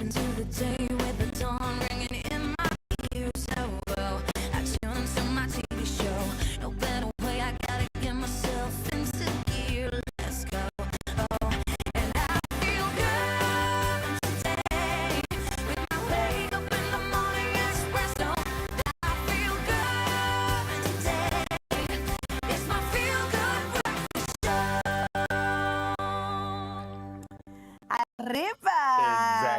into the day with the dawn ringing in my ears. Oh, well, I tune into my TV show. No better way, I gotta get myself into gear. Let's go. Oh, and I feel good today with my wake up in the morning espresso. I feel good today. It's my feel good breakfast show. Arriba!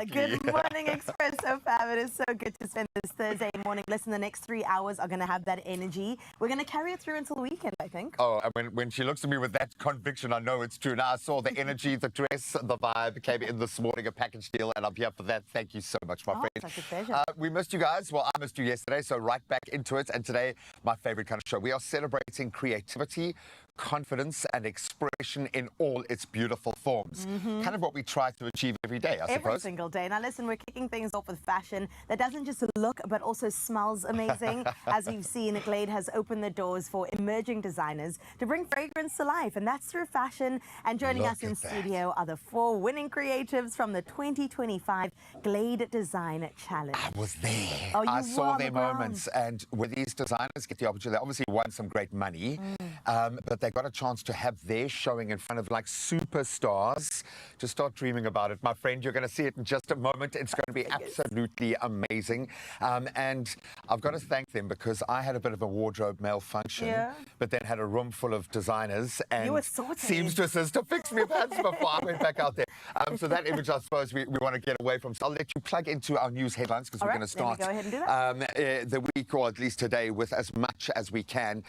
Exactly. Good morning, Expresso fam. It is so good to spend this Thursday morning. Listen, the next 3 hours are going to have that energy. We're going to carry it through until the weekend, I think. Oh, and when she looks at me with that conviction, I know it's true. Now, I saw the energy, the dress, the vibe came in this morning, a package deal, and I'm here for that. Thank you so much, my friend. Such a pleasure. We missed you guys. Well, I missed you yesterday, so right back into it. And today, my favorite kind of show. We are celebrating creativity, confidence, and expression in all its beautiful forms. Kind of what we try to achieve every day, I suppose. Every single day. Now, listen, we're kicking things off with fashion that doesn't just look, but also smells amazing. As we've seen, Glade has opened the doors for emerging designers to bring fragrance to life, and that's through fashion. And joining us in studio are the 4 winning creatives from the 2025 Glade Design Challenge. I was there. Oh, you I were saw on their the ground. moments, and where these designers get the opportunity, they obviously won some great money, but they got a chance to have their showing in front of like superstars. To start dreaming about it, my friend, you're going to see it in just a moment. It's going to be absolutely amazing, and I've got to thank them because I had a bit of a wardrobe malfunction, but then had a room full of designers, and You were sorted. seamstresses to fix me pants before I went back out there. So that image, I suppose, we want to get away from. So I'll let you plug into our news headlines because we're going to start go ahead and do that. the week, or at least today, with as much as we can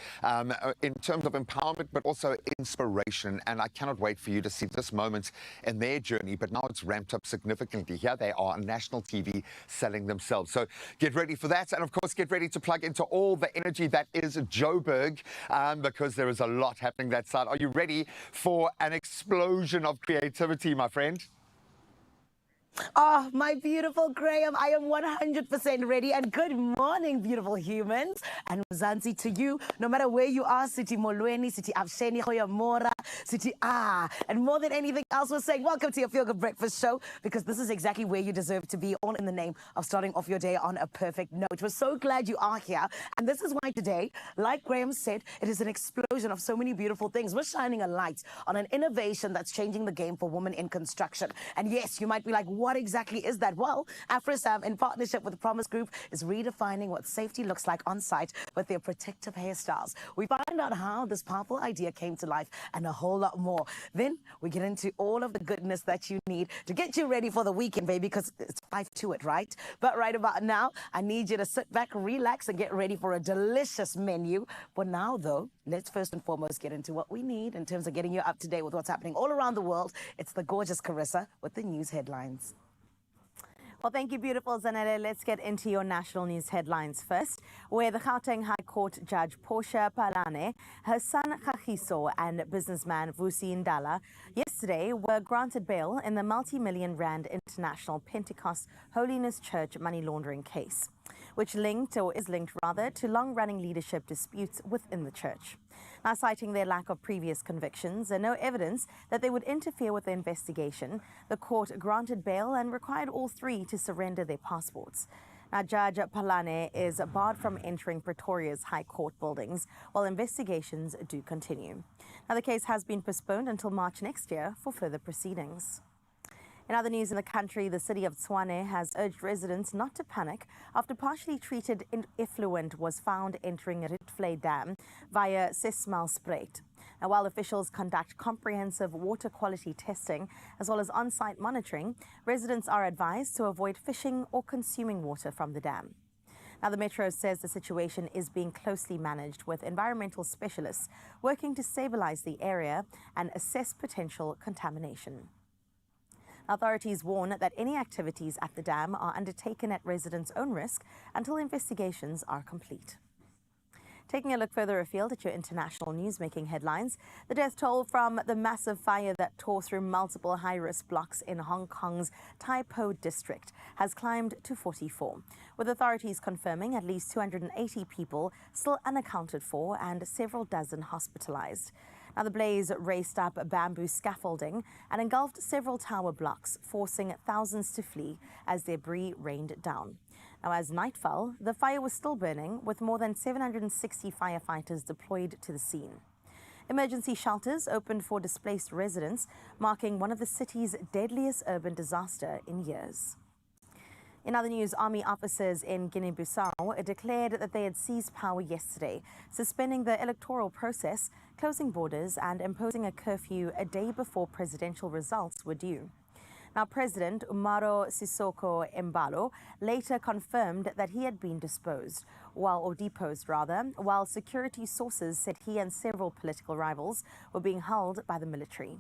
in terms of empowerment, but also inspiration. And I cannot wait for you to see this moment in their journey. But now it's ramped up significantly. Here they are on national TV selling themselves. So get ready for that. And of course, get ready to plug into all the energy that is Joburg, because there is a lot happening that side. Are you ready for an explosion of creativity, my friend? Oh, my beautiful Graham, I am 100% ready. And good morning, beautiful humans. And Mzansi, to you, no matter where you are, City Molweni, City Avsheni, Hoyamora, City and more than anything else, we're saying welcome to your Feel Good Breakfast Show, because this is exactly where you deserve to be, all in the name of starting off your day on a perfect note. We're so glad you are here. And this is why today, like Graham said, it is an explosion of so many beautiful things. We're shining a light on an innovation that's changing the game for women in construction. And yes, you might be like, what exactly is that? Well, AfroSam, in partnership with the Promise Group, is redefining what safety looks like on site with their protective hairstyles. We find out how this powerful idea came to life and a whole lot more. Then we get into all of the goodness that you need to get you ready for the weekend, baby, because it's 5 to it, right? But right about now, I need you to sit back, relax, and get ready for a delicious menu. For now, though, let's first and foremost get into what we need in terms of getting you up to date with what's happening all around the world. It's the gorgeous Carissa with the news headlines. Well, thank you, beautiful Zanele. Let's get into your national news headlines first, where the Gauteng High Court Judge Portia Palane, her son Kagiso, and businessman Vusi Ndala yesterday were granted bail in the multi-million rand International Pentecost Holiness Church money laundering case, which is linked to long-running leadership disputes within the church. Now, citing their lack of previous convictions and no evidence that they would interfere with the investigation, the court granted bail and required all 3 to surrender their passports. Now, Judge Palane is barred from entering Pretoria's High Court buildings while investigations do continue. Now, the case has been postponed until March next year for further proceedings. In other news in the country, the city of Tshwane has urged residents not to panic after partially treated effluent was found entering Rietvlei Dam via Sesmalspruit. Now, while officials conduct comprehensive water quality testing as well as on-site monitoring, residents are advised to avoid fishing or consuming water from the dam. Now, the Metro says the situation is being closely managed, with environmental specialists working to stabilize the area and assess potential contamination. Authorities warn that any activities at the dam are undertaken at residents' own risk until investigations are complete. Taking a look further afield at your international newsmaking headlines, the death toll from the massive fire that tore through multiple high-risk blocks in Hong Kong's Tai Po district has climbed to 44, with authorities confirming at least 280 people still unaccounted for and several dozen hospitalized. Now, the blaze raced up bamboo scaffolding and engulfed several tower blocks, forcing thousands to flee as debris rained down. Now, as night fell, the fire was still burning, with more than 760 firefighters deployed to the scene. Emergency shelters opened for displaced residents, marking one of the city's deadliest urban disaster in years. In other news, army officers in Guinea-Bissau declared that they had seized power yesterday, suspending the electoral process, closing borders and imposing a curfew a day before presidential results were due. Now, President Umaro Sissoco Embalo later confirmed that he had been deposed, while security sources said he and several political rivals were being held by the military.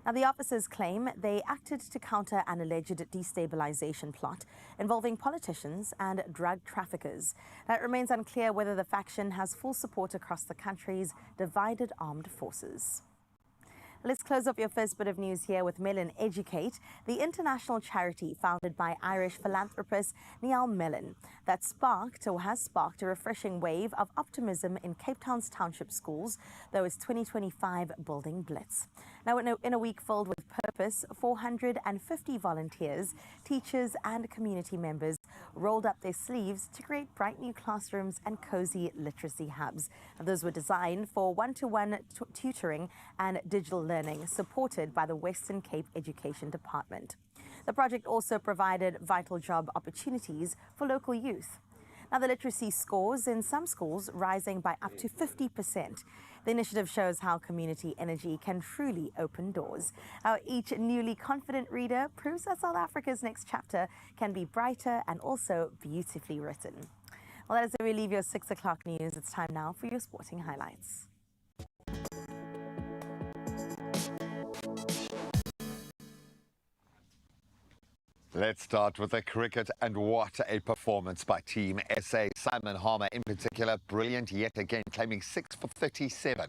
Now, the officers claim they acted to counter an alleged destabilization plot involving politicians and drug traffickers. Now, it remains unclear whether the faction has full support across the country's divided armed forces. Let's close off your first bit of news here with Mellon Educate, the international charity founded by Irish philanthropist Niall Mellon that has sparked a refreshing wave of optimism in Cape Town's township schools, though its 2025 building blitz. Now, in a week filled with purpose, 450 volunteers, teachers and community members rolled up their sleeves to create bright new classrooms and cozy literacy hubs. Those were designed for one-to-one tutoring and digital learning, supported by the Western Cape Education Department. The project also provided vital job opportunities for local youth. Now, the literacy scores in some schools rising by up to 50%. The initiative shows how community energy can truly open doors. How each newly confident reader proves that South Africa's next chapter can be brighter and also beautifully written. Well, that is where we leave your 6 o'clock news. It's time now for your sporting highlights. Let's start with the cricket, and what a performance by Team SA. Simon Harmer in particular, brilliant yet again, claiming 6 for 37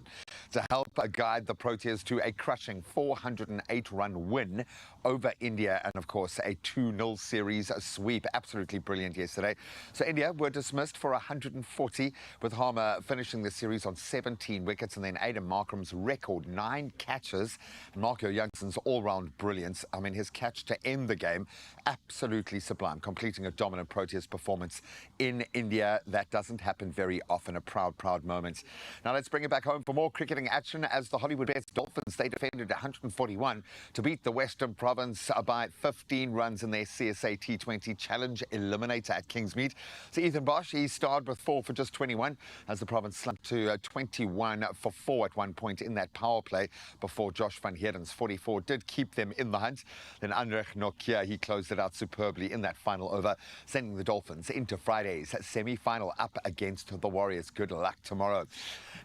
to help guide the Proteas to a crushing 408-run win over India, and of course a 2-0 series sweep. Absolutely brilliant yesterday. So India were dismissed for 140, with Harmer finishing the series on 17 wickets, and then Aidan Markram's record 9 catches. Marco Youngson's all-round brilliance. I mean, his catch to end the game, absolutely sublime, completing a dominant Proteas performance in India. That doesn't happen very often. A proud, proud moment. Now let's bring it back home for more cricketing action, as the Hollywood Bets Dolphins, they defended 141 to beat the Western Province by 15 runs in their CSA T20 Challenge Eliminator at Kingsmead. So Ethan Bosch, he starred with 4 for just 21, as the Province slumped to 21 for 4 at one point in that power play before Josh van Heerden's 44 did keep them in the hunt. Then Andrich Nokia, he closed it out superbly in that final over, sending the Dolphins into Friday's semi-final up against the Warriors. Good luck tomorrow.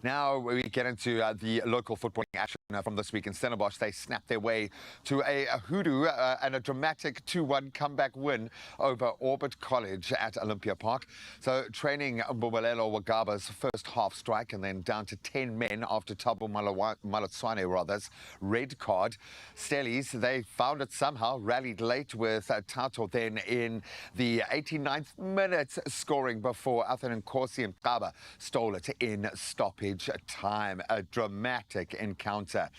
Now we get into the local footballing action from this week in Stellenbosch. They snapped their way to a hoodoo and a dramatic 2-1 comeback win over Orbit College at Olympia Park. So training Mbumalelo Wagaba's first half strike, and then down to 10 men after Thabo Malatswane rather's red card. Stellies, they found it somehow, rallied late with Tato then in the 89th minute, scoring before Athan Nkosi and Kaba stole it in stoppage time. A dramatic encounter.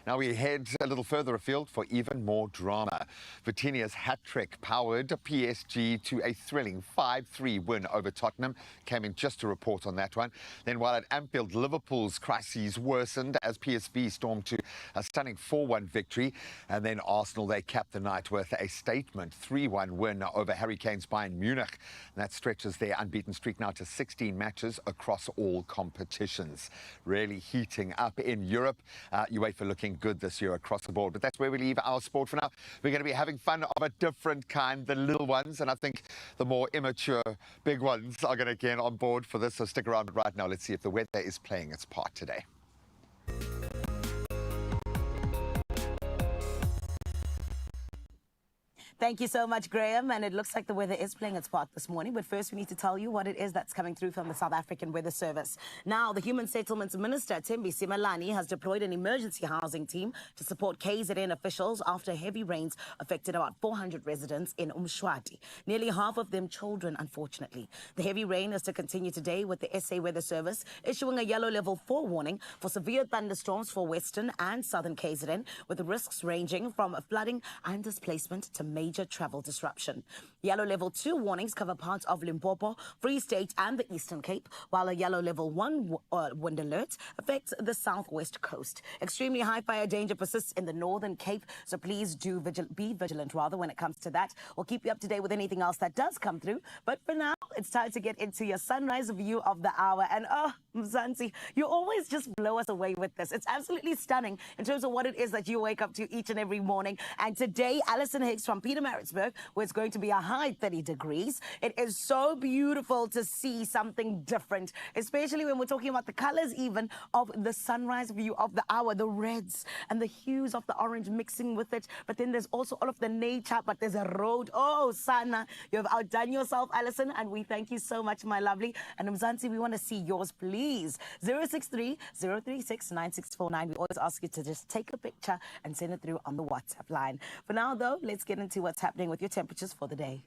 Now we head a little further afield for even more drama. Virginia's hat-trick powered PSG to a thrilling 5-3 win over Tottenham. Came in just to report on that one. Then while at Anfield, Liverpool's crises worsened as PSV stormed to a stunning 4-1 victory. And then Arsenal, they capped the night with a statement 3-1 win over Harry Kane's Bayern Munich. And that stretches their unbeaten streak now to 16 matches across all competitions. Really heating up in Europe. UEFA looking good this year across the board. But that's where we leave our sport for now. We're going to be having fun of a different kind, the little ones, and I think the more immature big ones are going to get on board for this. So stick around right now. Let's see if the weather is playing its part today. Thank you so much, Graham. And it looks like the weather is playing its part this morning. But first, we need to tell you what it is that's coming through from the South African Weather Service. Now, the Human Settlements Minister, Thembi Simelane, has deployed an emergency housing team to support KZN officials after heavy rains affected about 400 residents in Umshwati. Nearly half of them children, unfortunately. The heavy rain is to continue today, with the SA Weather Service issuing a yellow level 4 warning for severe thunderstorms for western and southern KZN, with risks ranging from flooding and displacement to major travel disruption. Yellow level 2 warnings cover parts of Limpopo, Free State and the Eastern Cape, while a yellow level 1 wind alert affects the southwest coast. Extremely high fire danger persists in the Northern Cape, so please do be vigilant when it comes to that. We'll keep you up to date with anything else that does come through. But for now, it's time to get into your sunrise view of the hour. And oh, Mzansi, you always just blow us away with this. It's absolutely stunning in terms of what it is that you wake up to each and every morning. And today, Alison Hicks from Pietermaritzburg, where it's going to be a high 30 degrees. It is so beautiful to see something different, especially when we're talking about the colors even of the sunrise view of the hour, the reds and the hues of the orange mixing with it. But then there's also all of the nature, but there's a road. Oh, Sana, you have outdone yourself, Alison, and we thank you so much, my lovely. And Mzansi, we want to see yours, please. 063-036-9649. We always ask you to just take a picture and send it through on the WhatsApp line. For now, though, let's get into what's happening with your temperatures for the day.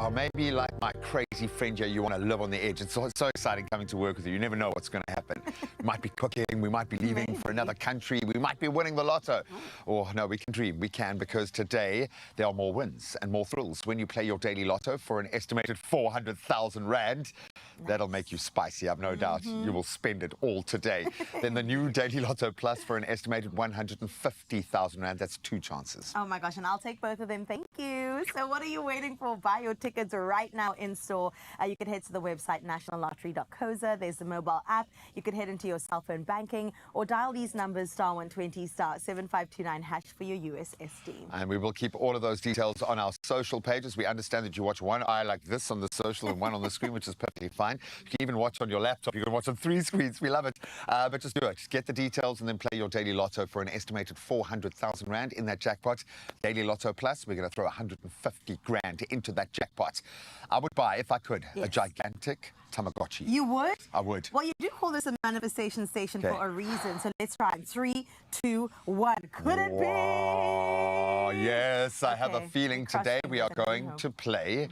Oh, maybe like my crazy friend here, you want to live on the edge. It's so exciting coming to work with you. You never know what's going to happen. We might be cooking, we might be leaving for another country, we might be winning the lotto. Or no, we can dream. We can, because today there are more wins and more thrills when you play your daily lotto for an estimated 400,000 Rand. That'll make you spicy, I've no doubt. You will spend it all today. Then the new Daily Lotto Plus for an estimated 150,000 Rand. That's 2 chances. Oh my gosh, and I'll take both of them. Thank you. So what are you waiting for? Buy your tickets right now in store. You can head to the website nationallottery.coza. There's the mobile app. You can head into your cell phone banking or dial these numbers *120 *7529# for your USSD. And we will keep all of those details on our social pages. We understand that you watch one eye like this on the social and one on the screen, which is perfectly fine. You can even watch on your laptop. You can watch on 3 screens. We love it. But just do it. Just get the details and then play your daily lotto for an estimated 400,000 Rand in that jackpot. Daily Lotto Plus, we're going to throw 150 grand into that jackpot. I would buy, if I could, a gigantic Tamagotchi. You would? I would. Well, you do call this a manifestation station for a reason. So let's try it. 3, 2, 1. Could it be? Yes, I have a feeling today we are going to play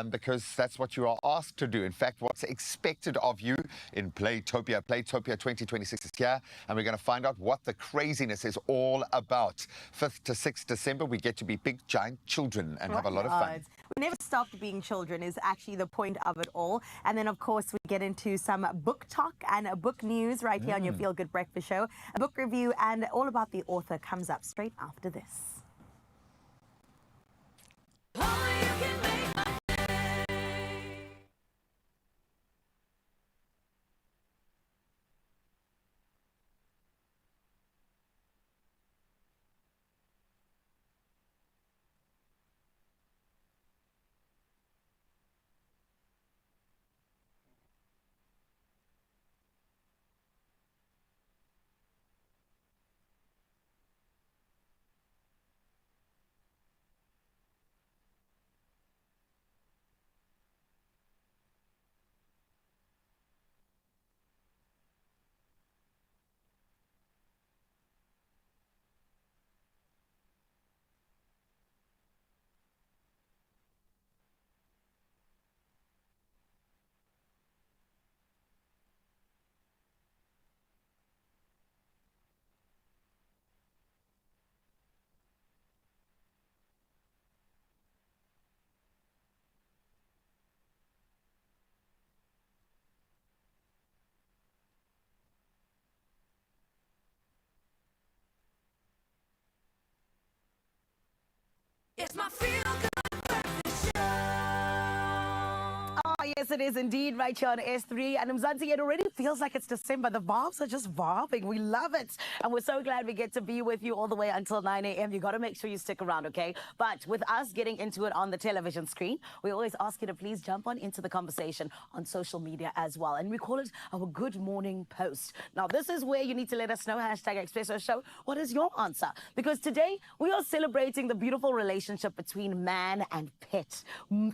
because that's what you are asked to do. In fact, what's expected of you in Playtopia. Playtopia 2026 is here, and we're going to find out what the craziness is all about. 5th to 6th December, we get to be big, giant children and have a lot of fun. We never stopped being children is actually the point of it all. And then, of course, we get into some book talk and book news right here on your Feel Good Breakfast Show. A book review and all about the author comes up straight after this. It's my feel-good breakfast show. Oh, yes, it is indeed right here on S3. And Mzansi, it already feels like it's December. The vibes are just vibing. We love it. And we're so glad we get to be with you all the way until 9 a.m. You got to make sure you stick around, okay? But with us getting into it on the television screen, we always ask you to please jump on into the conversation on social media as well. And we call it our Good Morning Post. Now, this is where you need to let us know, #Expresso Show, what is your answer? Because today we are celebrating the beautiful relationship between man and pet,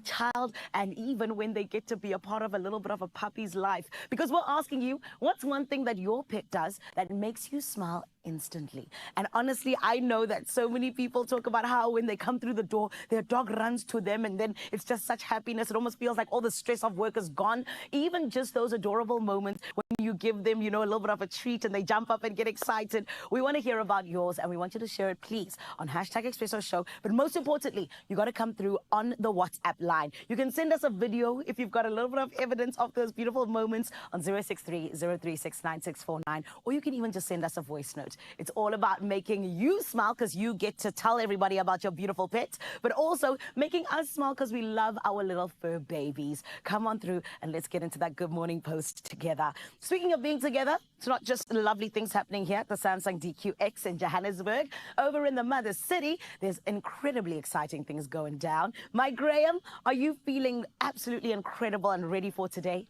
child, and even when they get to be a part of a little bit of a puppy's life. Because we're asking you, what's one thing that your pet does that makes you smile instantly? And honestly, I know that so many people talk about how when they come through the door, their dog runs to them and then it's just such happiness. It almost feels like all the stress of work is gone. Even just those adorable moments when you give them, you know, a little bit of a treat and they jump up and get excited. We want to hear about yours and we want you to share it, please, on #Expresso Show. But most importantly, you got to come through on the WhatsApp line. You can send us a video if you've got a little bit of evidence of those beautiful moments on 063-036-9649, or you can even just send us a voice note. It's all about making you smile because you get to tell everybody about your beautiful pet, but also making us smile because we love our little fur babies. Come on through and let's get into that Good Morning Post together. Speaking of being together, it's not just lovely things happening here at the Samsung DQX in Johannesburg. Over in the Mother City, there's incredibly exciting things going down. Mike Graham, are you feeling absolutely incredible and ready for today?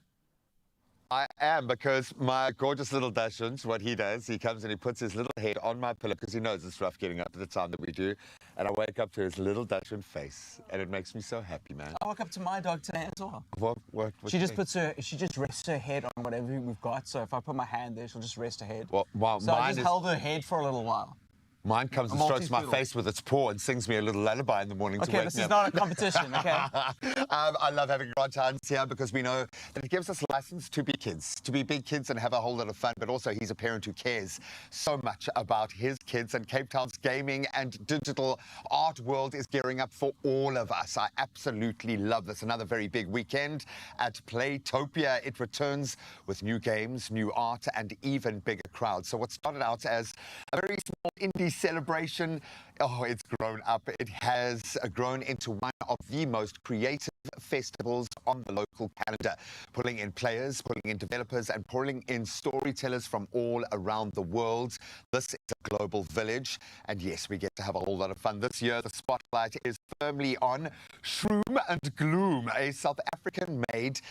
I am, because my gorgeous little Dachshund, what he does, he comes and he puts his little head on my pillow because he knows it's rough getting up at the time that we do. And I wake up to his little Dachshund face and it makes me so happy, man. I woke up to my dog today as well. What She just rests her head on whatever we've got. So if I put my hand there, she'll just rest her head. Well, so I just held her head for a little while. Mine comes and strokes my face with its paw and sings me a little lullaby in the morning to wake me up. Okay, this is not a competition, okay? I love having Grant Hans here because we know that it gives us license to be kids, to be big kids and have a whole lot of fun, but also he's a parent who cares so much about his kids, and Cape Town's gaming and digital art world is gearing up for all of us. I absolutely love this. Another very big weekend at Playtopia. It returns with new games, new art, and even bigger crowds. So what started out as a very small indie celebration, it's grown up. It has grown into one of the most creative festivals on the local calendar, pulling in players, pulling in developers, and pulling in storytellers from all around the world. This is a global village, and yes, we get to have a whole lot of fun. This year, the spotlight is firmly on Shroom and Gloom, a South African-made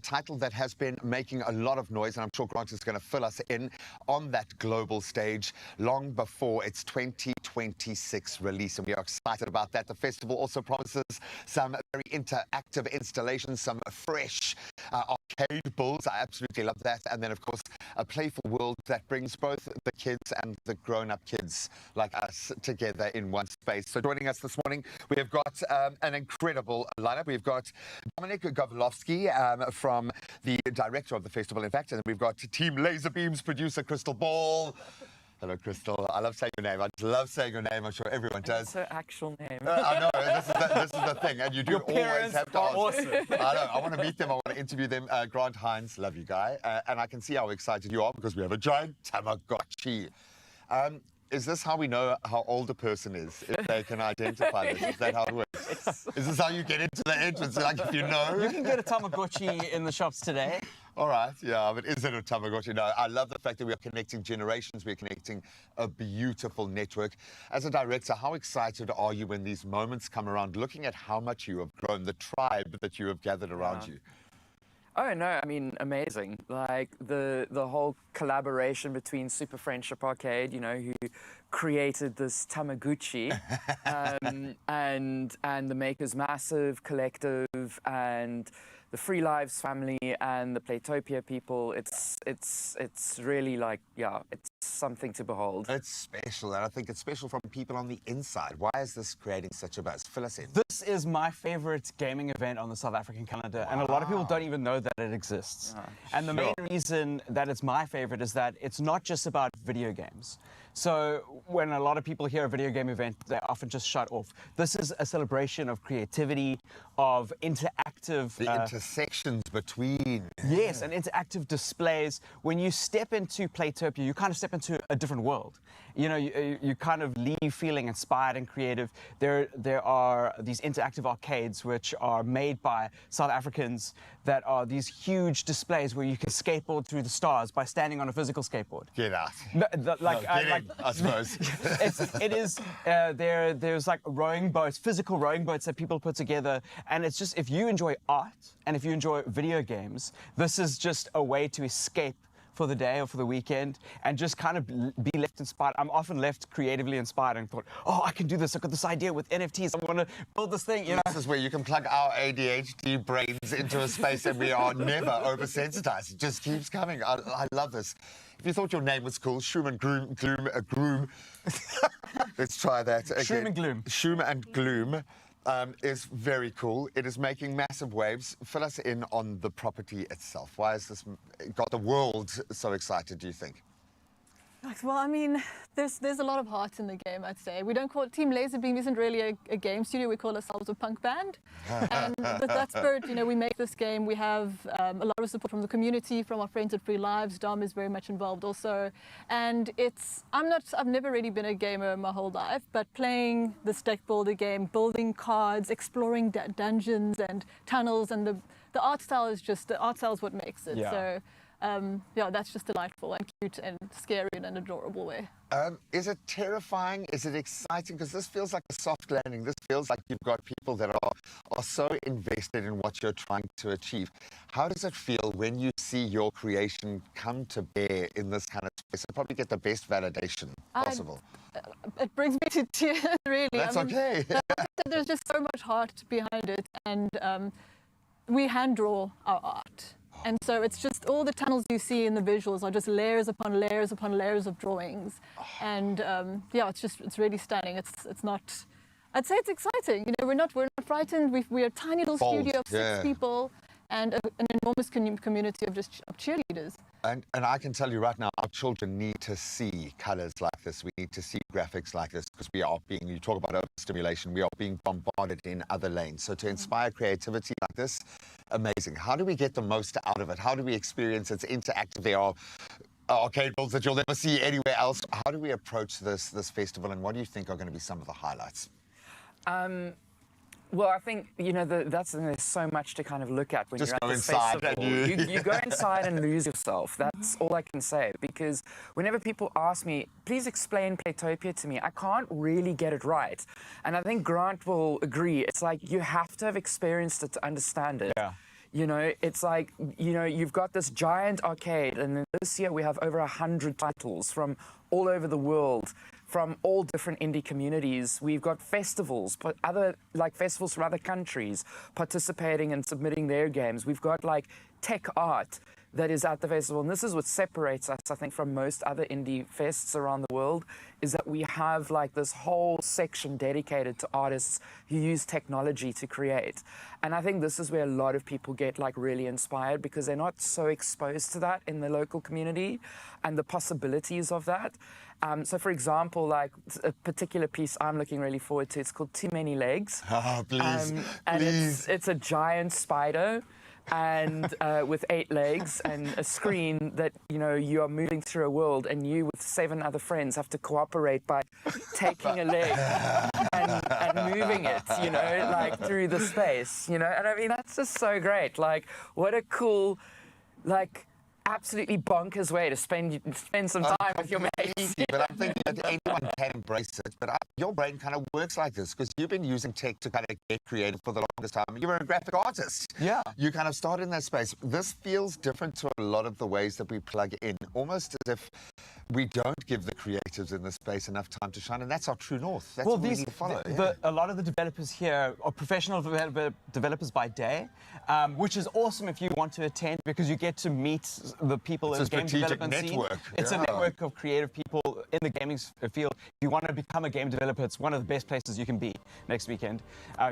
title that has been making a lot of noise, and I'm sure Grant is going to fill us in on that global stage long before its 2026 release, and we are excited about that. The festival also promises some very interactive installations, some fresh arcade builds. I absolutely love that. And then, of course, a playful world that brings both the kids and the grown-up kids like us together in one space. So joining us this morning, we have got an incredible lineup. We've got Dominic Gavlovsky from the director of the festival, in fact, and we've got Team Laserbeam's producer, Crystal Ball. Hello, Crystal. I love saying your name. I just love saying your name. I'm sure everyone does. It's her actual name. I know. This is the thing. And you do Your always have to ask. awesome. I know. I want to meet them. I want to interview them. Grant Hines, love you, guy. And I can see how excited you are because we have a giant Tamagotchi. Is this how we know how old a person is, if they can identify this? Is that how it works? Is this how you get into the entrance, like if you know? You can get a Tamagotchi in the shops today. All right, yeah, but is it a Tamagotchi? No, I love the fact that we are connecting generations. We're connecting a beautiful network. As a director, how excited are you when these moments come around, looking at how much you have grown, the tribe that you have gathered around you? Oh no, I mean, amazing. Like the whole collaboration between Super Friendship Arcade, you know, who created this Tamagotchi, and the Makers Massive Collective, and the Free Lives family and the Playtopia people. It's really like, yeah, it's something to behold. It's special, and I think it's special from people on the inside. Why is this creating such a buzz? Fill us in. This is my favorite gaming event on the South African calendar, and a lot of people don't even know that it exists. And the main reason that it's my favorite is that it's not just about video games. So when a lot of people hear a video game event, they often just shut off. This is a celebration of creativity, of interactive... The intersections between. Yes, and interactive displays. When you step into Playtopia, you kind of step into a different world. You know, you kind of leave feeling inspired and creative. There are these interactive arcades which are made by South Africans that are these huge displays where you can skateboard through the stars by standing on a physical skateboard. Get out. I suppose. There's like rowing boats, physical rowing boats that people put together, and it's just, if you enjoy art and if you enjoy video games, this is just a way to escape for the day or for the weekend and just kind of be left inspired. I'm often left creatively inspired and thought, oh, I can do this. I've got this idea with NFTs. I want to build this thing, you know. This is where you can plug our ADHD brains into a space and we are never oversensitized. It just keeps coming. I love this. If you thought your name was cool, Shoom and Gloom. Let's try that again. Shoom and Gloom. Shoom and Gloom. Is very cool. It is making massive waves. Fill us in on the property itself. Why has this got the world so excited, do you think? Well, I mean, there's a lot of heart in the game, I'd say. We don't call it Team Laserbeam isn't really a game studio. We call ourselves a punk band. And with that spirit, you know, we make this game. We have a lot of support from the community, from our friends at Free Lives. Dom is very much involved also. And I've never really been a gamer my whole life, but playing this deck builder game, building cards, exploring dungeons and tunnels, and the art style is what makes it. Yeah. So. Yeah, that's just delightful and cute and scary in an adorable way. Is it terrifying? Is it exciting? Because this feels like a soft landing. This feels like you've got people that are so invested in what you're trying to achieve. How does it feel when you see your creation come to bear in this kind of space and probably get the best validation possible? It brings me to tears, really. That's okay. There's just so much heart behind it, and we hand draw our art. And so it's just all the tunnels you see in the visuals are just layers upon layers upon layers of drawings. And yeah, it's really stunning. It's not, I'd say it's exciting. You know, we're not frightened. We're a tiny little studio of 6 people and an enormous community of just cheerleaders. And I can tell you right now, our children need to see colors like this. We need to see graphics like this because you talk about overstimulation, we are being bombarded in other lanes. So to inspire creativity like this, amazing. How do we get the most out of it? How do we experience it's interactive? There are arcade builds that you'll never see anywhere else. How do we approach this festival, and what do you think are going to be some of the highlights? Well, I think, you know, there's so much to kind of look at when Just you're at go this inside festival. and You go inside and lose yourself. That's all I can say. Because whenever people ask me, please explain Playtopia to me, I can't really get it right. And I think Grant will agree. It's like you have to have experienced it to understand it. Yeah. You know, it's like, you know, you've got this giant arcade, and this year we have over 100 titles from all over the world, from all different indie communities. We've got festivals, but festivals from other countries participating and submitting their games. We've got like tech art that is at the festival. And this is what separates us, I think, from most other indie fests around the world, is that we have like this whole section dedicated to artists who use technology to create. And I think this is where a lot of people get like really inspired because they're not so exposed to that in the local community and the possibilities of that. So for example, like a particular piece I'm looking really forward to, it's called Too Many Legs. Oh, please, and please. It's a giant spider and with 8 legs and a screen that, you know, you are moving through a world, and you with 7 other friends have to cooperate by taking a leg and moving it, you know, like through the space, you know. And I mean, that's just so great. Like, what a cool, like, absolutely bonkers way to spend some time with your mates. Easy, but I'm thinking that anyone can embrace it. But your brain kind of works like this because you've been using tech to kind of get creative for the longest time. You were a graphic artist. Yeah. You kind of started in that space. This feels different to a lot of the ways that we plug in, almost as if we don't give the creatives in this space enough time to shine, and that's our true north. That's what we need to follow. A lot of the developers here are professional developers by day, which is awesome if you want to attend because you get to meet the people in the game development scene. network. It's a network of creative people in the gaming field, if you want to become a game developer, it's one of the best places you can be next weekend.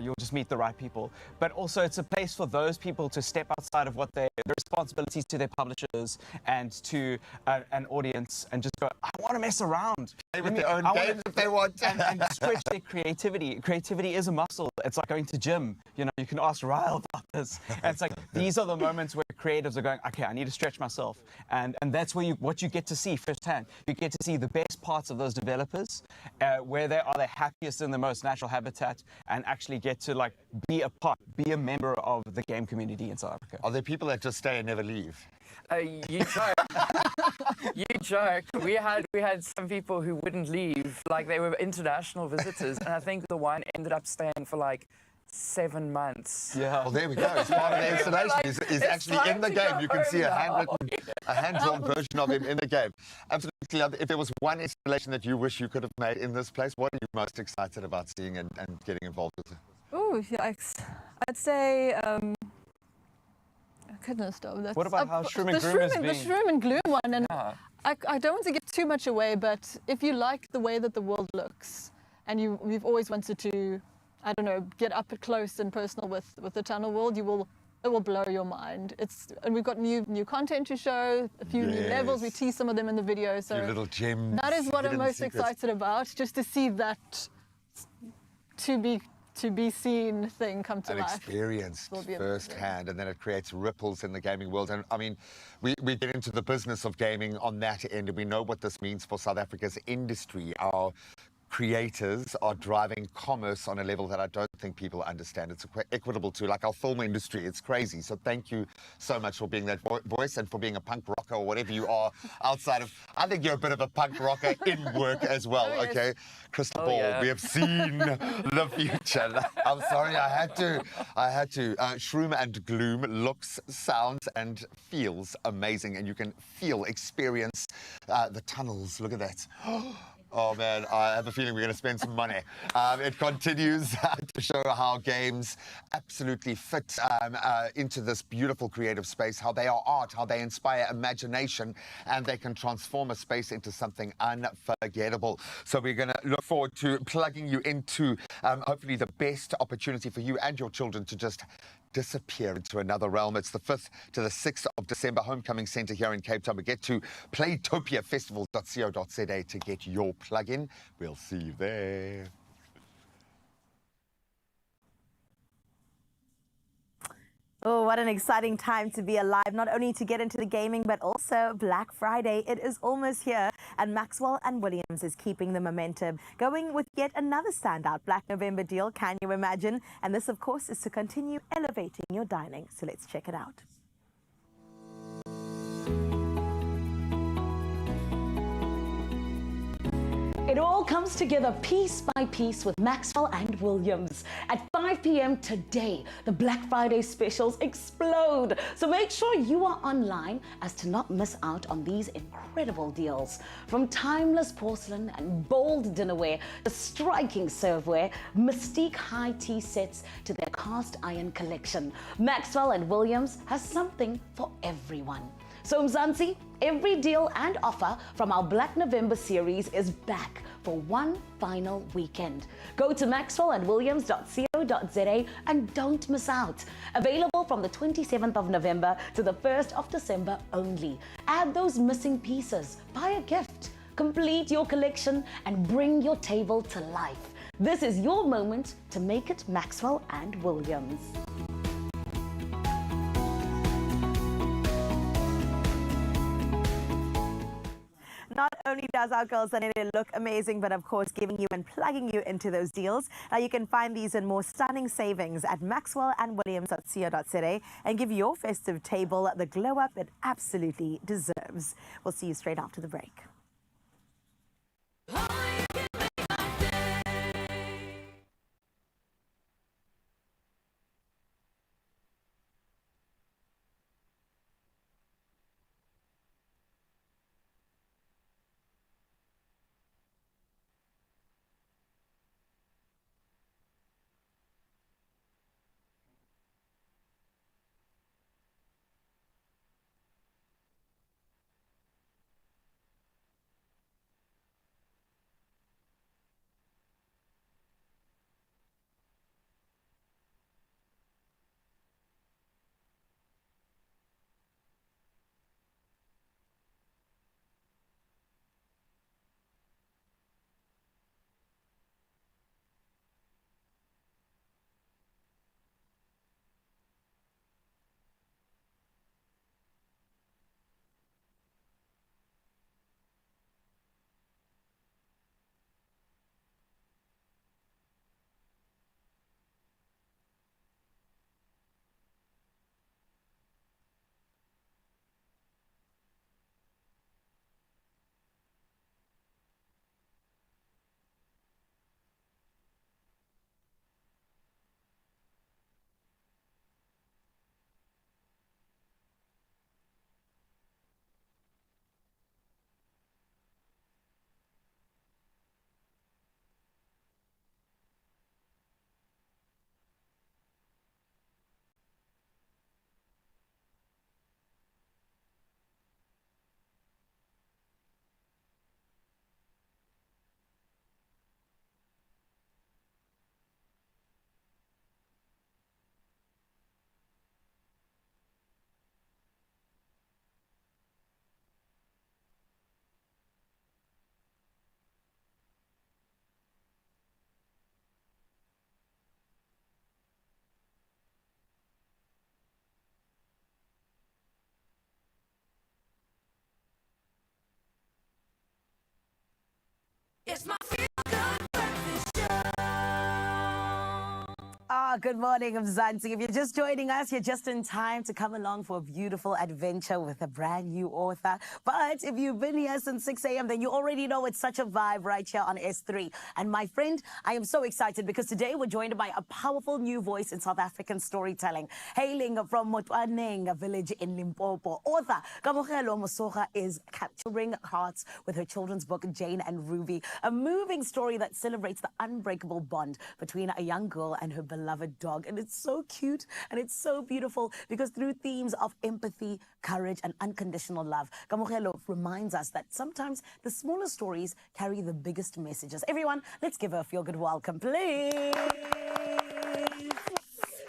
You'll just meet the right people. But also, it's a place for those people to step outside of what their responsibilities to their publishers and to an audience and just go, I want to mess around. Play with their own games if they want. and stretch their creativity. Creativity is a muscle. It's like going to gym. You know, you can ask Ryle about this. And it's like, these are the moments where creatives are going, okay, I need to stretch myself. And that's where what you get to see firsthand. You get to see the best parts of those developers, where they are the happiest in the most natural habitat, and actually get to like be a member of the game community in South Africa. Are there people that just stay and never leave? You joke. You joke. We had some people who wouldn't leave, like they were international visitors, and I think the one ended up staying for like 7 months. Yeah. Well, there we go. It's part of the installation. Like, He's it's actually time in the to game. go You can see a home hand-drawn version of him in the game. Absolutely. If there was one installation that you wish you could have made in this place, what are you most excited about seeing and getting involved with? Oh, yikes. I'd say, goodness, Dom. That's What about how Shroom and the Gloom has Shroom, the been? Shroom and Gloom one, and Yeah. I don't want to give too much away, but if you like the way that the world looks, and you've always wanted to, I don't know, get up close and personal with the tunnel world, it will blow your mind. And we've got new content to show, a few new levels. We Yes. tease some of them in the video. So Your little gems. that is what I'm hidden most secrets. excited about, just to see that to be seen thing come to And life. experienced Will be amazing. firsthand, and then it creates ripples in the gaming world. And I mean, we get into the business of gaming on that end, and we know what this means for South Africa's industry. Our creators are driving commerce on a level that I don't think people understand. It's equitable to, like, our film industry. It's crazy. So thank you so much for being that voice and for being a punk rocker or whatever you are outside of. I think you're a bit of a punk rocker in work as well. Oh, yes. Okay, Crystal Oh, Ball. yeah. We have seen the future. I'm sorry, I had to. Shroom and Gloom looks, sounds, and feels amazing, and you can experience the tunnels. Look at that. Oh man, I have a feeling we're going to spend some money. It continues to show how games absolutely fit into this beautiful creative space, how they are art, how they inspire imagination, and they can transform a space into something unforgettable. So we're going to look forward to plugging you into hopefully the best opportunity for you and your children to just disappear into another realm. It's the 5th to the 6th of December, Homecoming Centre here in Cape Town. We get to playtopiafestival.co.za to get your plug-in. We'll see you there. Oh, what an exciting time to be alive, not only to get into the gaming, but also Black Friday. It is almost here, and Maxwell and Williams is keeping the momentum, going with yet another standout Black November deal, can you imagine? And this, of course, is to continue elevating your dining. So let's check it out. It all comes together piece by piece with Maxwell and Williams. At 5 p.m. today, the Black Friday specials explode. So make sure you are online as to not miss out on these incredible deals. From timeless porcelain and bold dinnerware to striking serveware, mystique high tea sets to their cast iron collection, Maxwell and Williams has something for everyone. So Mzansi, every deal and offer from our Black November series is back for one final weekend. Go to maxwellandwilliams.co.za and don't miss out. Available from the 27th of November to the 1st of December only. Add those missing pieces, buy a gift, complete your collection and bring your table to life. This is your moment to make it Maxwell and Williams. Not only does our girls Zanele look amazing, but of course giving you and plugging you into those deals. Now you can find these and more stunning savings at maxwellandwilliams.co.za and give your festive table the glow up it absolutely deserves. We'll see you straight after the break. It's my feel good breakfast show. Good morning, Mzansi. If you're just joining us, you're just in time to come along for a beautiful adventure with a brand new author. But if you've been here since 6 a.m., then you already know it's such a vibe right here on S3. And my friend, I am so excited because today we're joined by a powerful new voice in South African storytelling. Hailing from Motwaneng, a village in Limpopo, author Kamogelo Mosoga is capturing hearts with her children's book, Jane and Ruby, a moving story that celebrates the unbreakable bond between a young girl and her beloved dog. And it's so cute and it's so beautiful because through themes of empathy, courage, and unconditional love, Kamogelo reminds us that sometimes the smallest stories carry the biggest messages. Everyone, let's give her a feel-good welcome, please.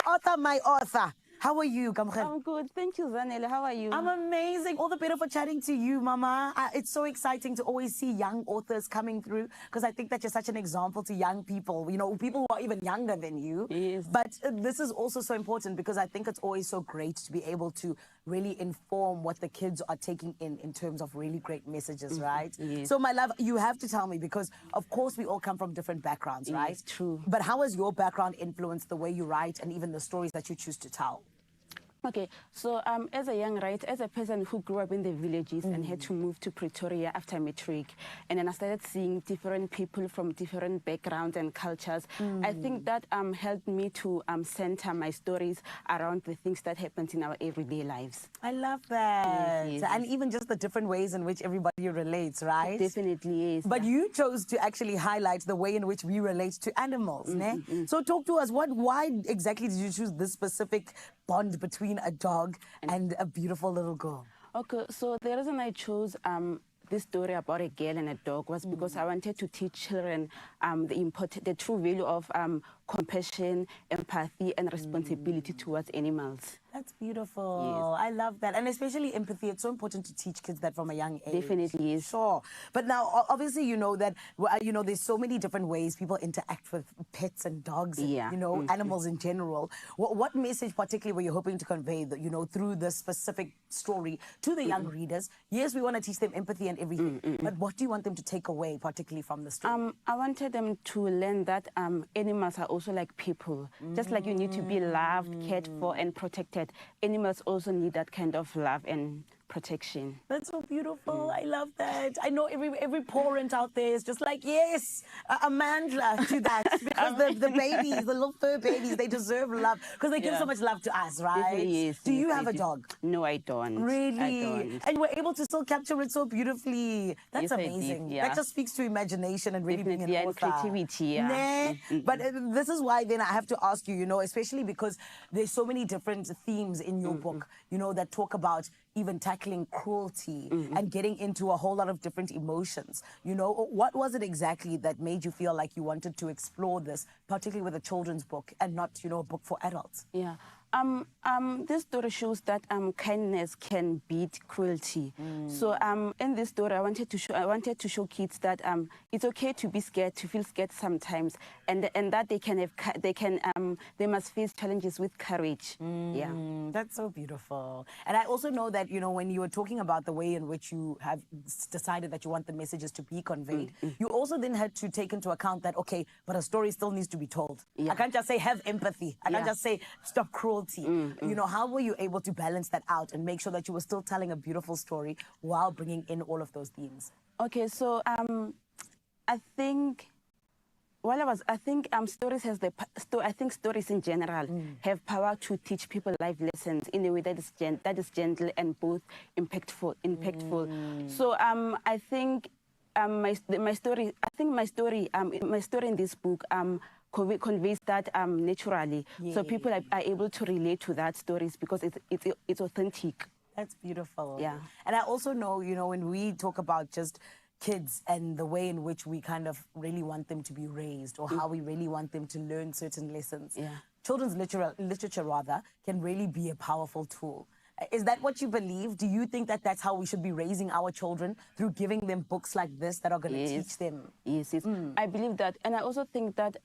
Author, my author. How are you, Kamogelo? I'm good. Thank you, Zanele. How are you? I'm amazing. All the better for chatting to you, Mama. It's so exciting to always see young authors coming through because I think that you're such an example to young people, you know, people who are even younger than you. Yes. But this is also so important because I think it's always so great to be able to really inform what the kids are taking in terms of really great messages, right? Yes. So, my love, you have to tell me because, of course, we all come from different backgrounds, right? Yes, true. But how has your background influenced the way you write and even the stories that you choose to tell? Okay, so as a young writer, as a person who grew up in the villages and had to move to Pretoria after matric, and then I started seeing different people from different backgrounds and cultures, I think that helped me to center my stories around the things that happened in our everyday lives. I love that. Yes, And even just the different ways in which everybody relates, right? Definitely, yes. But you chose to actually highlight the way in which we relate to animals, ne? So talk to us, why exactly did you choose this specific bond between a dog and a beautiful little girl? Okay, so the reason I chose this story about a girl and a dog was because I wanted to teach children the true value of compassion, empathy, and responsibility towards animals. That's beautiful. Yes. I love that. And especially empathy. It's so important to teach kids that from a young age. Definitely, yes. Sure. But now, obviously, you know that, you know, there's so many different ways people interact with pets and dogs, and, Yeah. you know, animals in general. What message particularly were you hoping to convey, that, you know, through this specific story to the young readers? Yes, we want to teach them empathy and everything. But what do you want them to take away, particularly from the story? I wanted them to learn that animals are also like people. Just like you need to be loved, cared for, and protected, animals also need that kind of love and protection. That's so beautiful. I love that. I know every parent out there is just like, yes, a mantra to that. Because the babies, the little fur babies, they deserve love. Because they give so much love to us, right? Definitely, yes, Do you yes, have they a do. dog? No, I don't. Really? I don't. And you were able to still capture it so beautifully. That's Yes, I did, amazing. yeah. That just speaks to imagination and really being an Definitely, and author. creativity, yeah. Nah. But this is why then I have to ask you, you know, especially because there's so many different themes in your book, you know, that talk about even tackling cruelty and getting into a whole lot of different emotions. You know, what was it exactly that made you feel like you wanted to explore this, particularly with a children's book and not, you know, a book for adults? Yeah. This story shows that kindness can beat cruelty. So in this story, I wanted to show kids that it's okay to be scared, to feel scared sometimes, and that they must face challenges with courage. Yeah. That's so beautiful. And I also know that, you know, when you were talking about the way in which you have decided that you want the messages to be conveyed, you also then had to take into account that, okay, but a story still needs to be told. Yeah. I can't just say have empathy. I can't Yeah. just say stop cruelty. You know, how were you able to balance that out and make sure that you were still telling a beautiful story while bringing in all of those themes? Okay, so I think. I think stories I think stories in general have power to teach people life lessons in a way that is gentle and both impactful. So I think my story in this book conveys that naturally. So people are able to relate to that stories because it's authentic. That's beautiful. Yeah. And I also know, you know, when we talk about just kids and the way in which we kind of really want them to be raised or how we really want them to learn certain lessons. Yeah. Children's literature rather can really be a powerful tool. Is that what you believe? Do you think that that's how we should be raising our children, through giving them books like this that are going to teach them? Yes, yes. I believe that. And I also think that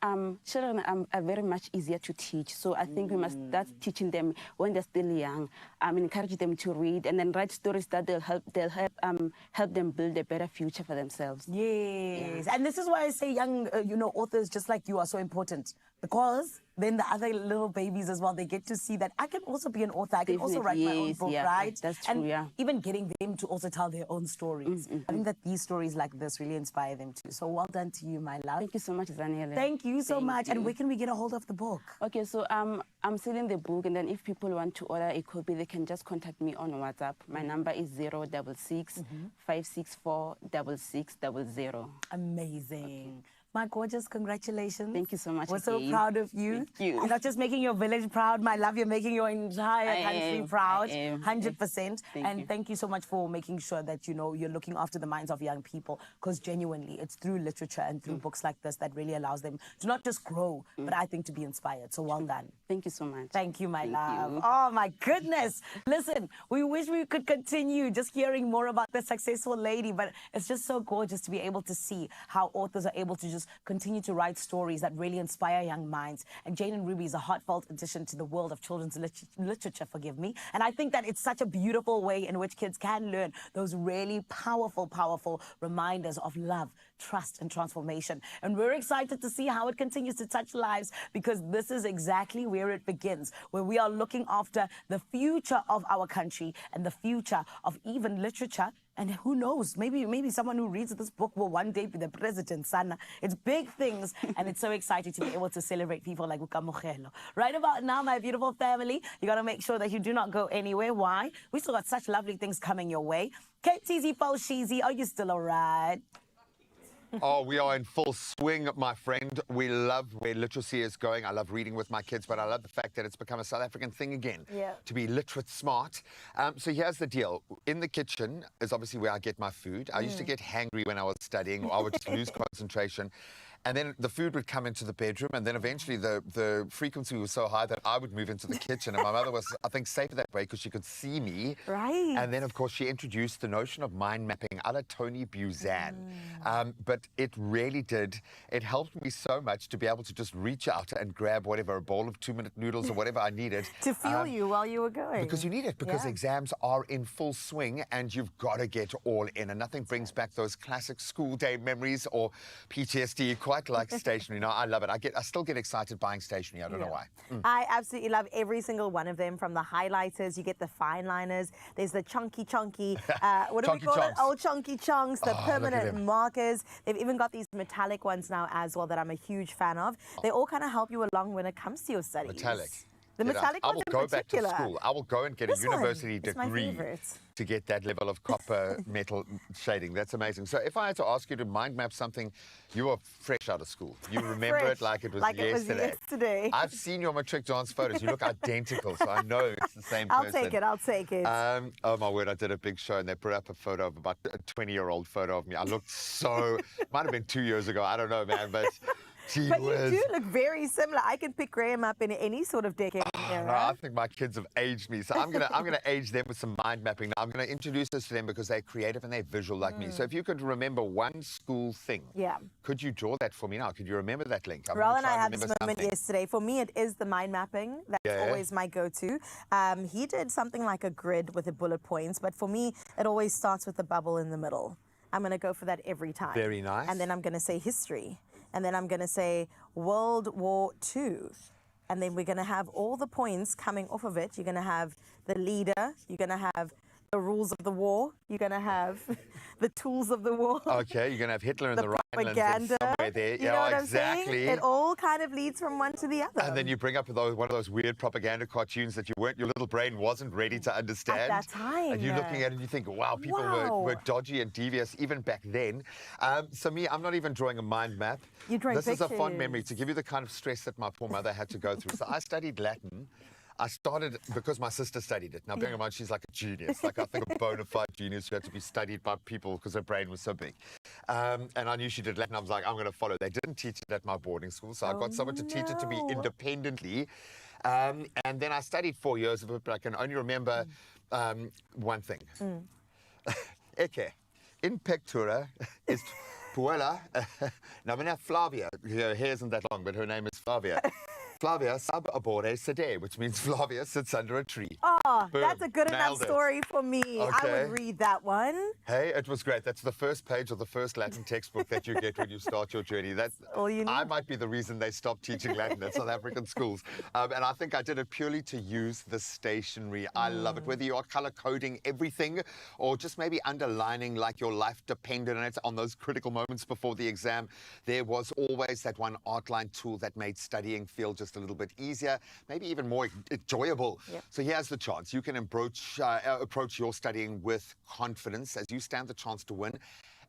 children are very much easier to teach. So I think we must start teaching them when they're still young, encourage them to read and then write stories that help them build a better future for themselves. Yes. And this is why I say young, authors just like you are so important, because then the other little babies as well, they get to see that I can also be an author. I can also write my own book, right? That's true, and even getting them to also tell their own stories. I think that these stories like this really inspire them too. So well done to you, my love. Thank you so much, Daniela. Thank you so much. You. And where can we get a hold of the book? Okay, so I'm selling the book, and then if people want to order a copy, they can just contact me on WhatsApp. My number is 066 564 6600. Amazing. My gorgeous, congratulations. Thank you so much. We're so proud of you. Thank you. You're not just making your village proud, my love, you're making your entire country proud. I am. 100%. Thank you. Thank you so much for making sure that, you're looking after the minds of young people, because genuinely, it's through literature and through books like this that really allows them to not just grow, but I think to be inspired. So well done. Thank you so much. Thank you, my Thank love. you. Oh, my goodness. Listen, we wish we could continue just hearing more about this successful lady, but it's just so gorgeous to be able to see how authors are able to just continue to write stories that really inspire young minds. And Jane and Ruby is a heartfelt addition to the world of children's literature, forgive me. And I think that it's such a beautiful way in which kids can learn those really powerful, powerful reminders of love, trust, and transformation. And we're excited to see how it continues to touch lives, because this is exactly where it begins, where we are looking after the future of our country and the future of even literature. And who knows, maybe someone who reads this book will one day be the president, Sana. It's big things, and it's so exciting to be able to celebrate people like Ukamogelo. Right about now, my beautiful family, you got to make sure that you do not go anywhere. Why? We still got such lovely things coming your way. KTZ Sheezy, are you still all right? Oh, we are in full swing, my friend. We love where literacy is going. I love reading with my kids, but I love the fact that it's become a South African thing again, to be literate smart. So here's the deal. In the kitchen is obviously where I get my food. I used to get hangry when I was studying, or I would just lose concentration. And then the food would come into the bedroom, and then eventually the frequency was so high that I would move into the kitchen. And my mother was, I think, safer that way because she could see me. Right. And then, of course, she introduced the notion of mind mapping a la Tony Buzan. But it really did. It helped me so much to be able to just reach out and grab whatever, a bowl of 2-minute noodles or whatever I needed. To fuel you while you were going. Because you need it, because exams are in full swing and you've got to get all in. And nothing brings back those classic school day memories or PTSD quite like stationery. No, I love it. I still get excited buying stationery. I don't know why. I absolutely love every single one of them, from the highlighters, you get the fine liners, there's the chunky, what do we call it? Oh, chunky chunks, the permanent markers. They've even got these metallic ones now as well that I'm a huge fan of. They all kind of help you along when it comes to your studies. Metallic. The metallic ones in particular. I will go back to school. I will go and get a university degree favorite. to get that level of copper metal shading. That's amazing. So if I had to ask you to mind map something, you are fresh out of school. You remember it like it was yesterday. I've seen your matric dance photos. You look identical, so I know it's the same person. I'll take it. Oh my word, I did a big show and they put up a photo of about a 20-year-old photo of me. I looked so, might have been 2 years ago. I don't know, man, but... But you do look very similar. I could pick Graham up in any sort of decade era. No, I think my kids have aged me. So I'm gonna age them with some mind mapping. Now, I'm gonna introduce this to them because they're creative and they're visual like me. So if you could remember one school thing, could you draw that for me now? Could you remember that link? Ral and I had this moment yesterday. For me, it is the mind mapping. That's always my go-to. He did something like a grid with the bullet points, but for me, it always starts with the bubble in the middle. I'm gonna go for that every time. Very nice. And then I'm gonna say history. And then I'm going to say World War II. And then we're going to have all the points coming off of it. You're going to have the leader. You're going to have the rules of the war. You're going to have the tools of the war. Okay, you're going to have Hitler in the propaganda. somewhere there. You know what I'm saying? It all kind of leads from one to the other. And then you bring up one of those weird propaganda cartoons that your little brain wasn't ready to understand. At that time. And you're looking at it and you think, wow, people were dodgy and devious even back then. So me, I'm not even drawing a mind map. You're drawing This is a fond memory to give you the kind of stress that my poor mother had to go through. So I studied Latin. I started because my sister studied it. Now, bearing in mind, she's like a genius. Like, I think a bona fide genius who had to be studied by people because her brain was so big. And I knew she did Latin. I was like, I'm going to follow. They didn't teach it at my boarding school, so I got someone to teach it to me independently. And then I studied 4 years of it, but I can only remember one thing. Eke, in pectura est puella. Now, my name Flavia. Her hair isn't that long, but her name is Flavia. Flavia sub arbore sede, which means Flavia sits under a tree. Oh, Boom. that's a good enough Nailed it. story for me. I Okay. would read that one. Hey, it was great. That's the first page of the first Latin textbook that you get when you start your journey. That's all you I need. might be the reason they stopped teaching Latin at South African schools. And I think I did it purely to use the stationery. I love it. Whether you are color coding everything or just maybe underlining like your life depended on it on those critical moments before the exam, there was always that one outline tool that made studying feel just a little bit easier, maybe even more enjoyable. Yep. So here's the chance. You can approach your studying with confidence as you stand the chance to win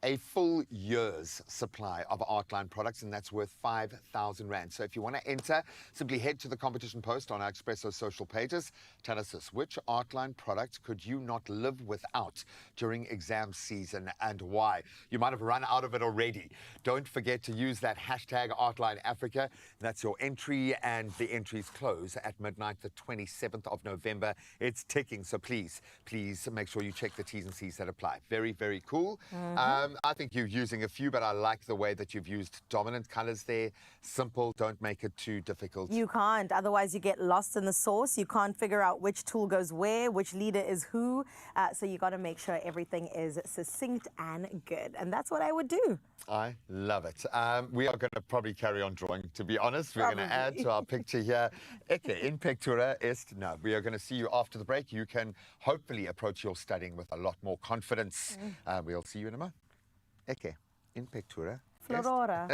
a full year's supply of Artline products, and that's worth 5,000 Rand. So if you want to enter, simply head to the competition post on our Expresso social pages. Tell us this, which Artline product could you not live without during exam season and why? You might have run out of it already. Don't forget to use that hashtag Artline Africa. That's your entry, and the entries close at midnight, the 27th of November. It's ticking, so please make sure you check the T's and C's that apply. Very, very cool. I think you're using a few, but I like the way that you've used dominant colors there. Simple, don't make it too difficult. You can't. Otherwise, you get lost in the sauce. You can't figure out which tool goes where, which leader is who. So you got to make sure everything is succinct and good. And that's what I would do. I love it. We are going to probably carry on drawing, to be honest. We're going to add to our picture here. Eke, in pectura est. No, we are going to see you after the break. You can hopefully approach your studying with a lot more confidence. We'll see you in a moment. Eke, in pectura est. Florora.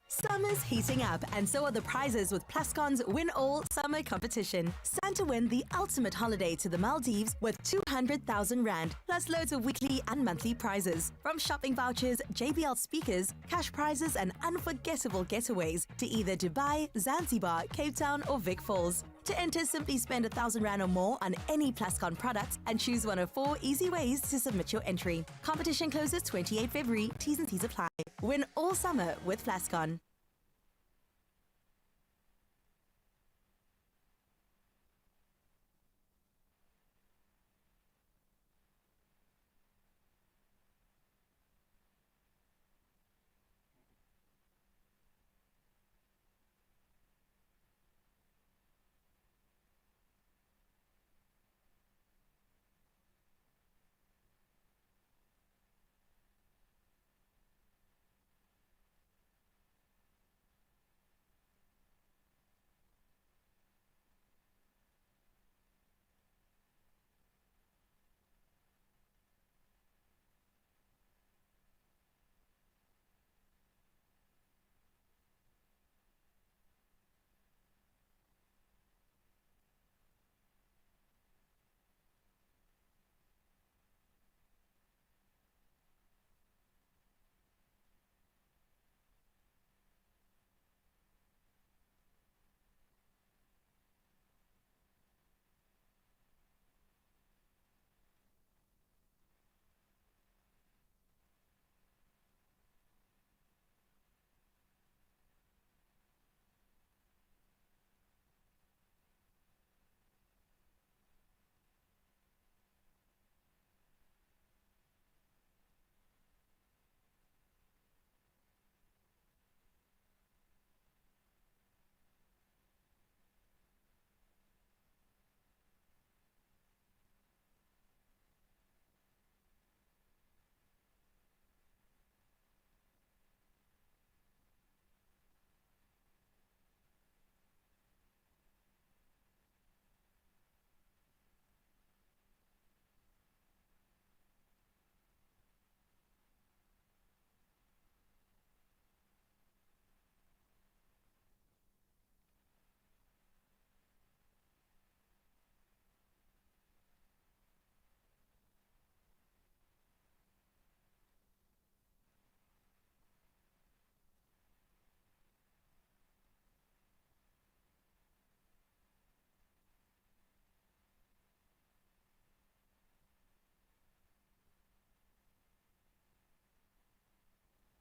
Summer's heating up, and so are the prizes with Plascon's Win All Summer competition. Stand to win the ultimate holiday to the Maldives with 200,000 Rand, plus loads of weekly and monthly prizes. From shopping vouchers, JBL speakers, cash prizes, and unforgettable getaways to either Dubai, Zanzibar, Cape Town, or Vic Falls. To enter, simply spend 1,000 Rand or more on any Plascon product and choose one of 4 easy ways to submit your entry. Competition closes 28 February. T's and C's apply. Win all summer with Plascon.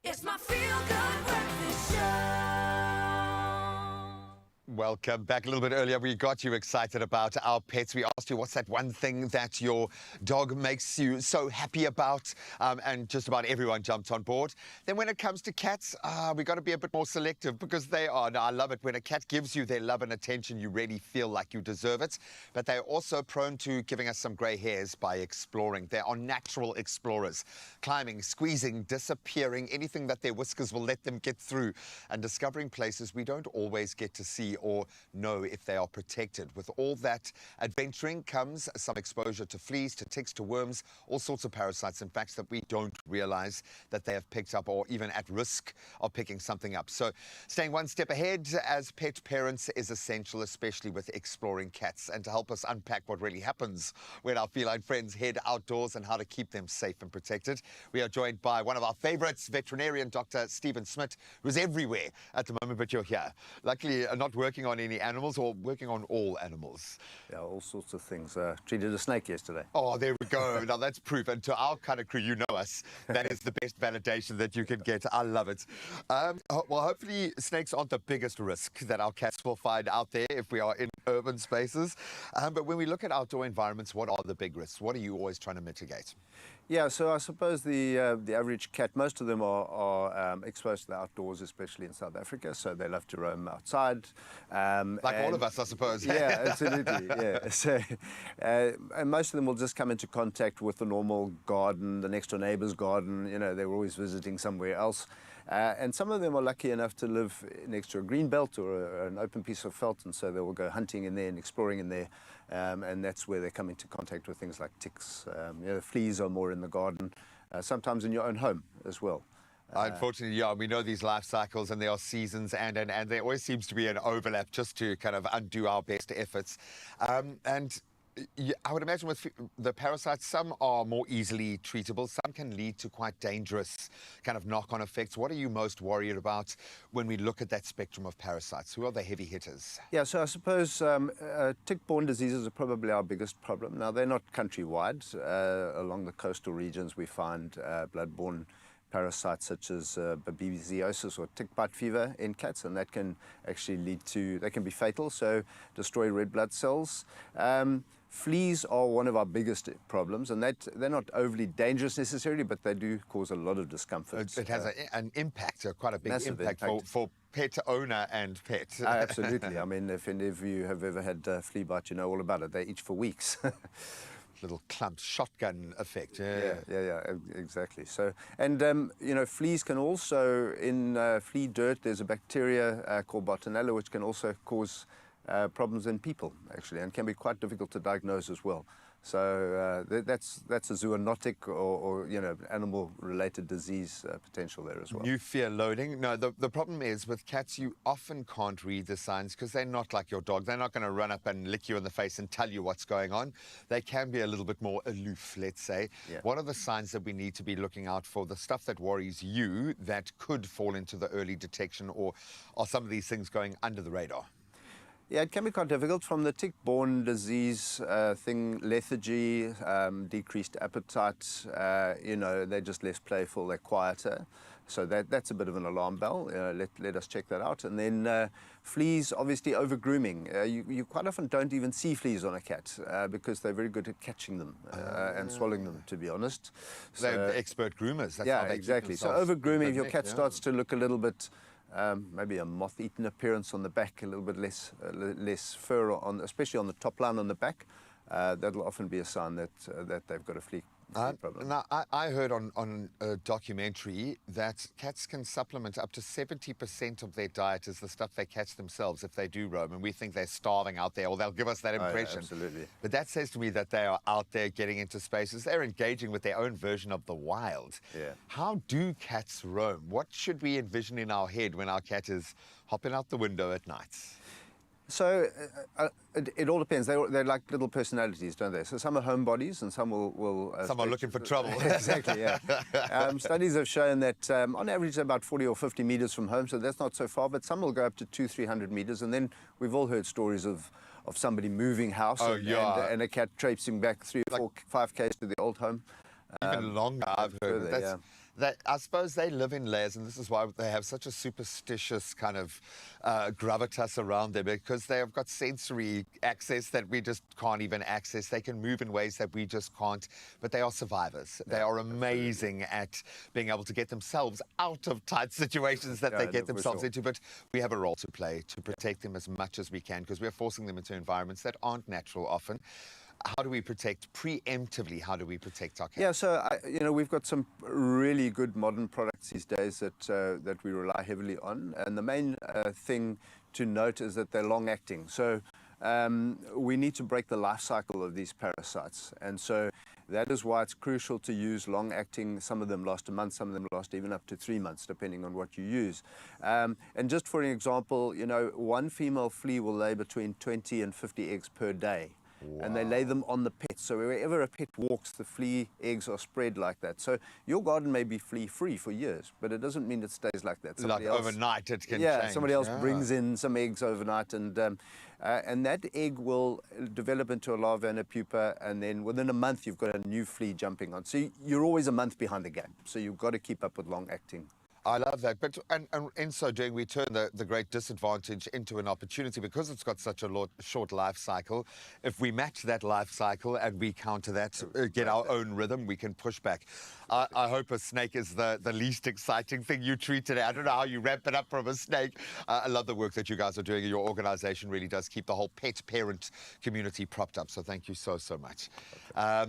It's my feel-good breakfast show. Welcome back. A little bit earlier, we got you excited about our pets. We asked you what's that one thing that your dog makes you so happy about, and just about everyone jumped on board. Then when it comes to cats, we got to be a bit more selective because they are. Now, I love it when a cat gives you their love and attention, you really feel like you deserve it. But they're also prone to giving us some grey hairs by exploring. They are natural explorers, climbing, squeezing, disappearing, anything that their whiskers will let them get through, and discovering places we don't always get to see or know if they are protected. With all that adventuring comes some exposure to fleas, to ticks, to worms, all sorts of parasites, in fact, that we don't realize that they have picked up or even at risk of picking something up. So staying one step ahead as pet parents is essential, especially with exploring cats. And to help us unpack what really happens when our feline friends head outdoors and how to keep them safe and protected, we are joined by one of our favorites, veterinarian Dr. Stephen Smith, who's everywhere at the moment, but you're here. Luckily, not working on any animals or working on all animals. Yeah, all sorts of things. Treated a snake yesterday. Oh, there we go. Now that's proof. And to our kind of crew, you know us, that is the best validation that you can get. I love it. Well, hopefully snakes aren't the biggest risk that our cats will find out there if we are in urban spaces. But when we look at outdoor environments, what are the big risks? What are you always trying to mitigate? Yeah, so I suppose the average cat, most of them are exposed to the outdoors, especially in South Africa, so they love to roam outside. Like all of us, I suppose. Yeah, absolutely, yeah. So, and most of them will just come into contact with the normal garden, the next door neighbour's garden, you know, they're always visiting somewhere else. And some of them are lucky enough to live next to a green belt or an open piece of felt, and so they will go hunting in there and exploring in there. And that's where they come into contact with things like ticks. You know, fleas are more in the garden, sometimes in your own home as well. Unfortunately, yeah, we know these life cycles and there are seasons and there always seems to be an overlap just to kind of undo our best efforts. And I would imagine with the parasites, some are more easily treatable. Some can lead to quite dangerous kind of knock-on effects. What are you most worried about when we look at that spectrum of parasites? Who are the heavy hitters? Yeah, so I suppose tick-borne diseases are probably our biggest problem. Now, they're not countrywide. Along the coastal regions, we find blood-borne parasites such as babesiosis or tick bite fever in cats, and that can actually lead to, they can be fatal, so destroy red blood cells. Fleas are one of our biggest problems, and they're not overly dangerous necessarily, but they do cause a lot of discomfort. It has an impact, quite a big impact for pet owner and pet. Absolutely. I mean, if any of you have ever had flea bite, you know all about it. They itch for weeks. Little clump shotgun effect. Yeah, exactly. So, and you know, fleas can also, in flea dirt, there's a bacteria called Bartonella, which can also cause problems in people, actually, and can be quite difficult to diagnose as well. So that's a zoonotic or you know, animal-related disease potential there as well. New fear loading. No, the problem is with cats, you often can't read the signs because they're not like your dog. They're not going to run up and lick you in the face and tell you what's going on. They can be a little bit more aloof, let's say. Yeah. What are the signs that we need to be looking out for, the stuff that worries you that could fall into the early detection, or are some of these things going under the radar? Yeah, it can be quite difficult. From the tick-borne disease thing, lethargy, decreased appetite, you know, they're just less playful, they're quieter. So that's a bit of an alarm bell. Let us check that out. And then fleas, obviously over-grooming. You quite often don't even see fleas on a cat because they're very good at catching them and swallowing them, to be honest. They're expert groomers. That's yeah, how they exactly. So over-grooming, if your cat starts to look a little bit maybe a moth-eaten appearance on the back, a little bit less fur on, especially on the top line on the back. That'll often be a sign that they've got a flea problem. Now, I heard on a documentary that cats can supplement up to 70% of their diet is the stuff they catch themselves if they do roam, and we think they're starving out there, or they'll give us that impression. Oh, yeah, absolutely. But that says to me that they are out there getting into spaces. They're engaging with their own version of the wild. Yeah. How do cats roam? What should we envision in our head when our cat is hopping out the window at night? So it all depends. They're like little personalities, don't they? So some are homebodies and some will some are looking for trouble. Exactly, yeah. Studies have shown that on average about 40 or 50 meters from home, so that's not so far, but some will go up to 200-300 meters. And then we've all heard stories of somebody moving house and a cat traipsing back 3 or 4, 5 k's to the old home. Even longer, I've heard. Further, that I suppose they live in layers, and this is why they have such a superstitious kind of gravitas around them, because they have got sensory access that we just can't even access. They can move in ways that we just can't, but they are survivors. They are amazing at being able to get themselves out of tight situations that they get themselves into, but we have a role to play to protect them as much as we can, because we're forcing them into environments that aren't natural often. How do we protect preemptively? How do we protect our cats? Yeah, so we've got some really good modern products these days that we rely heavily on, and the main thing to note is that they're long-acting. So we need to break the life cycle of these parasites, and so that is why it's crucial to use long-acting. Some of them last a month, some of them last even up to 3 months, depending on what you use. And just for an example, one female flea will lay between 20 and 50 eggs per day. Wow. And they lay them on the pet. So wherever a pet walks, the flea eggs are spread like that. So your garden may be flea-free for years, but it doesn't mean it stays like that. Somebody else, overnight it can change. Somebody else brings in some eggs overnight, and that egg will develop into a larva and a pupa, and then within a month you've got a new flea jumping on. So you're always a month behind the game. So you've got to keep up with long-acting. I love that. But and in so doing, we turn the great disadvantage into an opportunity, because it's got such a short life cycle. If we match that life cycle and we counter that, get our own rhythm, we can push back. I hope a snake is the least exciting thing you treat today. I don't know how you ramp it up from a snake. I love the work that you guys are doing. Your organization really does keep the whole pet parent community propped up. So thank you so much.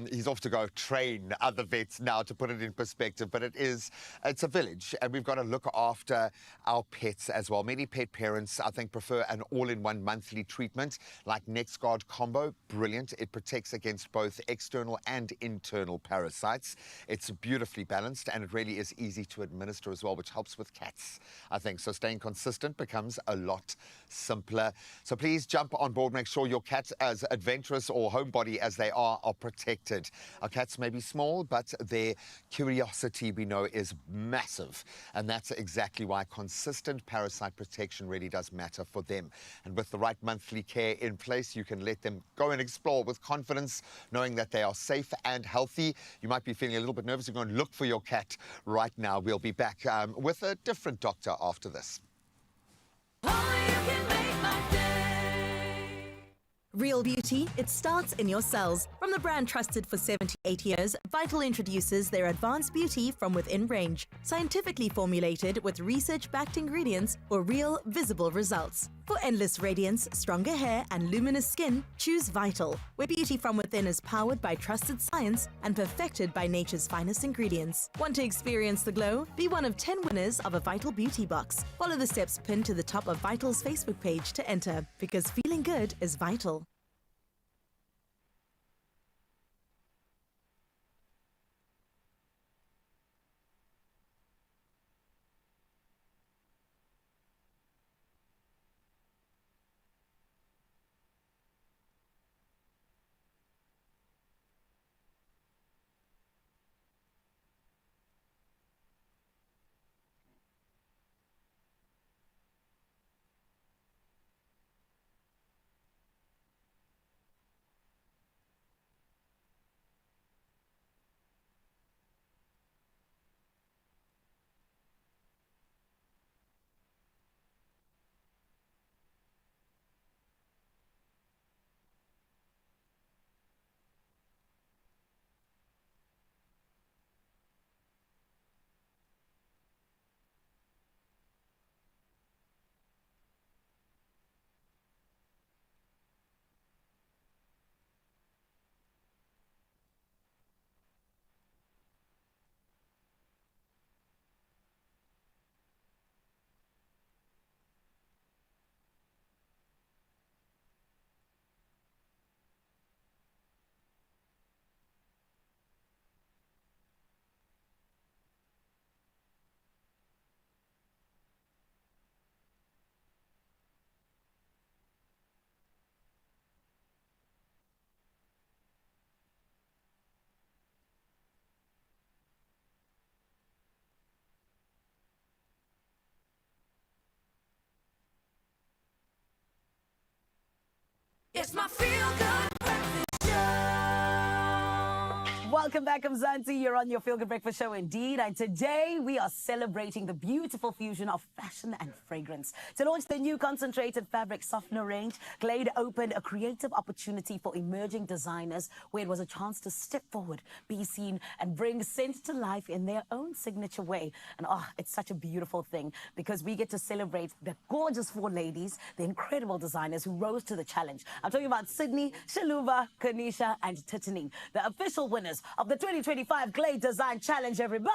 He's off to go train other vets now, to put it in perspective. But it's a village, and we've got to look after our pets as well. Many pet parents, I think, prefer an all-in-one monthly treatment like NexGuard Combo. Brilliant. It protects against both external and internal parasites. It's beautifully balanced, and it really is easy to administer as well, which helps with cats, I think. So staying consistent becomes a lot simpler. So please jump on board. Make sure your cats, as adventurous or homebody as they are protected. Our cats may be small, but their curiosity, we know, is massive. And that's exactly why consistent parasite protection really does matter for them. And with the right monthly care in place, you can let them go and explore with confidence, knowing that they are safe and healthy. You might be feeling a little bit nervous. You're going to look for your cat right now. We'll be back with a different doctor after this. Real beauty, it starts in your cells. From the brand trusted for 78 years, Vital introduces their advanced beauty from within range, scientifically formulated with research-backed ingredients for real, visible results. For endless radiance, stronger hair, and luminous skin, choose Vital, where beauty from within is powered by trusted science and perfected by nature's finest ingredients. Want to experience the glow? Be one of 10 winners of a Vital Beauty Box. Follow the steps pinned to the top of Vital's Facebook page to enter, because feeling good is vital. It's my feel-good breakfast show. Welcome back, Mzansi. You're on your Feel Good Breakfast show indeed. And today we are celebrating the beautiful fusion of fashion and fragrance. To launch the new concentrated fabric softener range, Glade opened a creative opportunity for emerging designers where it was a chance to step forward, be seen, and bring scent to life in their own signature way. And it's such a beautiful thing because we get to celebrate the gorgeous four ladies, the incredible designers who rose to the challenge. I'm talking about Sydney, Shaluva, Kanisha, and Titanine, the official winners of the 2025 Glade Design Challenge, everybody!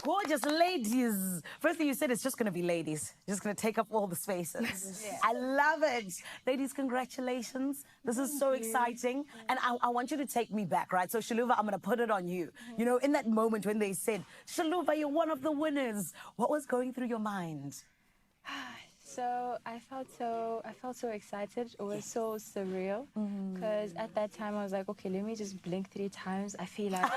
Gorgeous ladies. Firstly, you said it's just going to be ladies. Just going to take up all the spaces. Yeah. I love it. Ladies, congratulations. This is so exciting. And I want you to take me back, right? So, Shaluva, I'm going to put it on you. You know, in that moment when they said, Shaluva, you're one of the winners, what was going through your mind? So I felt so excited. It was so surreal because at that time I was like, okay, let me just blink 3 times. I feel like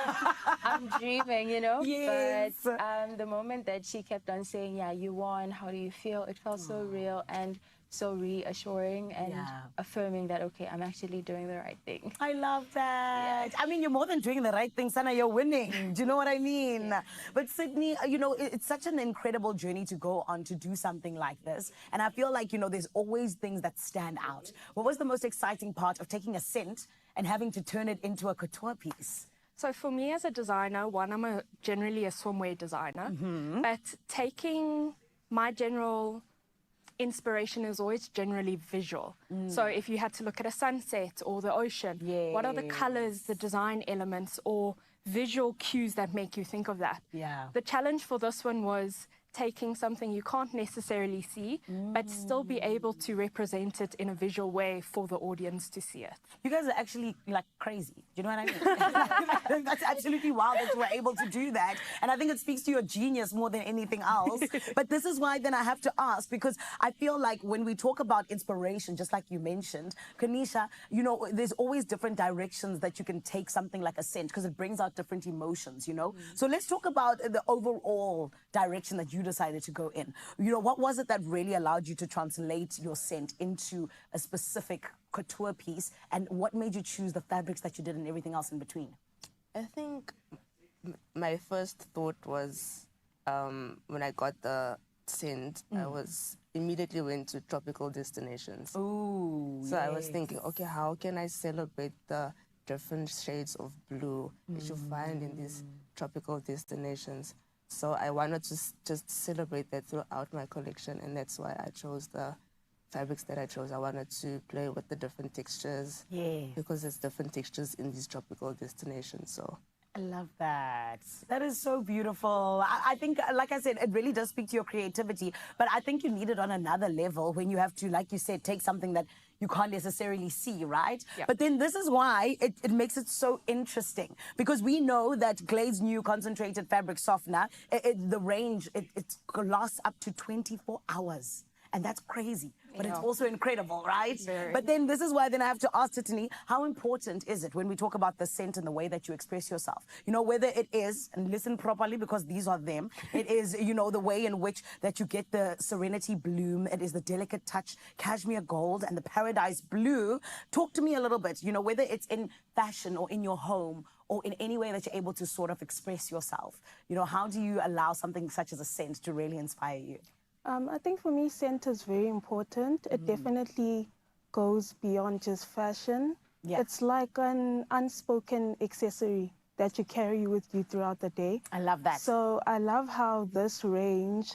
I'm dreaming, you know? Yes. But the moment that she kept on saying, yeah, you won, how do you feel? It felt so real and so reassuring and affirming that, okay, I'm actually doing the right thing. I love that. Yeah. I mean, you're more than doing the right thing, Sana, you're winning. Do you know what I mean? Yeah. But Sydney, you know, it's such an incredible journey to go on to do something like this. And I feel like, you know, there's always things that stand out. What was the most exciting part of taking a scent and having to turn it into a couture piece? So for me as a designer, I'm generally a swimwear designer, but taking my general inspiration is always generally visual. So if you had to look at a sunset or the ocean, what are the colors, the design elements, or visual cues that make you think of that? Yeah. The challenge for this one was taking something you can't necessarily see, but still be able to represent it in a visual way for the audience to see it. You guys are actually like crazy. Do you know what I mean? That's absolutely wild that you were able to do that. And I think it speaks to your genius more than anything else. But this is why then I have to ask, because I feel like when we talk about inspiration, just like you mentioned, Kanisha, you know, there's always different directions that you can take something like a scent because it brings out different emotions, you know? So let's talk about the overall direction that you decided to go in. You know, what was it that really allowed you to translate your scent into a specific couture piece, and what made you choose the fabrics that you did and everything else in between? I think my first thought was when I got the scent, I was immediately went to tropical destinations. Ooh, so I was thinking, okay, how can I celebrate the different shades of blue that you find in these tropical destinations? So I wanted to just celebrate that throughout my collection, and that's why I chose the fabrics that I chose. I wanted to play with the different textures because there's different textures in these tropical destinations. So I love that. That is so beautiful. I think, like I said, it really does speak to your creativity, but I think you need it on another level when you have to, like you said, take something that you can't necessarily see, right? Yeah. But then this is why it makes it so interesting, because we know that Glade's new concentrated fabric softener, the range, it lasts up to 24 hours. And that's crazy, but it's also incredible, right? Very. But then this is why then I have to ask Tiffany, how important is it when we talk about the scent and the way that you express yourself? You know, whether it is, and listen properly because these are them, it is, you know, the way in which that you get the Serenity Bloom, it is the Delicate Touch, Cashmere Gold, and the Paradise Blue. Talk to me a little bit, you know, whether it's in fashion or in your home, or in any way that you're able to sort of express yourself. You know, how do you allow something such as a scent to really inspire you? I think for me, scent is very important. It definitely goes beyond just fashion. Yeah. It's like an unspoken accessory that you carry with you throughout the day. I love that. So I love how this range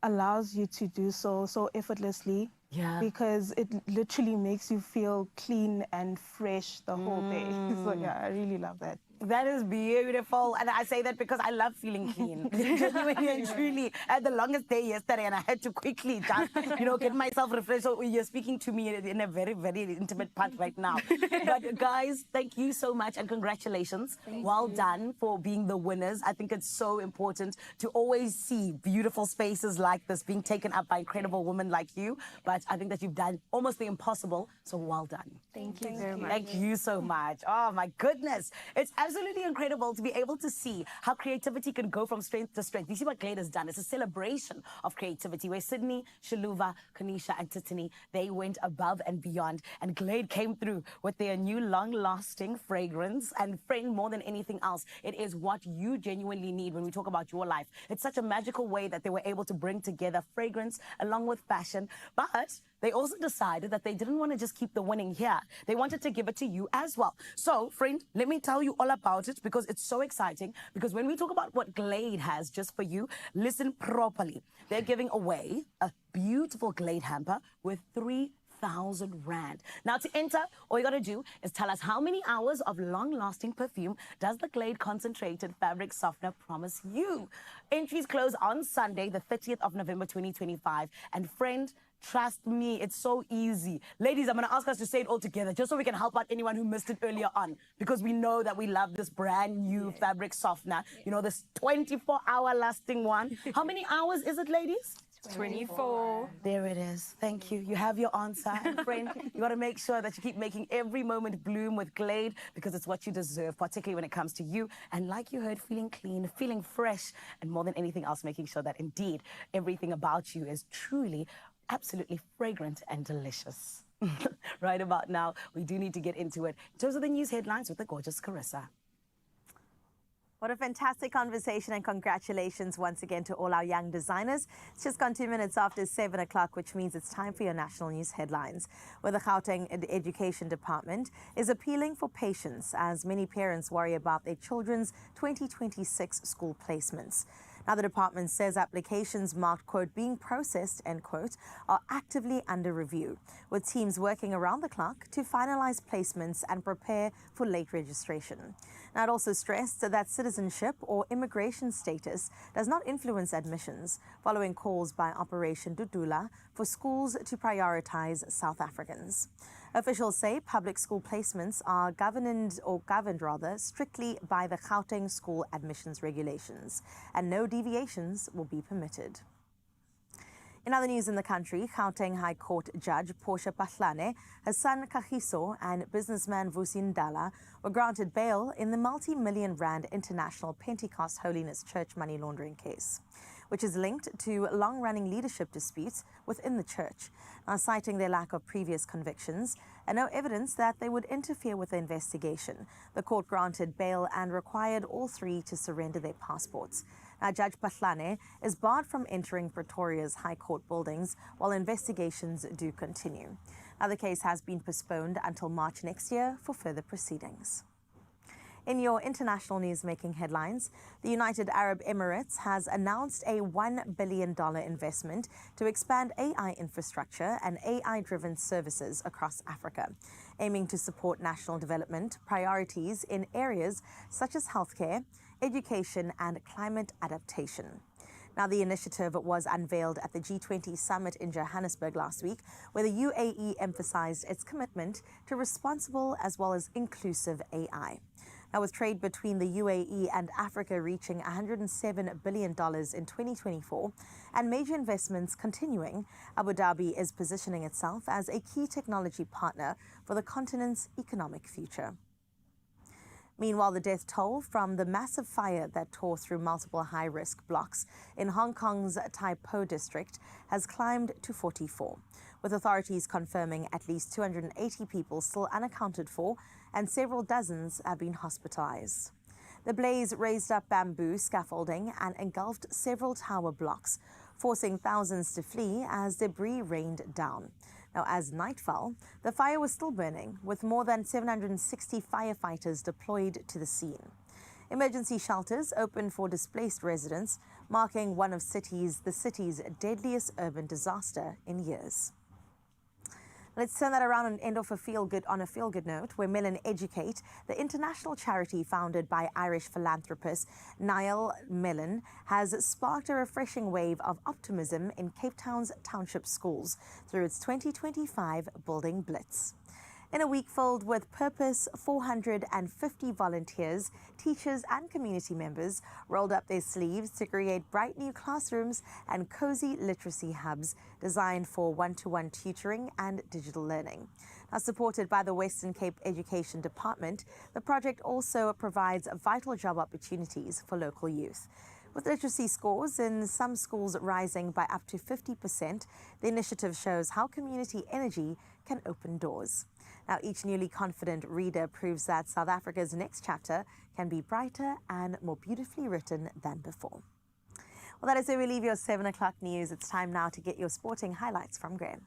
allows you to do so effortlessly. Yeah. Because it literally makes you feel clean and fresh the whole day. So yeah, I really love that. That is beautiful. And I say that because I love feeling clean. Genuinely and truly. I had the longest day yesterday and I had to quickly just, you know, get myself refreshed. So you're speaking to me in a very, very intimate part right now. But guys, thank you so much and congratulations. Well done for being the winners. I think it's so important to always see beautiful spaces like this being taken up by incredible women like you. But I think that you've done almost the impossible. So well done. Thank you very much. Thank you so much. Oh my goodness. It's absolutely absolutely incredible to be able to see how creativity can go from strength to strength. You see what Glade has done. It's a celebration of creativity where Sydney, Shaluva, Kanisha, and Titini, they went above and beyond. And Glade came through with their new long-lasting fragrance. And friend, more than anything else, it is what you genuinely need when we talk about your life. It's such a magical way that they were able to bring together fragrance along with fashion. But they also decided that they didn't want to just keep the winning here. They wanted to give it to you as well. So, friend, let me tell you all about it because it's so exciting. Because when we talk about what Glade has just for you, listen properly. They're giving away a beautiful Glade hamper with 3,000 rand. Now, to enter, all you got to do is tell us how many hours of long-lasting perfume does the Glade Concentrated Fabric Softener promise you? Entries close on Sunday, the 30th of November, 2025. And friend, trust me, it's so easy. Ladies, I'm going to ask us to say it all together just so we can help out anyone who missed it earlier on, because we know that we love this brand new fabric softener. You know, this 24-hour lasting one. How many hours is it, ladies? 24. There it is. Thank you. You have your answer. And friend, you got to make sure that you keep making every moment bloom with Glade because it's what you deserve, particularly when it comes to you. And like you heard, feeling clean, feeling fresh, and more than anything else, making sure that indeed everything about you is truly absolutely fragrant and delicious. Right about now, we do need to get into it. Those are the news headlines with the gorgeous Carissa. What a fantastic conversation, and congratulations once again to all our young designers. It's just gone 2 minutes after 7 o'clock, which means it's time for your national news headlines, where the Gauteng Education Department is appealing for patience as many parents worry about their children's 2026 school placements. Now, the department says applications marked, quote, being processed, end quote, are actively under review, with teams working around the clock to finalize placements and prepare for late registration. Now, it also stressed that citizenship or immigration status does not influence admissions, following calls by Operation Dudula for schools to prioritize South Africans. Officials say public school placements are governed strictly by the Gauteng school admissions regulations, and no deviations will be permitted. In other news in the country, Gauteng High Court Judge Portia Pahlane, her son Kagiso, and businessman Vusi Ndala were granted bail in the multi-million rand International Pentecost Holiness Church money laundering case, which is linked to long-running leadership disputes within the church, citing their lack of previous convictions and no evidence that they would interfere with the investigation. The court granted bail and required all three to surrender their passports. Now, Judge Pahlane is barred from entering Pretoria's High Court buildings while investigations do continue. Now, the case has been postponed until March next year for further proceedings. In your international news-making headlines, the United Arab Emirates has announced a $1 billion investment to expand AI infrastructure and AI-driven services across Africa, aiming to support national development priorities in areas such as healthcare, education, and climate adaptation. Now, the initiative was unveiled at the G20 summit in Johannesburg last week, where the UAE emphasized its commitment to responsible as well as inclusive AI. Now, with trade between the UAE and Africa reaching $107 billion in 2024 and major investments continuing, Abu Dhabi is positioning itself as a key technology partner for the continent's economic future. Meanwhile, the death toll from the massive fire that tore through multiple high-risk blocks in Hong Kong's Tai Po district has climbed to 44, with authorities confirming at least 280 people still unaccounted for and several dozens have been hospitalized. The blaze raised up bamboo scaffolding and engulfed several tower blocks, forcing thousands to flee as debris rained down. Now, as night fell, the fire was still burning, with more than 760 firefighters deployed to the scene. Emergency shelters opened for displaced residents, marking one of the city's deadliest urban disaster in years. Let's turn that around and end off on a feel-good note, where Mellon Educate, the international charity founded by Irish philanthropist Niall Mellon, has sparked a refreshing wave of optimism in Cape Town's township schools through its 2025 Building Blitz. In a week filled with purpose, 450 volunteers, teachers and community members rolled up their sleeves to create bright new classrooms and cozy literacy hubs designed for one-to-one tutoring and digital learning. Supported by the Western Cape Education Department, the project also provides vital job opportunities for local youth. With literacy scores in some schools rising by up to 50%, the initiative shows how community energy can open doors. Now, each newly confident reader proves that South Africa's next chapter can be brighter and more beautifully written than before. Well, that is where we leave your 7 o'clock news. It's time now to get your sporting highlights from Graham.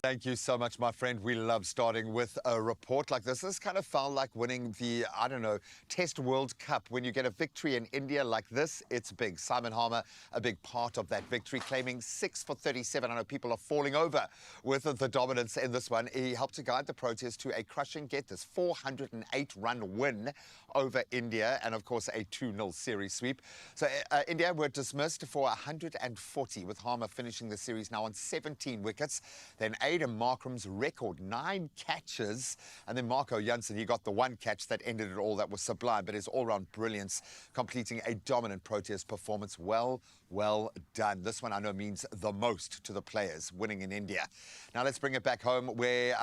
Thank you so much, my friend. We love starting with a report like this. This kind of felt like winning the, I don't know, Test World Cup. When you get a victory in India like this, it's big. Simon Harmer, a big part of that victory, claiming 6 for 37. I know people are falling over with the dominance in this one. He helped to guide the Proteas to a crushing, get this, 408-run win over India, and of course a 2-0 series sweep. So India were dismissed for 140, with Harmer finishing the series now on 17 wickets. Then Aidan Markram's record 9 catches, and then Marco Jansen, he got the 1 catch that ended it all. That was sublime, but his all-round brilliance, completing a dominant Proteas performance. Well done. This one I know means the most to the players, winning in India. Now let's bring it back home, where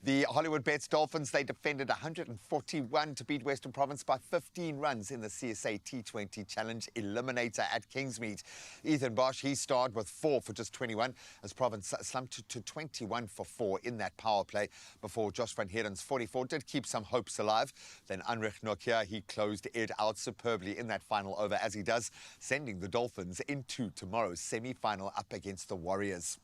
the Hollywood Bets Dolphins, they defended 141 to beat Western Province by 15 runs in the CSA T20 Challenge Eliminator at Kingsmead. Ethan Bosch, he starred with 4 for just 21, as Province slumped to 21 for 4 in that power play before Josh van Heeren's 44 did keep some hopes alive. Then Anrich Nokia, he closed it out superbly in that final over, as he does, sending the Dolphins into tomorrow's semi-final up against the Warriors.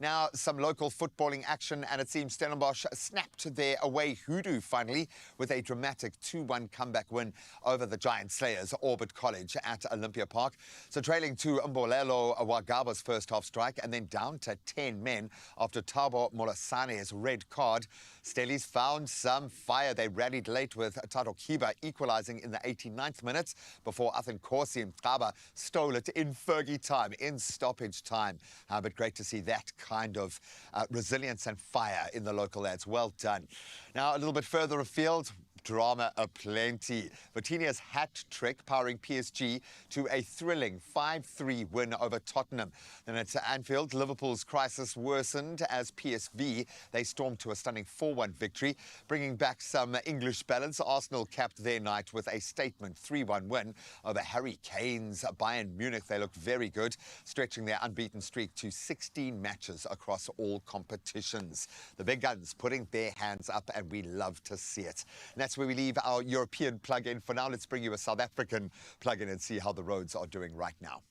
Now, some local footballing action, and it seems Stellenbosch snapped their away hoodoo finally with a dramatic 2-1 comeback win over the Giant Slayers, Orbit College at Olympia Park. So trailing to Mbolelo Wagaba's first half strike and then down to 10 men after Thabo Molasane's red card, Stellies found some fire. They rallied late with Tato Kiba equalising in the 89th minute before Athan Corsi and Kaba stole it in Fergie time, in stoppage time. But great to see that kind of resilience and fire in the local lads. Well done. Now, a little bit further afield, drama aplenty. Vitinia's hat trick powering PSG to a thrilling 5-3 win over Tottenham. Then at Anfield, Liverpool's crisis worsened as PSV, they stormed to a stunning 4-1 victory. Bringing back some English balance, Arsenal capped their night with a statement 3-1 win over Harry Kane's Bayern Munich. They looked very good, stretching their unbeaten streak to 16 matches across all competitions. The big guns putting their hands up, and we love to see it. And that's where we leave our European plug-in. For now, let's bring you a South African plug-in and see how the roads are doing right now.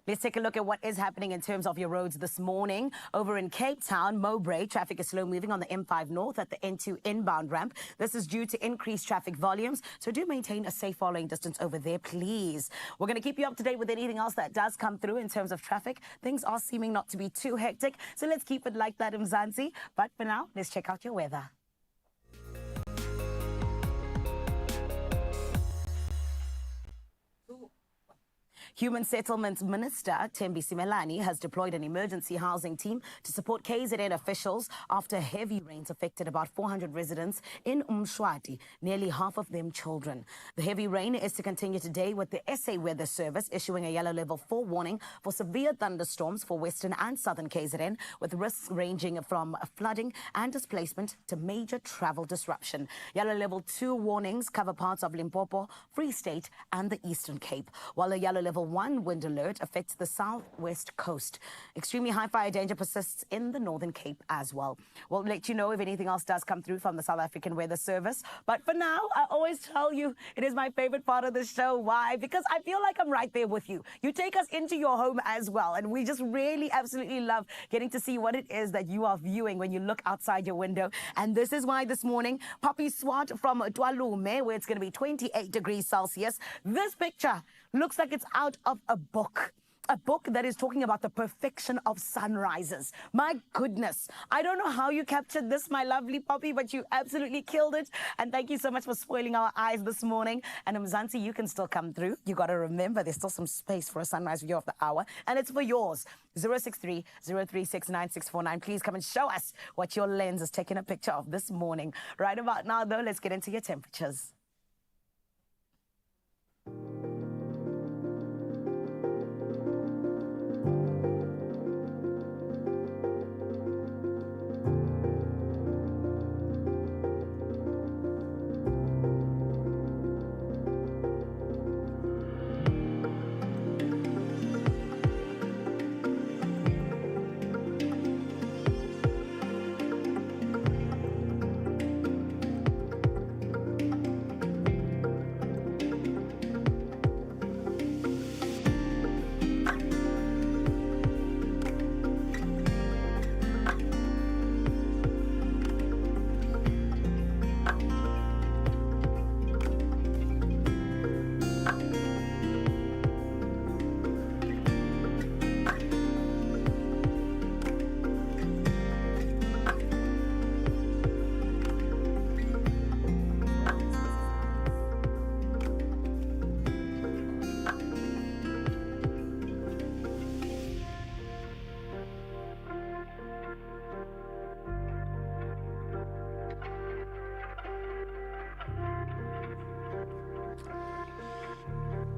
Let's take a look at what is happening in terms of your roads this morning. Over in Cape Town, Mowbray, traffic is slow moving on the M5 North at the N2 inbound ramp. This is due to increased traffic volumes, so do maintain a safe following distance over there, please. We're going to keep you up to date with anything else that does come through in terms of traffic. Things are seeming not to be too hectic, so let's keep it like that in Mzansi. But for now, let's check out your weather. Human Settlements Minister Thembi Simelane has deployed an emergency housing team to support KZN officials after heavy rains affected about 400 residents in Umshwati, nearly half of them children. The heavy rain is to continue today, with the SA Weather Service issuing a yellow level 4 warning for severe thunderstorms for western and southern KZN, with risks ranging from flooding and displacement to major travel disruption. Yellow level 2 warnings cover parts of Limpopo, Free State and the Eastern Cape, while the yellow level 1 wind alert affects the southwest coast. Extremely high fire danger persists in the Northern Cape as well. We'll let you know if anything else does come through from the South African Weather Service. But for now, I always tell you, it is my favorite part of the show. Why? Because I feel like I'm right there with you. You take us into your home as well, and we just really absolutely love getting to see what it is that you are viewing when you look outside your window. And this is why this morning, Poppy Swart from Dwalume, where it's going to be 28 degrees Celsius. This picture looks like it's out of a book. a book that is talking about the perfection of sunrises. My goodness. I don't know how you captured this, my lovely Poppy, but you absolutely killed it. And thank you so much for spoiling our eyes this morning. And Mzansi, you can still come through. You got to remember there's still some space for a sunrise video of the hour. And it's for yours. 063-036-9649. Please come and show us what your lens is taking a picture of this morning. Right about now, though, let's get into your temperatures.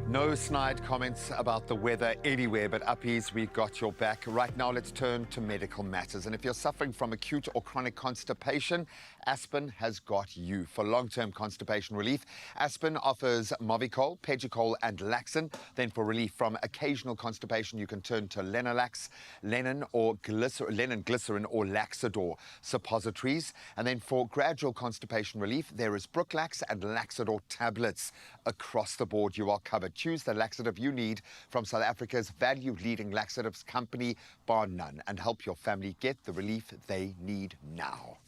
No snide comments about the weather anywhere, but Uppies, we've got your back. Right now, let's turn to medical matters. And if you're suffering from acute or chronic constipation, Aspen has got you. For long-term constipation relief, Aspen offers Movicol, Pegicol, and Laxin. Then for relief from occasional constipation, you can turn to Lenalax, Lenin Glycerin, or Laxador suppositories. And then for gradual constipation relief, there is Brooklax and Laxador tablets. Across the board, you are covered. Choose the laxative you need from South Africa's value-leading laxatives company, bar none, and help your family get the relief they need now.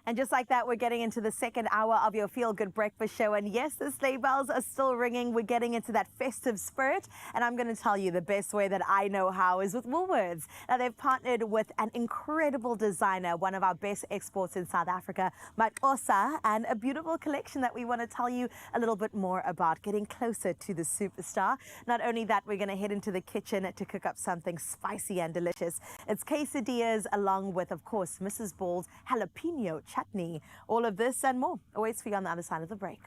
And just like that, we're getting into the second hour of your Feel Good Breakfast Show. And yes, the sleigh bells are still ringing. We're getting into that festive spirit. And I'm going to tell you the best way that I know how is with Woolworths. Now, they've partnered with an incredible designer, one of our best exports in South Africa, Matosa, and a beautiful collection that we want to tell you a little bit more about, getting closer to the superstar. Not only that, we're going to head into the kitchen to cook up something spicy and delicious. It's quesadillas along with, of course, Mrs. Ball's jalapeno chutney. All of this and more awaits for you on the other side of the break.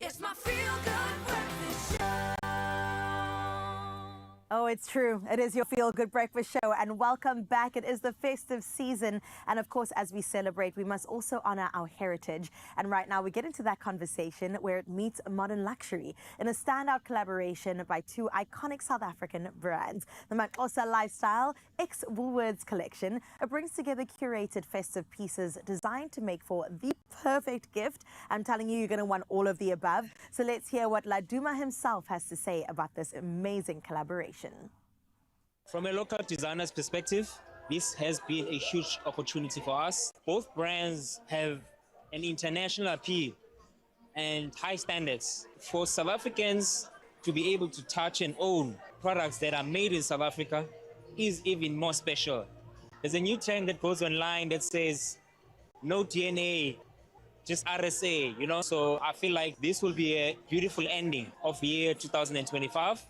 It's my feel-good breakfast show. Oh, it's true. It is your feel-good breakfast show, and welcome back. It is the festive season, and of course, as we celebrate, we must also honor our heritage. And right now, we get into that conversation where it meets modern luxury in a standout collaboration by two iconic South African brands. The Maxhosa Lifestyle X Woolworths collection brings together curated festive pieces designed to make for the perfect gift. I'm telling you, you're going to want all of the above. So let's hear what Laduma himself has to say about this amazing collaboration. From a local designer's perspective, this has been a huge opportunity for us. Both brands have an international appeal and high standards. For South Africans to be able to touch and own products that are made in South Africa is even more special. There's a new trend that goes online that says, no DNA, just RSA, you know? So I feel like this will be a beautiful ending of year 2025.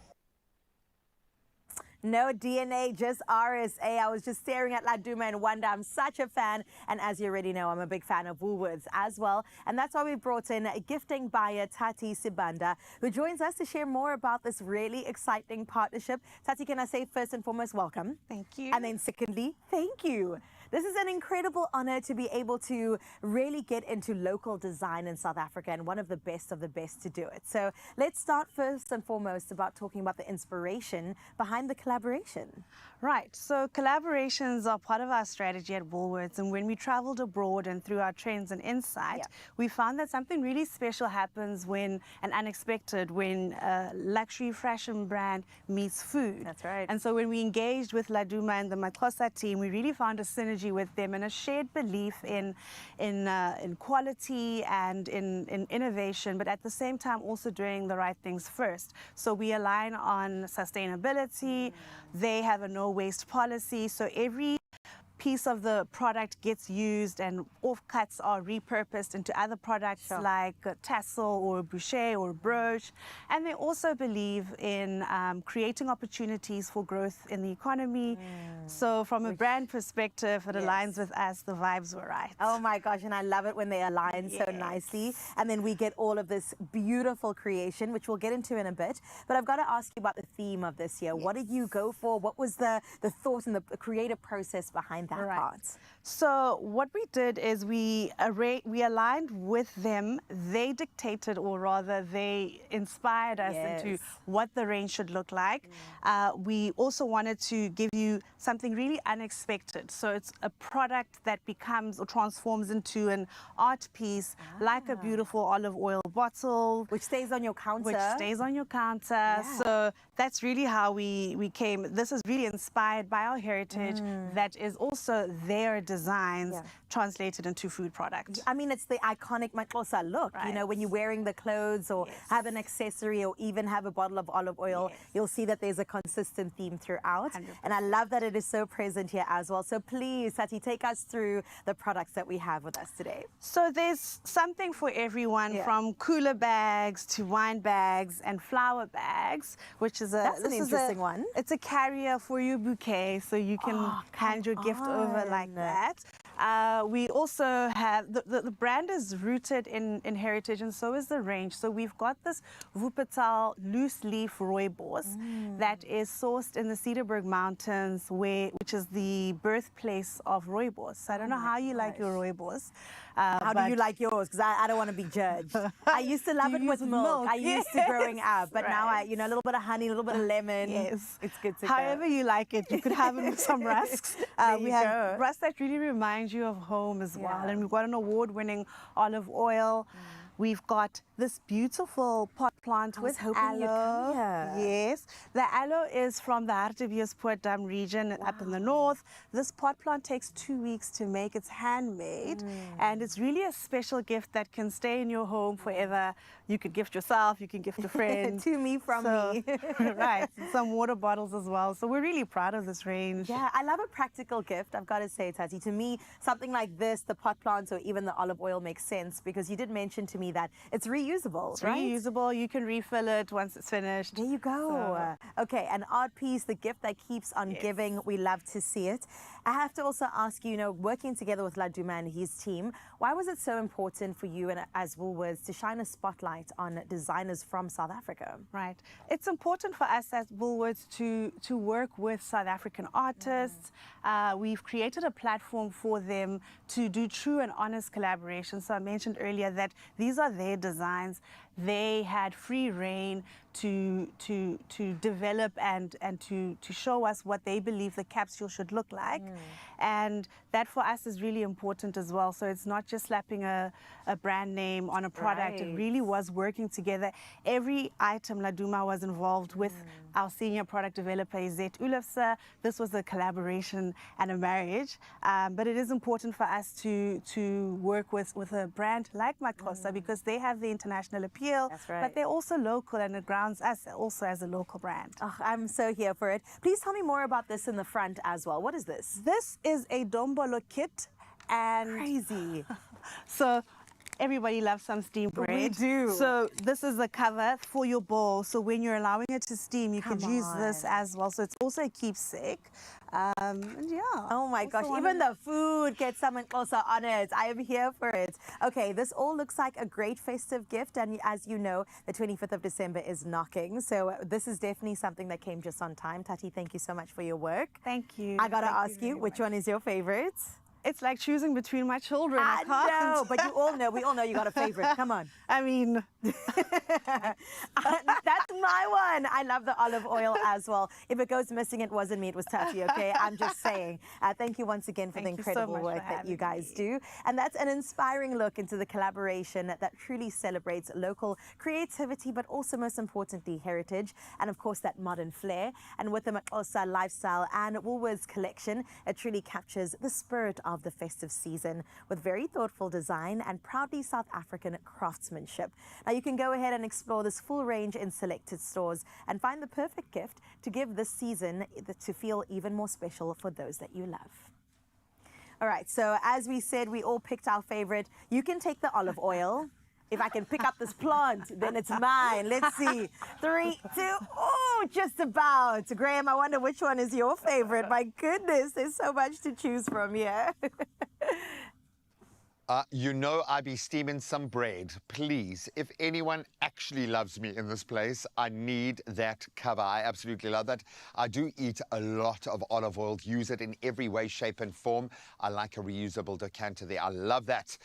No DNA, just RSA. I was just staring at Laduma and wonder. I'm such a fan. And as you already know, I'm a big fan of Woolworths as well. And that's why we brought in gifting buyer Tati Sibanda, who joins us to share more about this really exciting partnership. Tati, can I say first and foremost, welcome. Thank you. And then secondly, thank you. This is an incredible honor to be able to really get into local design in South Africa and one of the best to do it. So let's start first and foremost about talking about the inspiration behind the collaboration. Right, so collaborations are part of our strategy at Woolworths, and when we traveled abroad and through our trends and insight, we found that something really special happens when, and unexpected, when a luxury fashion brand meets food. That's right. And so when we engaged with Laduma and the Maxhosa team, we really found a synergy with them and a shared belief in quality and in innovation, but at the same time also doing the right things first. So we align on sustainability. They have a no waste policy, so every piece of the product gets used and offcuts are repurposed into other products like a tassel or a bouquet or a brooch. And they also believe in creating opportunities for growth in the economy. So from a brand perspective, it aligns with us. The vibes were right. Oh my gosh, and I love it when they align so nicely. And then we get all of this beautiful creation, which we'll get into in a bit. But I've got to ask you about the theme of this year. What did you go for? What was the thought and the creative process behind that part? So what we did is we aligned with them. They dictated, or rather they inspired us into what the range should look like. We also wanted to give you something really unexpected. So it's a product that becomes or transforms into an art piece, like a beautiful olive oil bottle. Which stays on your counter. Which stays on your counter. So that's really how we came. This is really inspired by our heritage that is also their designs translated into food products. I mean, it's the iconic Maxhosa look. You know, when you're wearing the clothes or have an accessory or even have a bottle of olive oil, you'll see that there's a consistent theme throughout. 100%. And I love that it is so present here as well. So please, Tati, take us through the products that we have with us today. So there's something for everyone, from cooler bags to wine bags and flower bags, which is That's an interesting one. It's a carrier for your bouquet, so you can hand your gift over like that. We also have, the brand is rooted in heritage, and so is the range. So we've got this Wuppertal loose leaf rooibos that is sourced in the Cederberg Mountains, which is the birthplace of rooibos. So I don't know how you like your rooibos. How do you like yours? Because I don't want to be judged. I used to love it with milk. I used to growing up, but now a little bit of honey, a little bit of lemon. It's good to However you like it, you could have it with some rusks. We have rusks that really remind you of home as well. And we've got an award-winning olive oil. We've got this beautiful pot plant with aloe. Yes, the aloe is from the Hartbeespoort region up in the north. This pot plant takes 2 weeks to make. It's handmade, and it's really a special gift that can stay in your home forever. You could gift yourself, you can gift a friend. To me, from me. Right, some water bottles as well. So we're really proud of this range. Yeah, I love a practical gift, I've got to say, Tati. To me, something like this, the pot plants or even the olive oil makes sense, because you did mention to me me that it's reusable, It's right? reusable. You can refill it once it's finished. There you go. Okay, an art piece, the gift that keeps on giving. We love to see it. I have to also ask you, working together with Laduma and his team, why was it so important for you and as Woolworths to shine a spotlight on designers from South Africa? Right. It's important for us as Woolworths to work with South African artists. We've created a platform for them to do true and honest collaboration. So I mentioned earlier that these are their designs. They had free reign to develop and to show us what they believe the capsule should look like. And that for us is really important as well. So it's not just slapping a brand name on a product. It really was working together. Every item Laduma was involved with our senior product developer, Izet Ulofse. This was a collaboration and a marriage. But it is important for us to work with a brand like Makosa because they have the international appeal. That's right. But they're also local, and it grounds us also as a local brand. Oh, I'm so here for it. Please tell me more about this in the front as well. What is this? This is a Dombolo kit, and crazy. So everybody loves some steamed bread. We do. So this is the cover for your bowl. So when you're allowing it to steam, you can use this as well. So it's also a keepsake. And yeah. Oh my gosh, even the food gets something closer on it. I am here for it. Okay, this all looks like a great festive gift. And as you know, the 25th of December is knocking. So this is definitely something that came just on time. Tati, thank you so much for your work. Thank you. I got to ask you, which one is your favorite? It's like choosing between my children. I can't. know, but we all know you got a favorite. Come on. I mean, that's my one. I love the olive oil as well. If it goes missing, it wasn't me, it was Taffy, okay? I'm just saying. Thank you once again for the incredible work that you guys do. And that's an inspiring look into the collaboration that truly celebrates local creativity, but also most importantly, heritage, and of course, that modern flair. And with the Makosa lifestyle and Woolworths collection, it truly captures the spirit of the festive season with very thoughtful design and proudly South African craftsmanship. Now you can go ahead and explore this full range in selected stores and find the perfect gift to give this season to feel even more special for those that you love. All right, so as we said, we all picked our favorite. You can take the olive oil. If I can pick up this plant, then it's mine. Let's see. 3, 2, oh, just about. Graham, I wonder which one is your favorite. My goodness, there's so much to choose from here. I be steaming some bread. Please, if anyone actually loves me in this place, I need that cover. I absolutely love that. I do eat a lot of olive oil, use it in every way, shape and form. I like a reusable decanter there. I love that.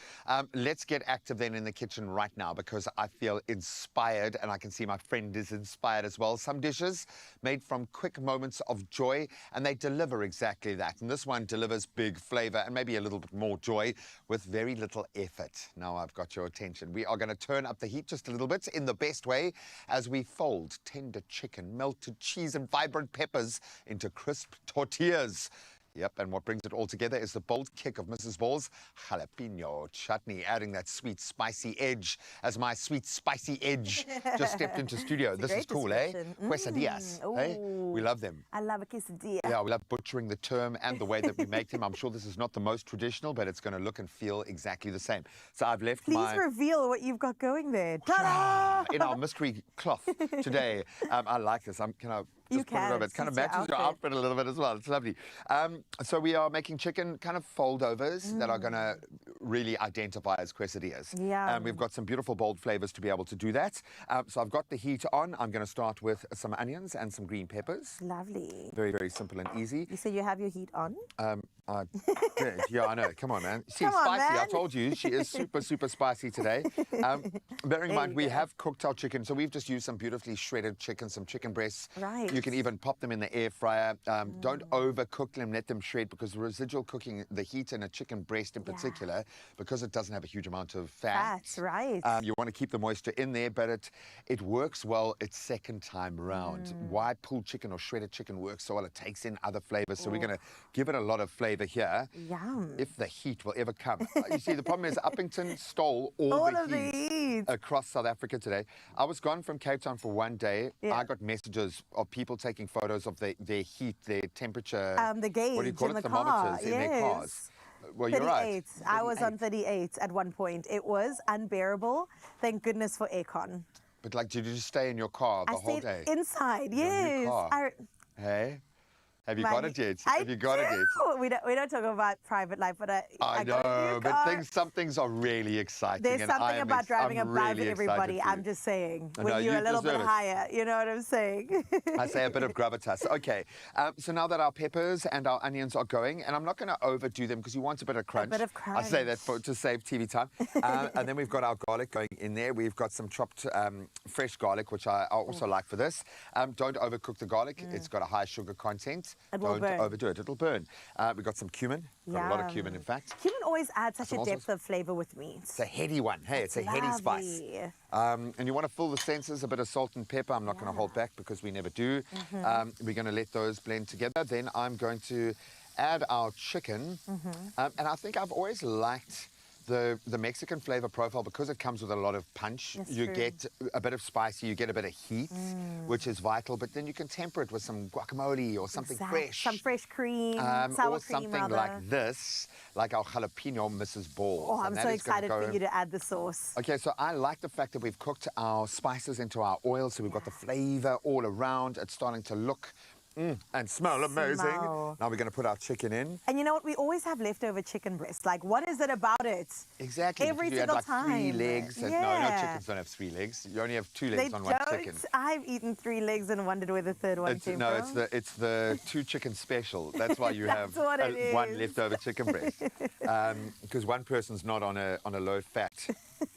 Let's get active then in the kitchen right now because I feel inspired and I can see my friend is inspired as well. Some dishes made from quick moments of joy and they deliver exactly that. And this one delivers big flavor and maybe a little bit more joy with very little effort. Now I've got your attention. We are going to turn up the heat just a little bit in the best way as we fold tender chicken, melted cheese and vibrant peppers into crisp tortillas. Yep, and what brings it all together is the bold kick of Mrs. Ball's jalapeno chutney, adding that sweet, spicy edge as my sweet, spicy edge just stepped into studio. This is cool, eh? Quesadillas, eh? We love them. I love a quesadilla. Yeah, we love butchering the term and the way that we make them. I'm sure this is not the most traditional, but it's going to look and feel exactly the same. So I've left Please reveal what you've got going there. Ta-da! In our mystery cloth today. I like this. Can I just put it over? It kind of matches your outfit a little bit as well. It's lovely. So we are making chicken kind of foldovers that are going to really identify as quesadillas. Yeah. And we've got some beautiful bold flavors to be able to do that. So I've got the heat on. I'm going to start with some onions and some green peppers. Lovely. Very, very simple and easy. You say you have your heat on? Yeah, I know. Come on, man. She's Come on, spicy. man. I told you she is super, super spicy today. Bearing in mind, we have cooked our chicken, so we've just used some beautifully shredded chicken, some chicken breasts. Right. You can even pop them in the air fryer. Don't overcook them. Let them shred because the residual cooking, the heat in a chicken breast in particular, because it doesn't have a huge amount of fat. That's right. You want to keep the moisture in there, but it works well its second time round. Why pulled chicken or shredded chicken works so well? It takes in other flavors. So we're going to give it a lot of flavor here. Yum. If the heat will ever come. You see, the problem is Uppington stole all the heat across South Africa today. I was gone from Cape Town for one day. Yeah. I got messages of people taking photos of their heat, their temperature. The gauge what do you call in it? the Thermometers car. in their cars. Well, you're 38. right. I was on 38 at one point. It was unbearable. Thank goodness for aircon. But like, did you just stay in your car the I whole stayed day? inside, Your new yes. car. Hey? Have you got it yet? Have you got it yet? We don't talk about private life, but I got a new know, but car. some things are really exciting. There's and something about driving I'm above really everybody. excited for you. I'm just saying. No, When you're you a little bit deserve it. higher, you know what I'm saying? I say a bit of gravitas. Okay, so now that our peppers and our onions are going, and I'm not going to overdo them because you want a bit of crunch. bit of I say that crunch. to save TV time. And then we've got our garlic going in there. We've got some chopped fresh garlic, which I also like for this. Don't overcook the garlic. It's got a high sugar content. It will Don't burn. overdo it. It'll burn. We've got some cumin. Got a lot of cumin, Yum. in fact. Cumin always adds such Some a also- depth of flavor with meat. It's a heady one. Hey, it's a heady spice. Lovely. And you want to fill the senses, a bit of salt and pepper. I'm not going to hold back because we never do. We're going to let those blend together. Then I'm going to add our chicken. And I think I've always liked the Mexican flavor profile because it comes with a lot of punch. That's You true. get a bit of spicy, you get a bit of heat, which is vital. But then you can temper it with some guacamole or something fresh. Some fresh cream, sour Or cream, something rather. like this, like our jalapeno Mrs. Balls. Oh, I'm And that so is gonna excited go- for you to add the sauce. Okay, so I like the fact that we've cooked our spices into our oil, so we've got the flavor all around. It's starting to look and smell amazing. Smell. Now we're going to put our chicken in. And you know what? We always have leftover chicken breast. Like, what is it about it? Exactly. Every because you single had like time. 3 legs. And Yeah. No, chickens don't have 3 legs. You only have 2 legs They on one don't. chicken. I've eaten 3 legs and wondered where the third one came from. It's the 2 chicken special. That's why you have That's what it one is. leftover chicken breast. Because one person's not on a low fat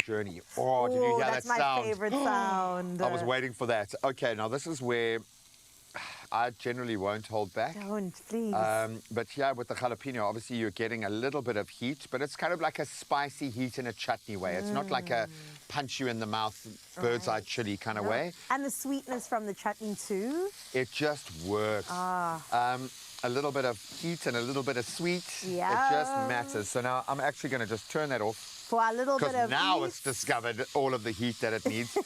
journey. Oh, did you hear that's that my sound? favorite sound. I was waiting for that. Okay, now this is where I generally won't hold back. Don't, please. But yeah, with the jalapeno, obviously you're getting a little bit of heat, but it's kind of like a spicy heat in a chutney way. It's not like a punch you in the mouth, bird's eye chili kind of way. And the sweetness from the chutney too. It just works. A little bit of heat and a little bit of sweet. Yeah. It just matters. So now I'm actually going to just turn that off. For a little bit Because of now heat. it's discovered all of the heat that it needs.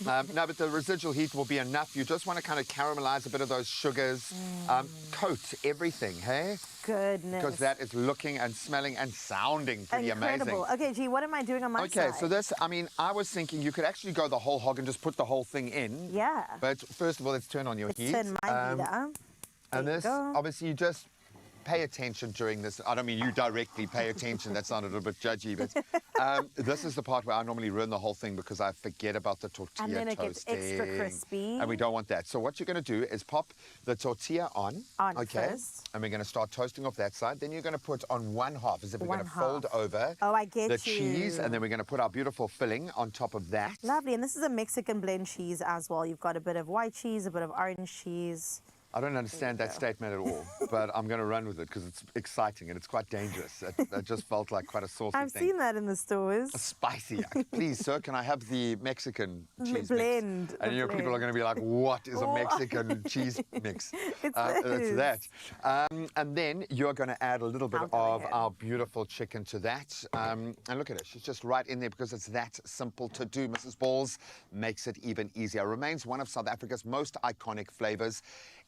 No, but the residual heat will be enough. You just want to kind of caramelize a bit of those sugars. Coat everything, hey? Goodness. Because that is looking and smelling and sounding pretty Incredible. amazing. Okay, G, what am I doing on my side? Okay, so this, I mean, I was thinking you could actually go the whole hog and just put the whole thing in. Yeah. But first of all, let's turn on your heat. Turn my heat up. And There you this, go. obviously, you just pay attention during this. I don't mean you directly pay attention. That sounded a little bit judgy, but this is the part where I normally ruin the whole thing because I forget about the tortilla And then it gets extra toasting. crispy. And we don't want that. So what you're going to do is pop the tortilla on. Okay. First. And we're going to start toasting off that side. Then you're going to put on one half, as if we're going to fold over Oh, I get the you. cheese. And then we're going to put our beautiful filling on top of that. Lovely. And this is a Mexican blend cheese as well. You've got a bit of white cheese, a bit of orange cheese. I don't understand that statement at all, but I'm going to run with it because it's exciting and it's quite dangerous. It just felt like quite a saucy I've thing. seen that in the stores. Spicy. Please, sir, can I have the Mexican cheese blend. mix? And you know, people are going to be like, what is a Mexican cheese mix? It's that. And then you're going to add a little bit of our beautiful chicken to that. And look at it. She's just right in there because it's that simple to do. Mrs. Balls makes it even easier. Remains one of South Africa's most iconic flavors.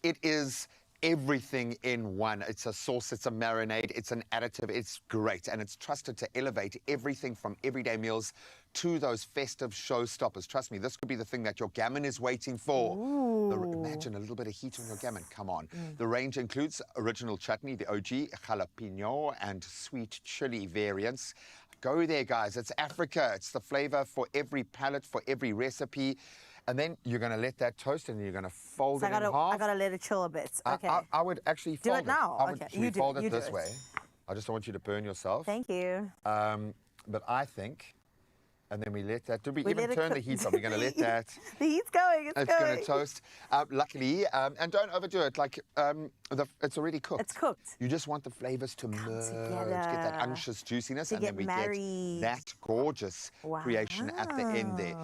It is everything in one. It's a sauce, it's a marinade, it's an additive, it's great. And it's trusted to elevate everything from everyday meals to those festive showstoppers. Trust me, this could be the thing that your gammon is waiting for. Imagine a little bit of heat on your gammon. Come on. The range includes original chutney, the OG, jalapeno, and sweet chili variants. Go there, guys. It's Africa. It's the flavor for every palate, for every recipe. And then you're going to let that toast and you're going to fold So it in half. I gotta let it chill a bit. Okay. I would actually Do fold it now. I would Okay, actually you do- fold you it do this it. way. I just don't want you to burn yourself. Thank you. But I think, and then we let that. Did we We even let it turn the cook. heat on? We're going to let that. The heat's going. It's It's going. going to toast. Luckily, and don't overdo it. Like it's already cooked. It's cooked. You just want the flavors to merge, together. get that unctuous juiciness, To and then get we married. get that gorgeous creation at the end there.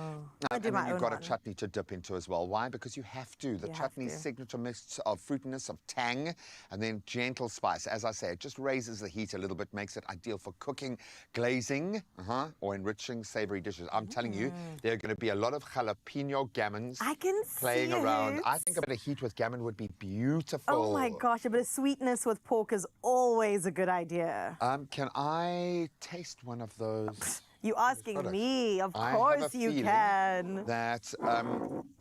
I'll do And my then you've own got one. a chutney to dip into as well. Why? Because you have to. The You have chutney's to. signature mix of fruitiness, of tang, and then gentle spice. As I say, it just raises the heat a little bit, makes it ideal for cooking, glazing, or enriching savory dishes. I'm telling you, there are going to be a lot of jalapeno gammons I can playing see around. it. I think a bit of heat with gammon would be beautiful. Oh my gosh, a bit of sweetness with pork is always a good idea. Can I taste one of those? You asking me? Of I have course a you feeling can. that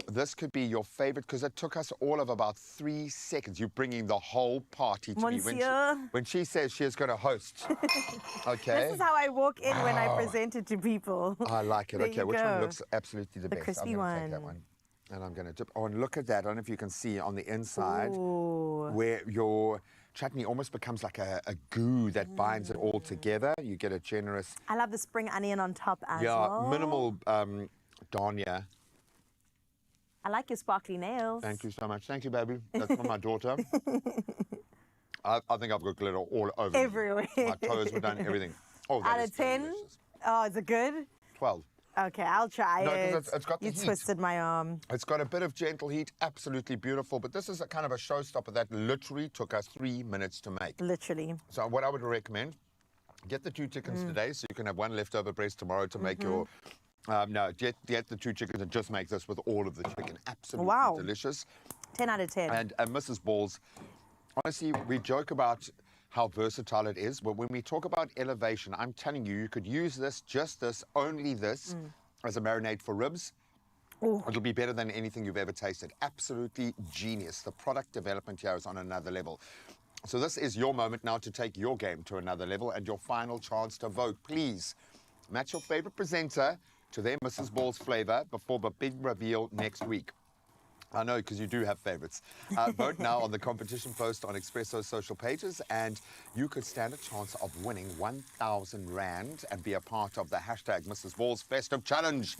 this could be your favorite because it took us all of about 3 seconds. You're bringing the whole party to me. Monsieur. When she says she is going to host. Okay. This is how I walk in when I present it to people. I like it. There Okay, you which one go. looks absolutely the best? crispy I'm going to take that one. one. And I'm going to dip. Oh, and look at that. I don't know if you can see on the inside Ooh. where your chutney almost becomes like a goo that binds it all together. You get a generous... I love the spring onion on top as yeah, well. minimal dhania. I like your sparkly nails. Thank you so much. Thank you, baby. That's from my daughter. I think I've got glitter all over me. Everywhere. My toes were done, everything. Oh, that Out is of 10? delicious. Oh, is it good? 12. Okay, I'll try No, it. 'cause it's got the You heat. twisted my arm. It's got a bit of gentle heat, absolutely beautiful, but this is a kind of a showstopper that literally took us 3 minutes to make. Literally. So what I would recommend, get the 2 chickens today so you can have 1 leftover breast tomorrow to make your... no, get the 2 chickens and just make this with all of the chicken. Absolutely Wow. delicious. 10 out of 10. And Mrs. Balls, honestly, we joke about how versatile it is, but when we talk about elevation, I'm telling you, you could use this, just this, only this, as a marinade for ribs. Ooh. It'll be better than anything you've ever tasted. Absolutely genius. The product development here is on another level. So this is your moment now to take your game to another level and your final chance to vote. Please match your favorite presenter to their Mrs. Ball's flavor before the big reveal next week. I know, because you do have favorites. Vote now on the competition post on Expresso's social pages, and you could stand a chance of winning 1,000 Rand and be a part of the hashtag Mrs. Ball's Festive Challenge.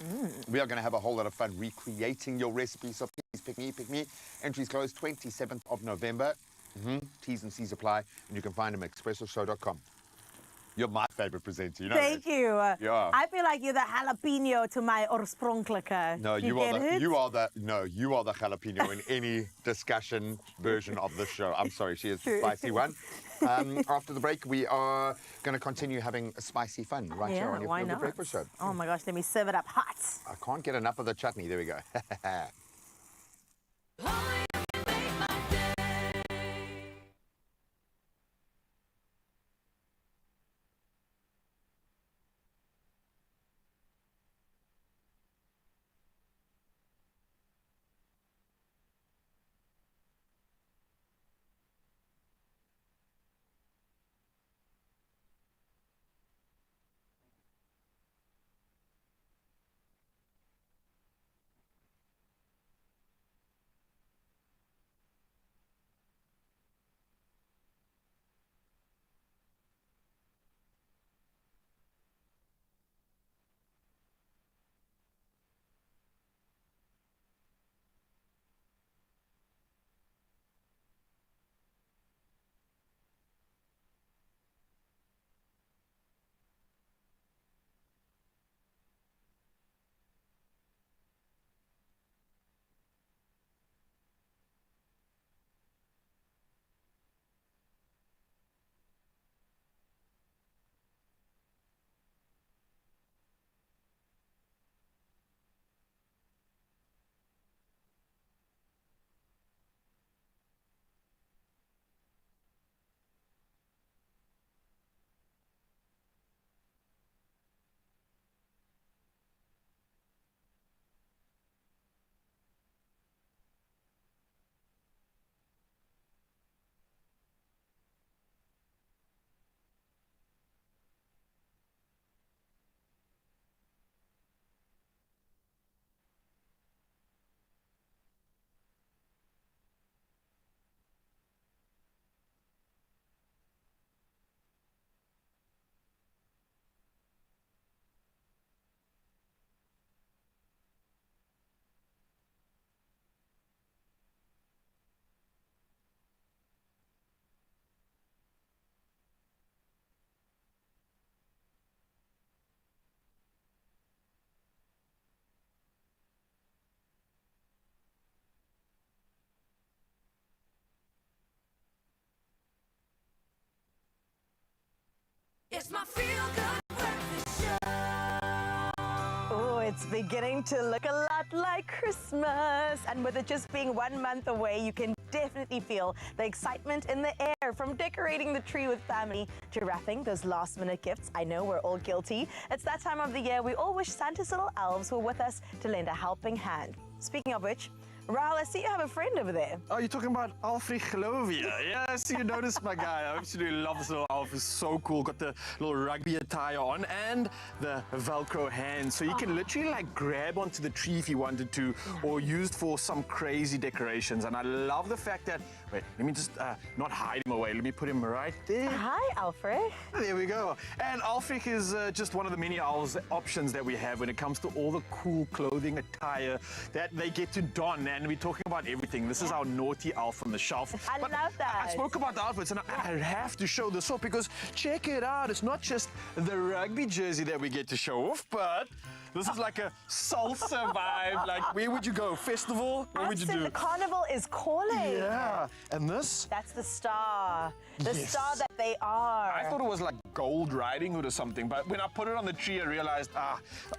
We are going to have a whole lot of fun recreating your recipe, so please pick me, pick me. Entries close 27th of November. T's and C's apply, and you can find them at expressoshow.com. You're my favorite presenter, you know Thank that. you. Yeah. I feel like you're the jalapeno to my oorspronkelijke. No, you get are it? you are the jalapeno in any discussion version of the show. I'm sorry, she is the spicy one. After the break, we are going to continue having spicy fun right here on your why Feel Good not? Breakfast Show. Oh my gosh, let me serve it up hot. I can't get enough of the chutney. There we go. It's my feel good breakfast show. It's beginning to look a lot like Christmas. And with it just being 1 month away, you can definitely feel the excitement in the air, from decorating the tree with family to wrapping those last-minute gifts. I know we're all guilty. It's that time of the year we all wish Santa's little elves were with us to lend a helping hand. Speaking of which, Rahul, I see you have a friend over there. Oh, you're talking about Alfred Gelovia. Yeah, I see you noticed my guy. I absolutely love this little Alf. It's so cool. Got the little rugby attire on and the Velcro hands. So you can literally like grab onto the tree if you wanted to, or used for some crazy decorations. And I love the fact that, wait, let me just not hide him away. Let me put him right there. Hi, Alfred. There we go. And Alfred is just one of the many options that we have when it comes to all the cool clothing attire that they get to don. And we're talking about everything. This is our naughty Alf on the shelf. I love that. I spoke about the outfits, and I have to show this off because check it out. It's not just the rugby jersey that we get to show off, but this is like a salsa vibe. Like, where would you go? Festival? What would you do? The carnival is calling. Yeah. And this? That's the star. The Yes. star that they are. I thought it was like Gold Riding Hood or something, but when I put it on the tree, I realized,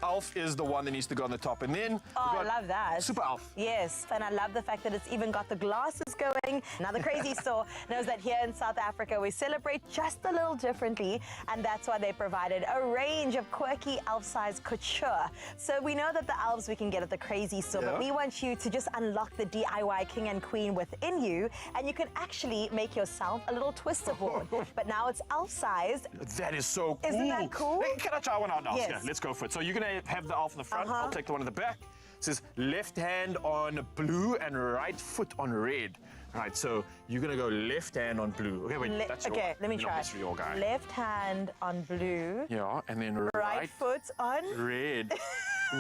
Alf is the one that needs to go on the top. And then I love that. Super Alf. Yes, and I love the fact that it's even got the glasses going. Now, the Crazy Store knows that here in South Africa, we celebrate just a little differently, and that's why they provided a range of quirky elf-sized couture. So we know that the elves we can get at the Crazy Store, but we want you to just unlock the DIY king and queen within you, and you can actually make yourself a little twister board. But now it's elf-sized. That is so cool. Isn't that cool? Hey, can I try one out now? Yes. Yeah, let's go for it. So you're going to have the Alf in the front. I'll take the one in the back. It says left hand on blue and right foot on red. All right, so you're going to go left hand on blue. Okay, wait, that's your... Okay, let me no, try. that's your guy. Left hand on blue. Yeah, and then Right foot on red.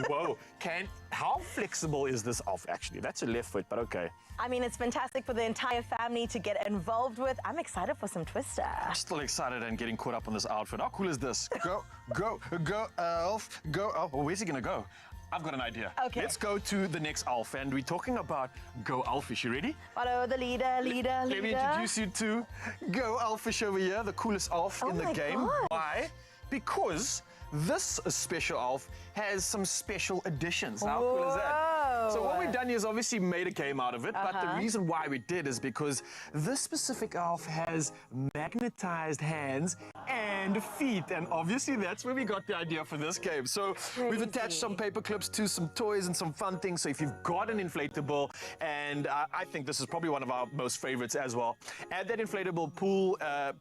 Whoa, how flexible is this Alf actually? That's a left foot, but okay. I mean, it's fantastic for the entire family to get involved with. I'm excited for some Twister. I'm still excited and getting caught up on this outfit. How cool is this? Go, Alf, go, Alf. Oh, where's he gonna go? I've got an idea. Okay. Let's go to the next Alf, and we're talking about Go Alfish. You ready? Follow the leader. Let me introduce you to Go Alfish over here, the coolest Alf in the game. God. Why? Because this special Alf has some special additions. How cool is that? So what we've done is obviously made a game out of it, but the reason why we did is because this specific Alf has magnetized hands and feet, and obviously that's where we got the idea for this game. So we've attached some paper clips to some toys and some fun things. So if you've got an inflatable, and I think this is probably one of our most favorites as well, add that inflatable pool,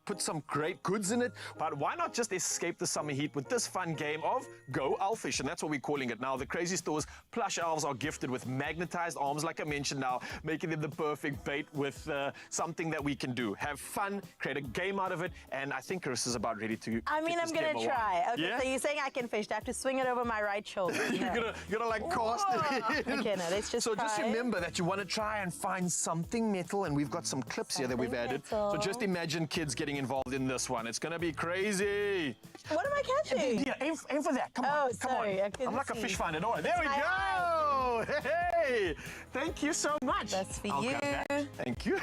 put some great goods in it, but why not just escape the summer heat with this fun game of Go Alfish, and that's what we're calling it now. The Crazy Store's plush elves are gifted with magnetized arms, like I mentioned now, making them the perfect bait with something that we can do. Have fun, create a game out of it, and I think Chris is about ready to. I mean, I'm gonna try. Okay, yeah? so you're saying I can fish. I have to swing it over my right shoulder. You're gonna like cast it in. Okay, now let's just So try. just remember that you want to try and find something metal, and we've got some clips here that we've added. Metal. So just imagine kids getting involved in this one. It's gonna be crazy. What am I catching? Yeah, aim for that. Come on. Oh, Come sorry, on. I couldn't I'm like a see. fish finder, don't I? There we go. Hey, thank you so much. That's for I'll you. grab that. Thank you.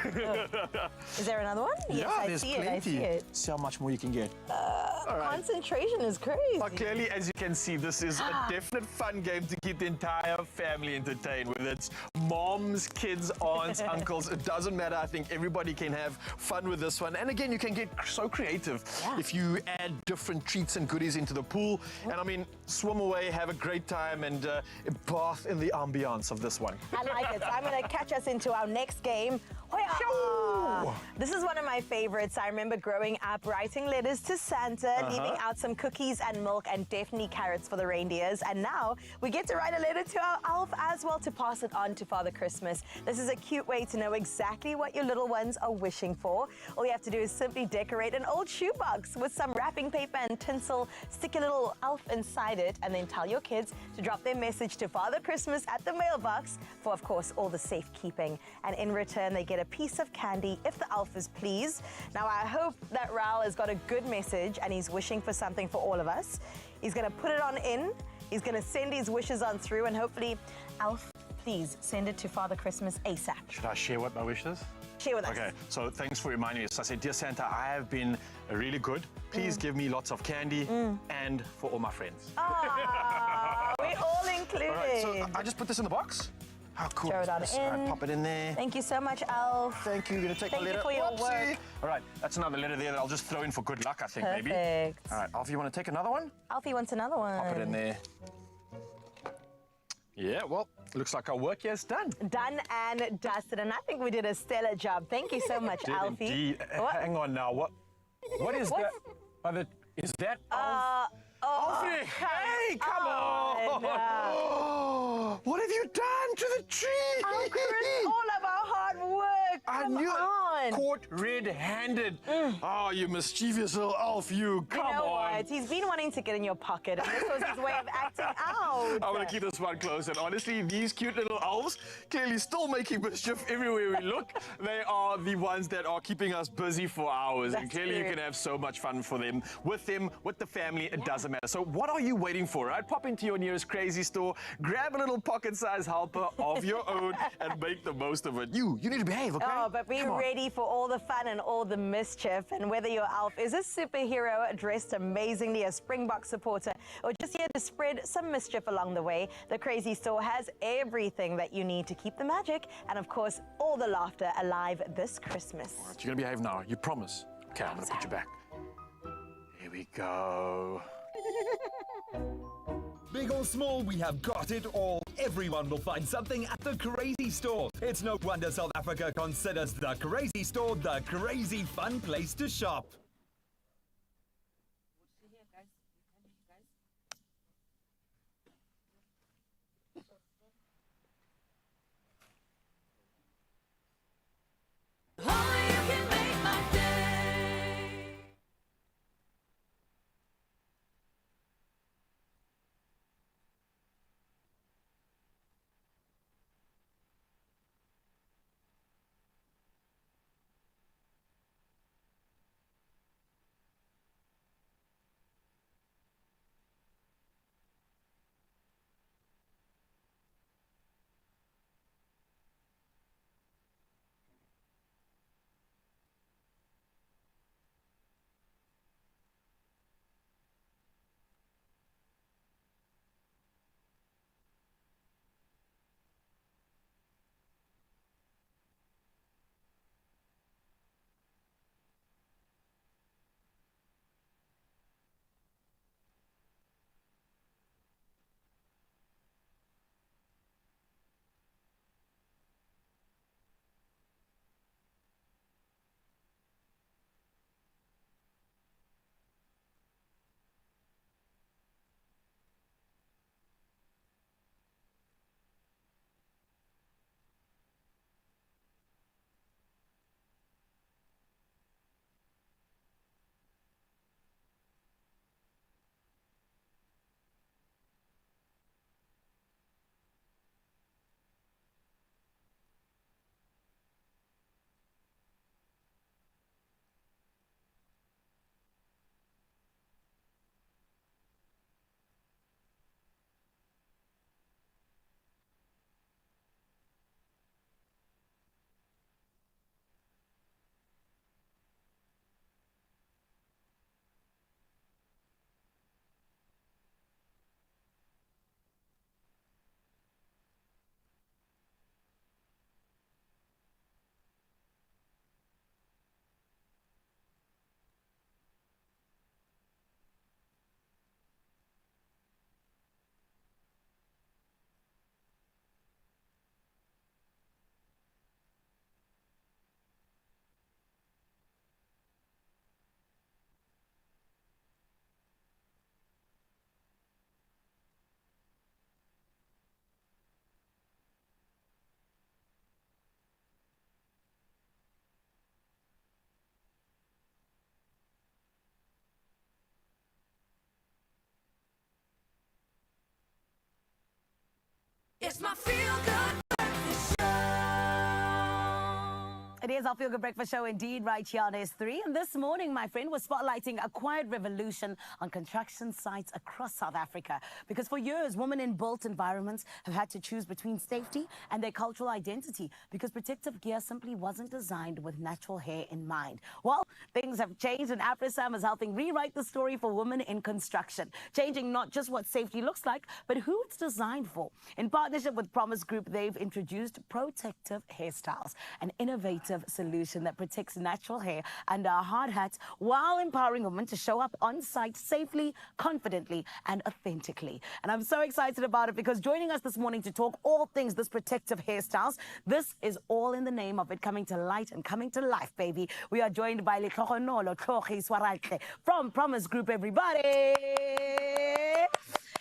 Is there another one? Yes, Yeah, I there's see plenty. it. I see it. See how much more you can get. All right. Concentration is crazy. But clearly, as you can see, this is a definite fun game to keep the entire family entertained, whether it's moms, kids, aunts, uncles, it doesn't matter. I think everybody can have fun with this one. And again, you can get so creative if you add different treats and goodies into the pool. And I mean, swim away, have a great time, and bath in the ambiance of this one. I like it. So I'm going to catch us into our next game. Hoya! This is one of my favorites. I remember growing up writing letters to Santa, leaving out some cookies and milk and definitely carrots for the reindeers. And now we get to write a letter to our elf as well to pass it on to Father Christmas. This is a cute way to know exactly what your little ones are wishing for. All you have to do is simply decorate an old shoebox with some wrapping paper and tinsel, stick a little elf inside it, and then tell your kids to drop their message to Father Christmas at the mailbox for, of course, all the safekeeping. And in return, they get a piece of candy if the elf is pleased. Now, I hope that Raul has got a good message and he's wishing for something for all of us. He's going to put it on in. He's going to send his wishes on through, and hopefully, elf, please send it to Father Christmas ASAP. Should I share what my wish is? Share with us. Okay, so thanks for reminding me. So I said, Dear Santa, I have been really good. Please give me lots of candy and for all my friends. We're all included. All right, so I just put this in the box. How cool Throw is it on this? in. All right, pop it in there. Thank you so much, Alf. Thank you. You're gonna take Thank my letter. you for your Whoopsie. work. All right, that's another letter there that I'll just throw in for good luck, I think, maybe. Perfect. All right, Alfie, you want to take another one? Alfie wants another one. Pop it in there. Yeah, well, looks like our work here is done. Done and dusted, and I think we did a stellar job. Thank you so much, Did Alfie. indeed. What? Hang on now. What is What? that? Is that Alfie? Hey, come on! What have you done to the tree? Uncle, all of our hard work. I Come knew on. it. Caught red-handed. Oh, you mischievous little elf, you. Come You know on. what? He's been wanting to get in your pocket, and this was his way of acting out. I'm going to keep this one close. And honestly, these cute little elves clearly still making mischief everywhere we look. They are the ones that are keeping us busy for hours. And That's clearly you true. can have so much fun for them, with the family. It doesn't matter. So what are you waiting for, right? Pop into your nearest crazy store, grab a little pocket-sized helper of your own, and make the most of it. You need to behave, okay? Oh, but be Come on. ready for all the fun and all the mischief. And whether your elf is a superhero dressed amazingly, a Springbok supporter, or just here to spread some mischief along the way, the Crazy Store has everything that you need to keep the magic and, of course, all the laughter alive this Christmas. All right, you're going to behave now. You promise. Okay, I'm going to put you back. Here we go. Big or small, we have got it all. Everyone will find something at the Crazy Store. It's no wonder South Africa considers the Crazy Store the crazy fun place to shop. It's my feel-good breakfast show. It It is our Feel Good Breakfast Show indeed, right here on S3. And this morning, my friend, was spotlighting a quiet revolution on construction sites across South Africa. Because for years, women in built environments have had to choose between safety and their cultural identity because protective gear simply wasn't designed with natural hair in mind. Well, things have changed, and AfriSam is helping rewrite the story for women in construction, changing not just what safety looks like, but who it's designed for. In partnership with Promise Group, they've introduced protective hairstyles, an innovative solution that protects natural hair under a hard hat while empowering women to show up on site safely, confidently, and authentically. And I'm so excited about it because joining us this morning to talk all things this protective hairstyles, this is all in the name of it coming to light and coming to life, baby. We are joined by Letlhogonolo Tlhogi Swaraitle from Promise Group, everybody.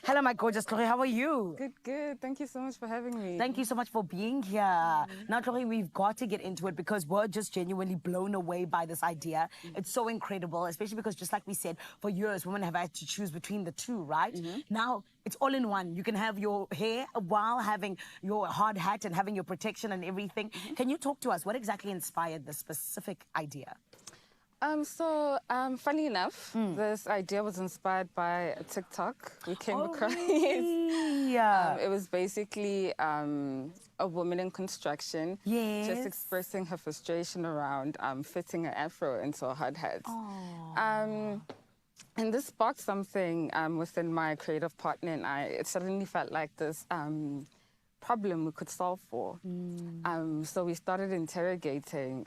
Hello, my gorgeous Tlhogi. How are you? Good, good. Thank you so much for having me. Thank you so much for being here. Now, Tlhogi, we've got to get into it because we're just genuinely blown away by this idea. It's so incredible, especially because just like we said, for years, women have had to choose between the two, right? Now, it's all in one. You can have your hair while having your hard hat and having your protection and everything. Can you talk to us? What exactly inspired this specific idea? Funny enough, this idea was inspired by a TikTok we came across. Really? Yeah. It was basically a woman in construction just expressing her frustration around fitting an afro into a hard hat. And this sparked something within my creative partner and I. It suddenly felt like this problem we could solve for. So we started interrogating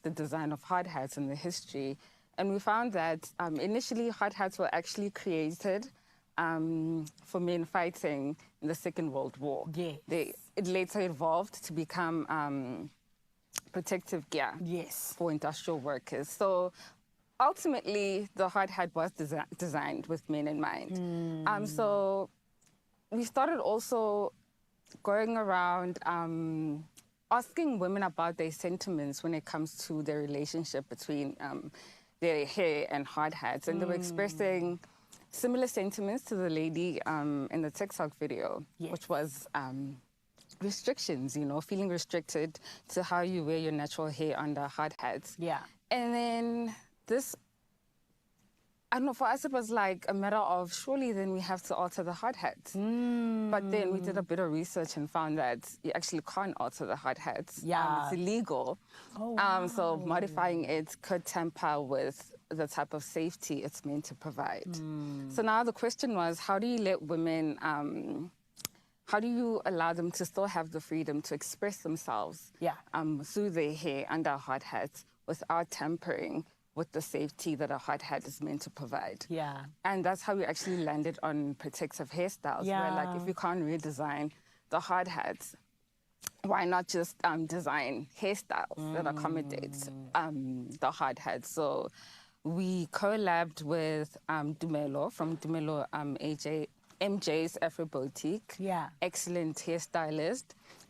the design of hard hats and the history, and we found that initially hard hats were actually created for men fighting in the Second World War. It later evolved to become protective gear for industrial workers. So ultimately, the hard hat was designed with men in mind. So we started also going around asking women about their sentiments when it comes to their relationship between their hair and hard hats. And they were expressing similar sentiments to the lady in the TikTok video, which was restrictions, you know, feeling restricted to how you wear your natural hair under hard hats. And then this, I don't know, for us it was like a matter of surely then we have to alter the hard hats. But then we did a bit of research and found that you actually can't alter the hard hats. It's illegal. So modifying it could tamper with the type of safety it's meant to provide. So now the question was, how do you let women, how do you allow them to still have the freedom to express themselves through their hair under hard hats without tampering with the safety that a hard hat is meant to provide. And that's how we actually landed on protective hairstyles, where like if you can't redesign the hard hats, why not just design hairstyles that accommodates the hard hats? So we collabed with Dumelo from Dumelo MJ's Afro Boutique, excellent hairstylist,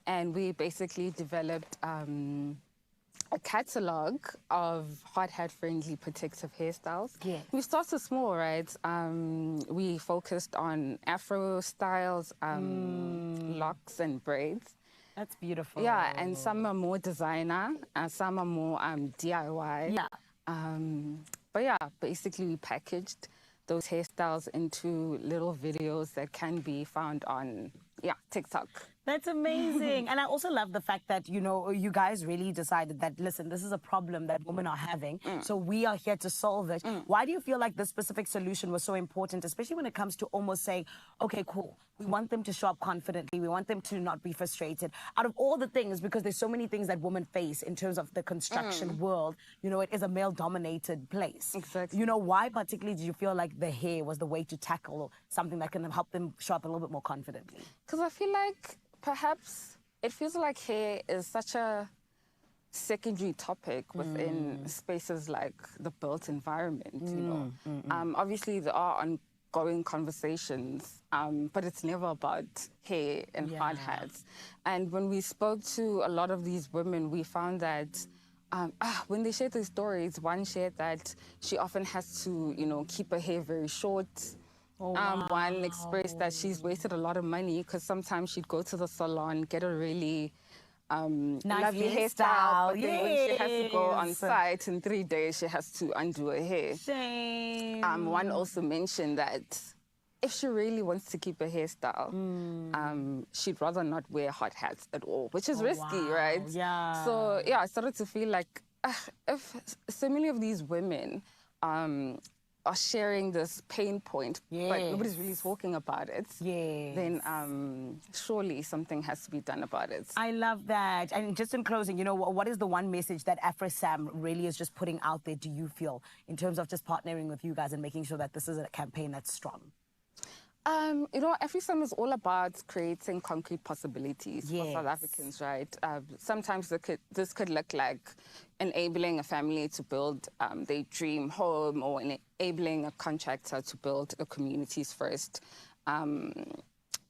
and we basically developed a catalogue of hard hat-friendly protective hairstyles. We started small, right? We focused on Afro styles, locks and braids. That's beautiful. Yeah, and some are more designer, and some are more DIY. But yeah, basically we packaged those hairstyles into little videos that can be found on TikTok. That's amazing. And I also love the fact that, you know, you guys really decided that, listen, this is a problem that women are having, so we are here to solve it. Why do you feel like this specific solution was so important, especially when it comes to almost saying, okay, cool, we want them to show up confidently, we want them to not be frustrated. Out of all the things, because there's so many things that women face in terms of the construction world, you know, it is a male-dominated place. You know, why particularly did you feel like the hair was the way to tackle something that can help them show up a little bit more confidently? Because I feel like perhaps it feels like hair is such a secondary topic within spaces like the built environment, you know. Obviously, there are ongoing conversations, but it's never about hair and hard hats. And when we spoke to a lot of these women, we found that when they shared their stories, one shared that she often has to, you know, keep her hair very short. One expressed that she's wasted a lot of money because sometimes she'd go to the salon, get a really Nice lovely hairstyle, hairstyle. But then when she has to go on yes. site in 3 days, she has to undo her hair. Shame. One also mentioned that if she really wants to keep a hairstyle, she'd rather not wear hot hats at all, which is risky, right? Yeah. So yeah, I started to feel like if so many of these women are sharing this pain point, but nobody's really talking about it, then surely something has to be done about it. I love that. And just in closing, you know, what is the one message that AfroSam really is just putting out there, do you feel, in terms of just partnering with you guys and making sure that this is a campaign that's strong? You know, AfroSam is all about creating concrete possibilities for South Africans, right? Sometimes this could look like enabling a family to build their dream home, or enabling a contractor to build a community's first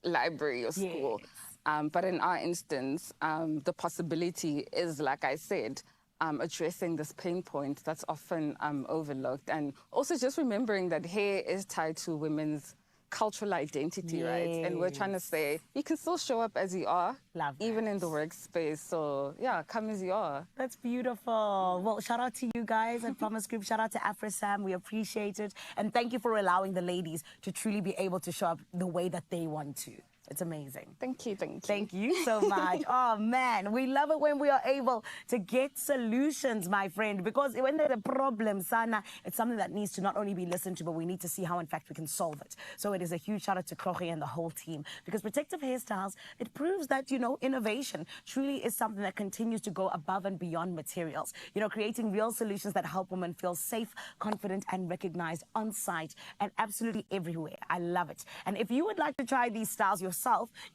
library or school. But in our instance, the possibility is, like I said, addressing this pain point that's often overlooked, and also just remembering that hair is tied to women's cultural identity, right? And we're trying to say you can still show up as you are, even in the workspace. So yeah, come as you are. That's beautiful. Well, shout out to you guys at Promise Group. Shout out to AfroSam. We appreciate it. And thank you for allowing the ladies to truly be able to show up the way that they want to. It's amazing. Thank you, thank you. Thank you so much. Oh, man, we love it when we are able to get solutions, my friend, because when there's a problem, Sana, it's something that needs to not only be listened to, but we need to see how, in fact, we can solve it. So it is a huge shout out to Krochi and the whole team, because protective hairstyles, it proves that, you know, innovation truly is something that continues to go above and beyond materials. You know, creating real solutions that help women feel safe, confident, and recognized on site and absolutely everywhere. I love it. And if you would like to try these styles yourself,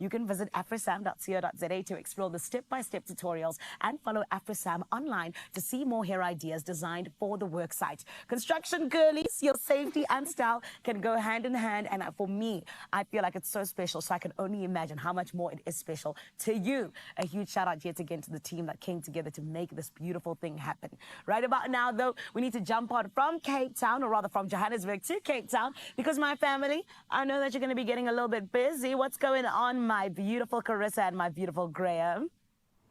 you can visit afrosam.co.za to explore the step-by-step tutorials and follow AfroSam online to see more hair ideas designed for the worksite. Construction girlies, your safety and style can go hand in hand, and for me, I feel like it's so special, so I can only imagine how much more it is special to you. A huge shout out yet again to the team that came together to make this beautiful thing happen. Right about now, though, we need to jump on from Cape Town, or rather from Johannesburg to Cape Town, because my family, I know that you're going to be getting a little bit busy. What's going on, my beautiful Carissa and my beautiful Graham?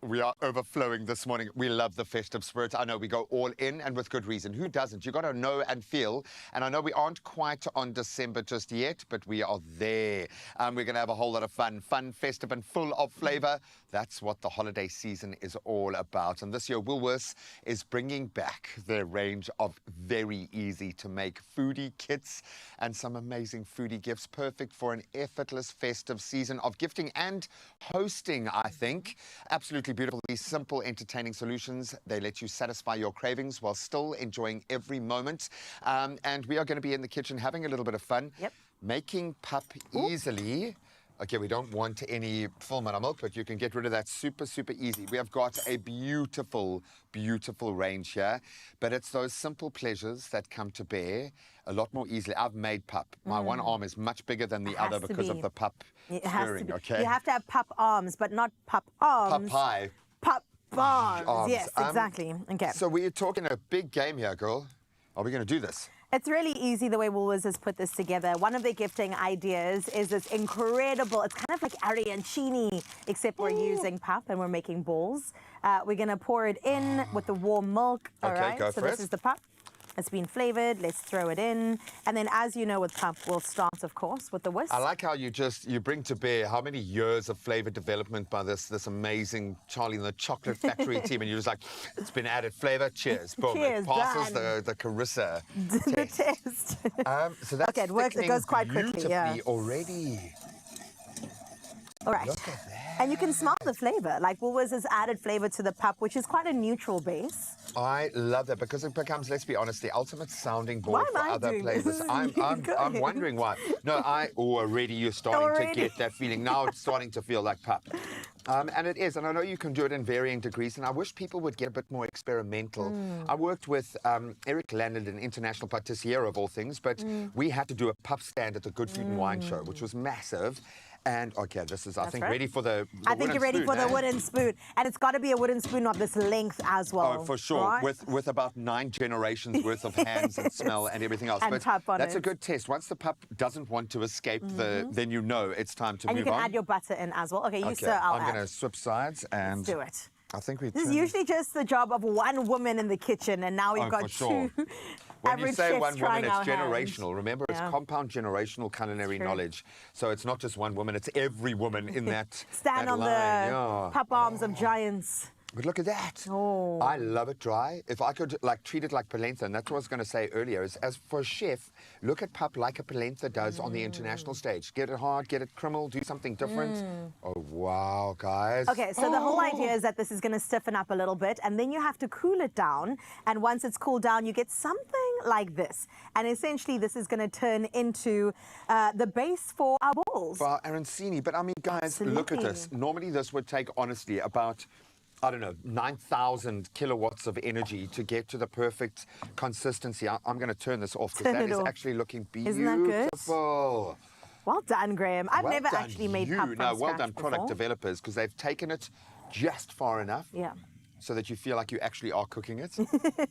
We are overflowing this morning. We love the festive spirit. I know we go all in, and with good reason. Who doesn't? You got to know and feel. And I know we aren't quite on December just yet, but we are there. We're going to have a whole lot of fun. Fun, festive, and full of flavor. That's what the holiday season is all about. And this year, Woolworths is bringing back their range of very easy to make foodie kits and some amazing foodie gifts, perfect for an effortless festive season of gifting and hosting, I think. Absolutely beautiful. These simple, entertaining solutions, they let you satisfy your cravings while still enjoying every moment. And we are going to be in the kitchen having a little bit of fun, making pap easily. Okay, we don't want any full milk, but you can get rid of that super, super easy. We have got a beautiful, beautiful range here, but it's those simple pleasures that come to bear a lot more easily. I've made pap. My one arm is much bigger than the other because of the pap stirring, okay? You have to have pap arms, but not pap arms. Pap high. Pap arms. Yes, exactly. Okay. So we're talking a big game here, girl. Are we going to do this? It's really easy the way Woolworths has put this together. One of their gifting ideas is this incredible, it's kind of like arancini, except we're using pap and we're making balls. We're going to pour it in with the warm milk. All right, go so for this it. is the pap. It's been flavored. Let's throw it in. And then, as you know, with pap, we'll start, of course, with the whisk. I like how you bring to bear how many years of flavor development by this amazing Charlie and the Chocolate Factory team, and you're just like, it's been added flavor. Cheers. Boom. Cheers, it passes done. the Carissa The test. So that's okay, it works. It goes quite quickly. Yeah. Already. All right. Look at that. And you can smell the flavor. Like Woolworths has added flavor to the pap, which is quite a neutral base. I love that because it becomes, let's be honest, the ultimate sounding board for other flavors. I'm wondering why. No, already you're starting to get that feeling. Now it's starting to feel like pap. And it is, and I know you can do it in varying degrees, and I wish people would get a bit more experimental. I worked with Eric Leonard, an international patissier of all things, but we had to do a pub stand at the Good Food and Wine Show, which was massive. And okay, this is, I That's think, right. ready for the I think you're ready for the wooden spoon. And it's got to be a wooden spoon of this length as well. Oh, for sure. Right? With about 9 generations worth of hands and smell and everything else. And but pup on that's a it. good test. Once the pup doesn't want to escape then you know it's time to And move you can on. add your butter in as well. Okay, you Okay, stir, I'll I'm add. going to swap sides and Let's do it. I think we This is turn- usually just the job of one woman in the kitchen, and now we've Oh, got for sure. two When you average say chefs one trying woman, our it's generational. hands. Remember, it's Yeah. compound generational culinary true. knowledge. So it's not just one woman, it's every woman in that Stand that on line. the Yeah. pup arms of giants. But look at that. Oh. I love it dry. If I could like treat it like polenta, and that's what I was going to say earlier, is as for a chef, look at pup like a polenta does on the international stage. Get it hard, get it criminal, do something different. Oh, wow, guys. Okay, so the whole idea is that this is going to stiffen up a little bit, and then you have to cool it down. And once it's cooled down, you get something like this. And essentially, this is going to turn into the base for our balls. For our arancini. But I mean, guys, look at this. Normally, this would take, honestly, about, I don't know, 9,000 kilowatts of energy to get to the perfect consistency. I'm going to turn this off because Turn that it is off. actually looking Isn't that good? beautiful. Well done, Graham. I've Well never done actually made you. pup from No, well scratch done, product before. developers, because they've taken it just far enough. Yeah. So that you feel like you actually are cooking it.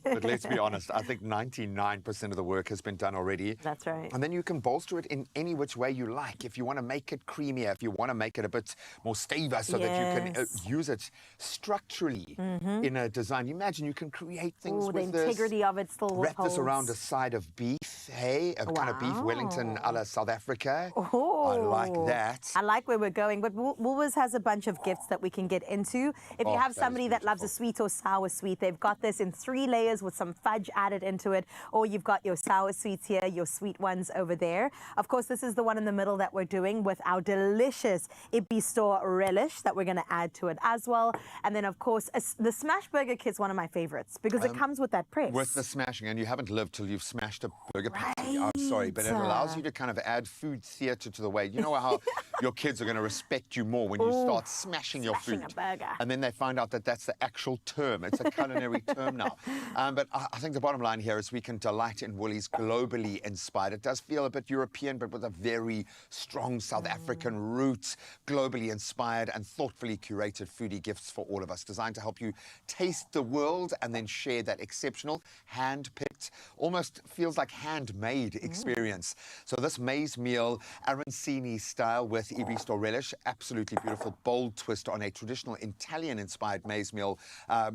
But let's be honest, I think 99% of the work has been done already. That's right. And then you can bolster it in any which way you like. If you want to make it creamier, if you want to make it a bit more stable so that you can Yes. use it structurally in a design. You can create things Oh, the with this. integrity of it still Wrap this around a holds. side of beef, hey? A kind of beef Wellington a la South Africa. Oh, I like that. I like where we're going. But Woolworths has a bunch of gifts that we can get into. If you Oh, have that is somebody that loves a sweet or sour sweet, they've got this in 3 layers with some fudge added into it. Or you've got your sour sweets here, your sweet ones over there. Of course, this is the one in the middle that we're doing with our delicious Expresso relish that we're going to add to it as well. And then, of course, the smash burger kit's one of my favorites because it comes with that press. With the smashing, and you haven't lived till you've smashed a burger patty. I'm sorry, but it allows you to kind of add food theatre to the way. You know how your kids are going to respect you more when you start smashing your food. a burger. And then they find out that that's the actual term. It's a culinary term now. But I think the bottom line here is we can delight in Woolies globally inspired. It does feel a bit European, but with a very strong South African roots, globally inspired and thoughtfully curated foodie gifts for all of us, designed to help you taste the world and then share that exceptional, hand-picked, almost feels like handmade experience. So this maize meal, arancini style with Expresso relish, absolutely beautiful, bold twist on a traditional Italian-inspired maize meal,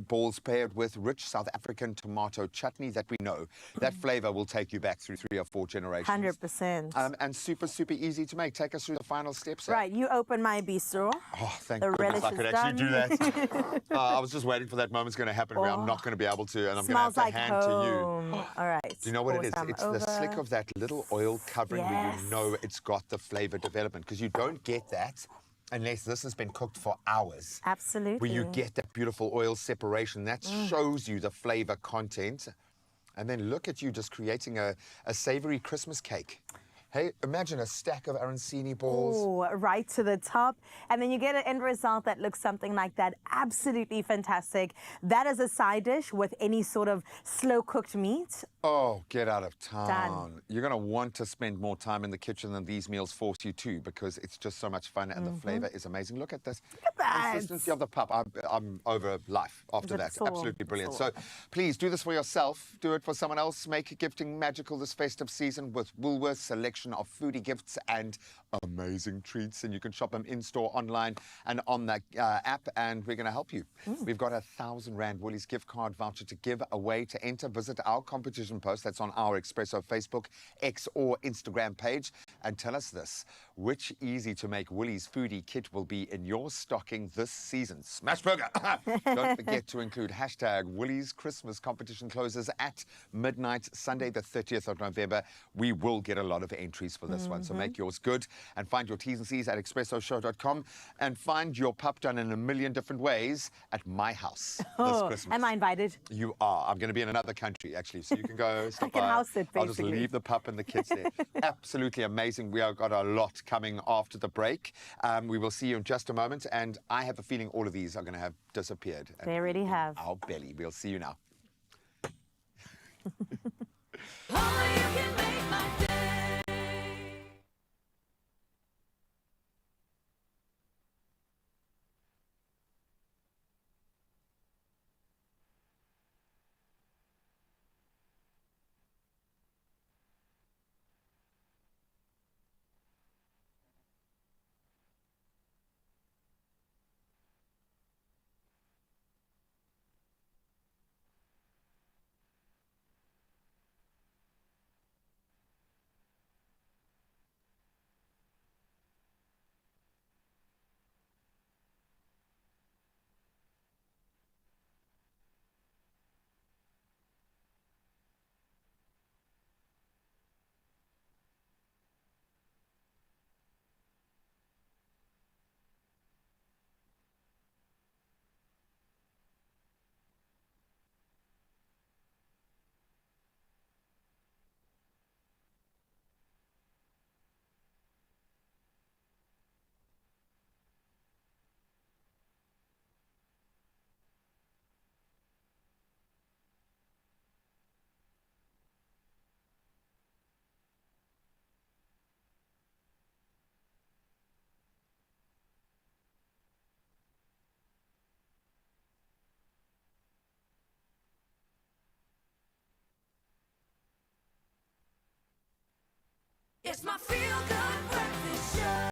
balls paired with rich South African tomato chutney that we know. That flavor will take you back through 3 or 4 generations. 100%. And super, super easy to make. Take us through the final steps. Here. Right, you open my bistro. Oh, thank The goodness relish I could is actually do done. that. I was just waiting for that moment's going to happen where I'm not going to be able to, and I'm going Smells to have like to hand home. to you. All right. Do you know what it is? Pour some It's the over. slick of that little oil covering where Yes. you know it's got the flavor development, because you don't get that unless this has been cooked for hours. Absolutely. Where you get that beautiful oil separation. That shows you the flavor content. And then look at you just creating a savory Christmas cake. Hey, imagine a stack of arancini balls. Oh, right to the top. And then you get an end result that looks something like that. Absolutely fantastic. That is a side dish with any sort of slow-cooked meat. Oh, get out of town. Done. You're going to want to spend more time in the kitchen than these meals force you to, because it's just so much fun and the flavor is amazing. Look at this. Look at that. Consistency of the pup. I'm over life after that. So- Absolutely brilliant. so- So please do this for yourself. Do it for someone else. Make gifting magical this festive season with Woolworths' selection of foodie gifts and amazing treats. And you can shop them in-store, online, and on the app. And we're going to help you. We've got a R1,000 Woolies gift card voucher to give away. To enter, visit our competition post that's on our Expresso Facebook, X or Instagram page, and tell us this: which easy-to-make Woolies foodie kit will be in your stocking this season? Smash burger! Don't forget to include hashtag Woolies Christmas competition closes at midnight, Sunday the 30th of November. We will get a lot of entries for this one, so make yours good. And find your T's and C's at expressoshow.com, and find your pup done in a million different ways at my house this Oh, Christmas. am I invited? You are. I'm going to be in another country, actually, so you can go stop can by. house it, I'll just basically. leave the pup and the kids there. Absolutely amazing. We have got a lot coming after the break. We will see you in just a moment, and I have a feeling all of these are going to have disappeared. They already have. Our belly. We'll see you now. It's my feel-good breakfast show.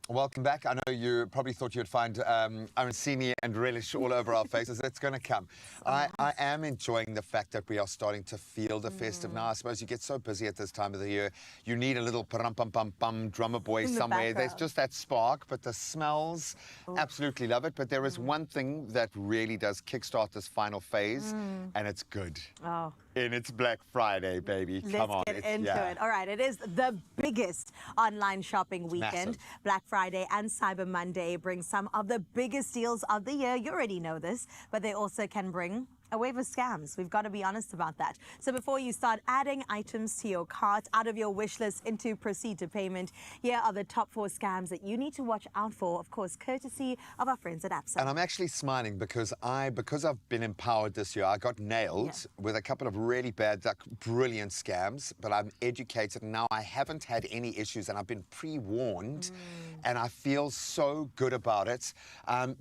Welcome back. I know you probably thought you'd find arancini and relish all over our faces. It's going to come. I am enjoying the fact that we are starting to feel the festive now. I suppose you get so busy at this time of the year. You need a little pum-pum-pum-pum drummer boy somewhere. There's just that spark, but the smells, absolutely love it. But there is one thing that really does kickstart this final phase, and it's good. Oh. And it's Black Friday, baby. Come on. Let's get into it. All right, it is the biggest online shopping weekend. Massive. Black Friday and Cyber Monday bring some of the biggest deals of the year. You already know this, but they also can bring a wave of scams. We've got to be honest about that. So before you start adding items to your cart, out of your wish list into proceed to payment, here are the top 4 scams that you need to watch out for, of course, courtesy of our friends at Absa. And I'm actually smiling because I've been empowered this year. I got nailed with a couple of really bad, like brilliant scams, but I'm educated and now I haven't had any issues and I've been pre-warned and I feel so good about it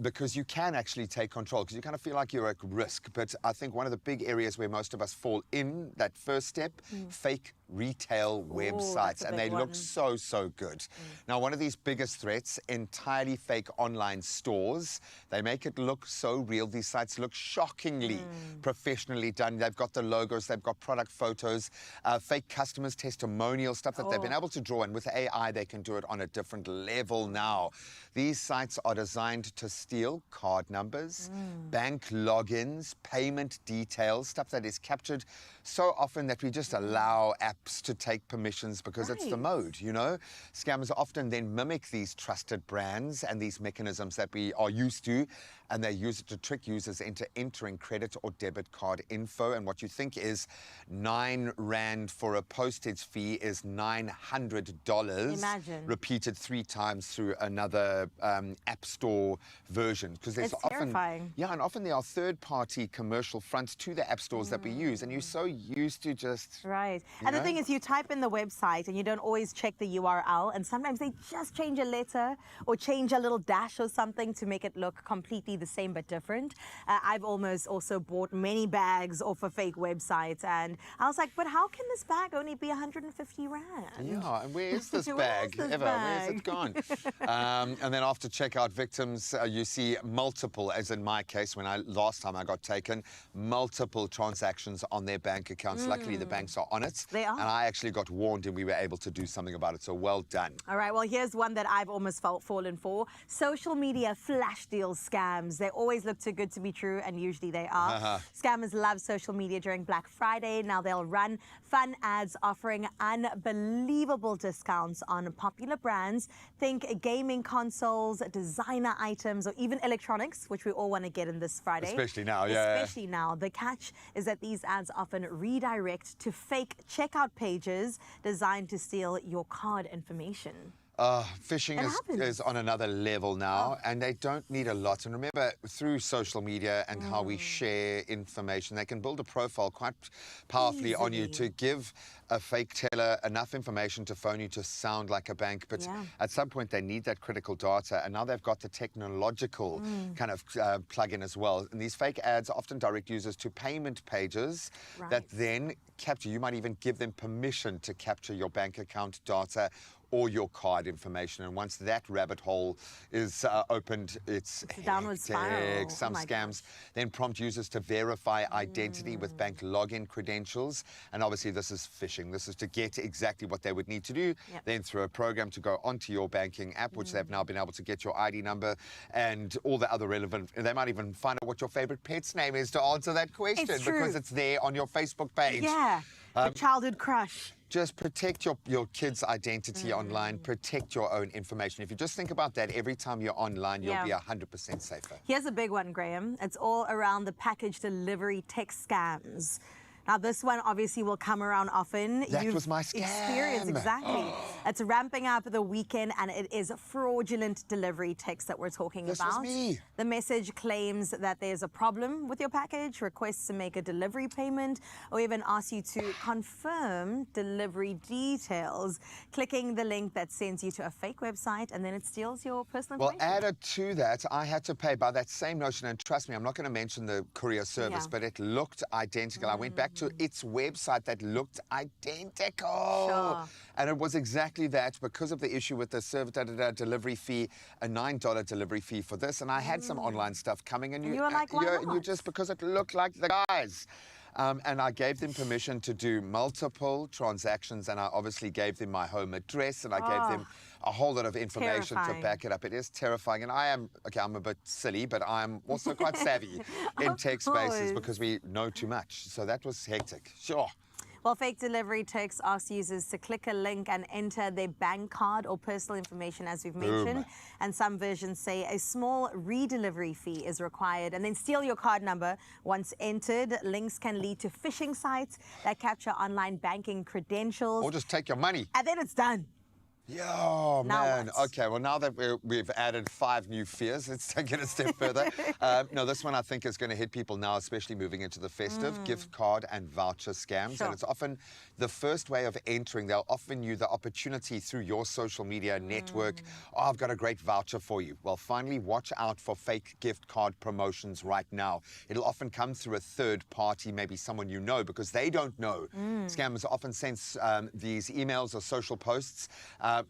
because you can actually take control because you kind of feel like you're at risk. But I think one of the big areas where most of us fall in that first step, fake retail websites, and they look so good. Now, one of these biggest threats, entirely fake online stores. They make it look so real. These sites look shockingly professionally done. They've got the logos, they've got product photos, fake customers' testimonial stuff that they've been able to draw. And with AI, they can do it on a different level now. These sites are designed to steal card numbers, bank logins, payment details, stuff that is captured so often that we just allow apps to take permissions because it's the mode, you know? Scammers often then mimic these trusted brands and these mechanisms that we are used to, and they use it to trick users into entering credit or debit card info. And what you think is 9 Rand for a postage fee is $900. Imagine. Repeated 3 times through another app store version. Because there's often terrifying. Yeah, and often there are third-party commercial fronts to the app stores that we use, and you're so used to just And the thing is, you type in the website and you don't always check the URL, and sometimes they just change a letter or change a little dash or something to make it look completely the same but different. I've almost also bought many bags off of fake websites, and I was like, but how can this bag only be 150 Rand? Yeah, and where is this Where bag is this ever? bag? Where's it gone? And then after checkout victims, you see multiple, as in my case, when last time I got taken, multiple transactions on their bank accounts. Luckily, the banks are on it. They are. And I actually got warned and we were able to do something about it. So well done. All right, well, here's one that I've almost fallen for. Social media flash deal scams. They always look too good to be true, and usually they are. Scammers love social media during Black Friday. Now they'll run fun ads offering unbelievable discounts on popular brands. Think gaming consoles, designer items, or even electronics, which we all want to get in this Friday. Especially now, Especially now. The catch is that these ads often redirect to fake checkout pages designed to steal your card information. Phishing is on another level now, and they don't need a lot. And remember, through social media and how we share information, they can build a profile quite powerfully on you to give a fake teller enough information to phone you to sound like a bank. But at some point, they need that critical data, and now they've got the technological kind of plug-in as well. And these fake ads often direct users to payment pages that then capture. You might even give them permission to capture your bank account data or your card information. And once that rabbit hole is opened, it's a downward spiral. Some scams then prompt users to verify identity with bank login credentials. And obviously this is phishing. This is to get exactly what they would need to do, then through a program to go onto your banking app, which they've now been able to get your ID number and all the other relevant. They might even find out what your favorite pet's name is to answer that question because it's there on your Facebook page. Yeah, a childhood crush. Just protect your kid's identity online, protect your own information. If you just think about that every time you're online, you'll be 100% safer. Here's a big one, Graham. It's all around the package delivery text scams. Now, this one obviously will come around often. That was my scam. Experience, exactly. It's ramping up the weekend, and it is fraudulent delivery text that we're talking about. This was me. The message claims that there's a problem with your package, requests to make a delivery payment, or even asks you to confirm delivery details, clicking the link that sends you to a fake website, and then it steals your personal information. Well, added to that, I had to pay by that same notion, and trust me, I'm not going to mention the courier service, but it looked identical. I went back to its website that looked identical. Sure. And it was exactly that because of the issue with the delivery fee, a $9 delivery fee for this. And I had some online stuff coming, and You were like, why you not? just because it looked like the guys. And I gave them permission to do multiple transactions, and I obviously gave them my home address, and I gave them a whole lot of information to back it up. It is terrifying, and I'm a bit silly, but I'm also quite savvy in tech spaces because we know too much. So that was hectic. Sure. Well, fake delivery text asks users to click a link and enter their bank card or personal information, as we've mentioned. And some versions say a small re-delivery fee is required, and then steal your card number. Once entered, links can lead to phishing sites that capture online banking credentials. Or just take your money. And then it's done. Yeah, man. what? Okay, well, now that we've added 5 new fears, let's take it a step further. No, this one I think is going to hit people now, especially moving into the festive. Gift card and voucher scams. Sure. And it's often the first way of entering. They'll offer you the opportunity through your social media network. Oh, I've got a great voucher for you. Well, finally, watch out for fake gift card promotions right now. It'll often come through a third party, maybe someone you know, because they don't know. Scammers often send these emails or social posts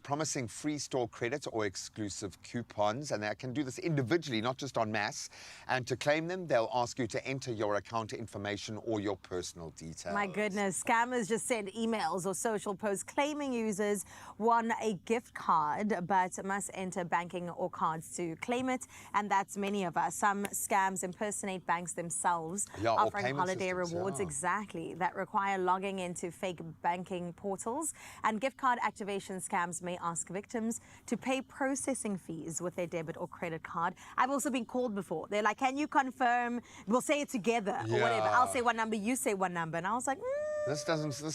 promising free store credit or exclusive coupons, and they can do this individually, not just en masse. And to claim them, they'll ask you to enter your account information or your personal details. My goodness, scammers just send emails or social posts claiming users won a gift card but must enter banking or cards to claim it, and that's many of us. Some scams impersonate banks themselves, offering holiday rewards exactly that require logging into fake banking portals, and gift card activation scams may ask victims to pay processing fees with their debit or credit card. I've also been called before. They're like, can you confirm? We'll say it together or whatever. I'll say one number, you say one number. And I was like, This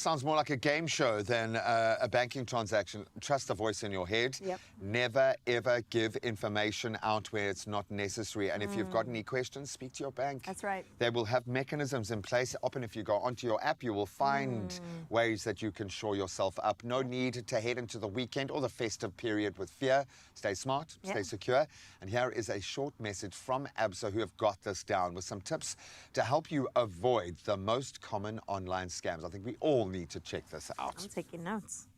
sounds more like a game show than a banking transaction. Trust the voice in your head. Never, ever give information out where it's not necessary. And if you've got any questions, speak to your bank. That's right. They will have mechanisms in place. Often if you go onto your app, you will find ways that you can shore yourself up. No need to head into the weekend or the festive period with fear. Stay smart, stay secure. And here is a short message from ABSA, who have got this down with some tips to help you avoid the most common online scams. I think we all need to check this out. I'm taking notes.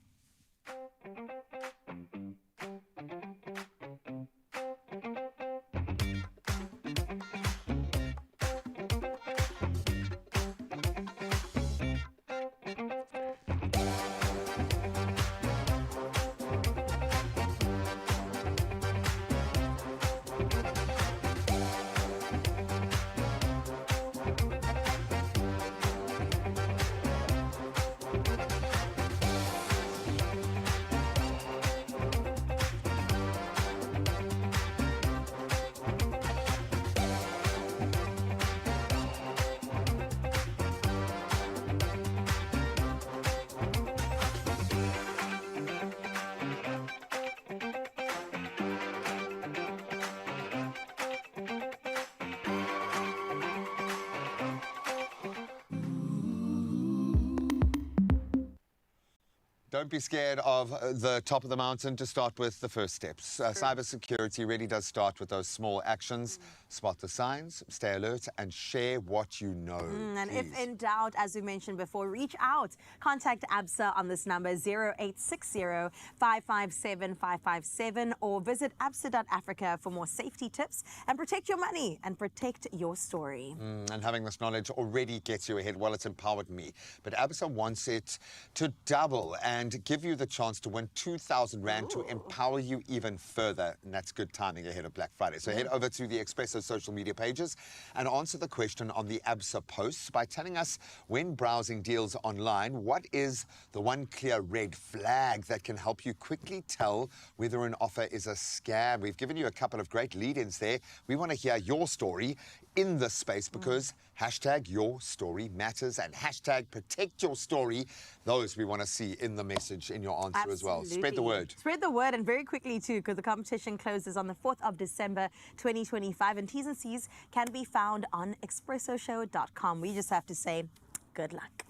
Don't be scared of the top of the mountain. To start with the first steps. Cybersecurity really does start with those small actions. Spot the signs, stay alert, and share what you know. And if in doubt, as we mentioned before, reach out. Contact ABSA on this number, 0860-557-557, or visit absa.africa for more safety tips and protect your money and protect your story. And having this knowledge already gets you ahead. Well, it's empowered me. But ABSA wants it to double and give you the chance to win 2,000 Rand to empower you even further. And that's good timing ahead of Black Friday. So head over to the Expresso social media pages and answer the question on the ABSA posts by telling us, when browsing deals online, what is the one clear red flag that can help you quickly tell whether an offer is a scam? We've given you a couple of great lead-ins there. We want to hear your story in this space because hashtag your story matters and hashtag protect your story. Those we want to see in the message in your answer as well. Spread the word. Spread the word, and very quickly too, because the competition closes on the 4th of December 2025, and T's and C's can be found on expressoshow.com. We just have to say good luck.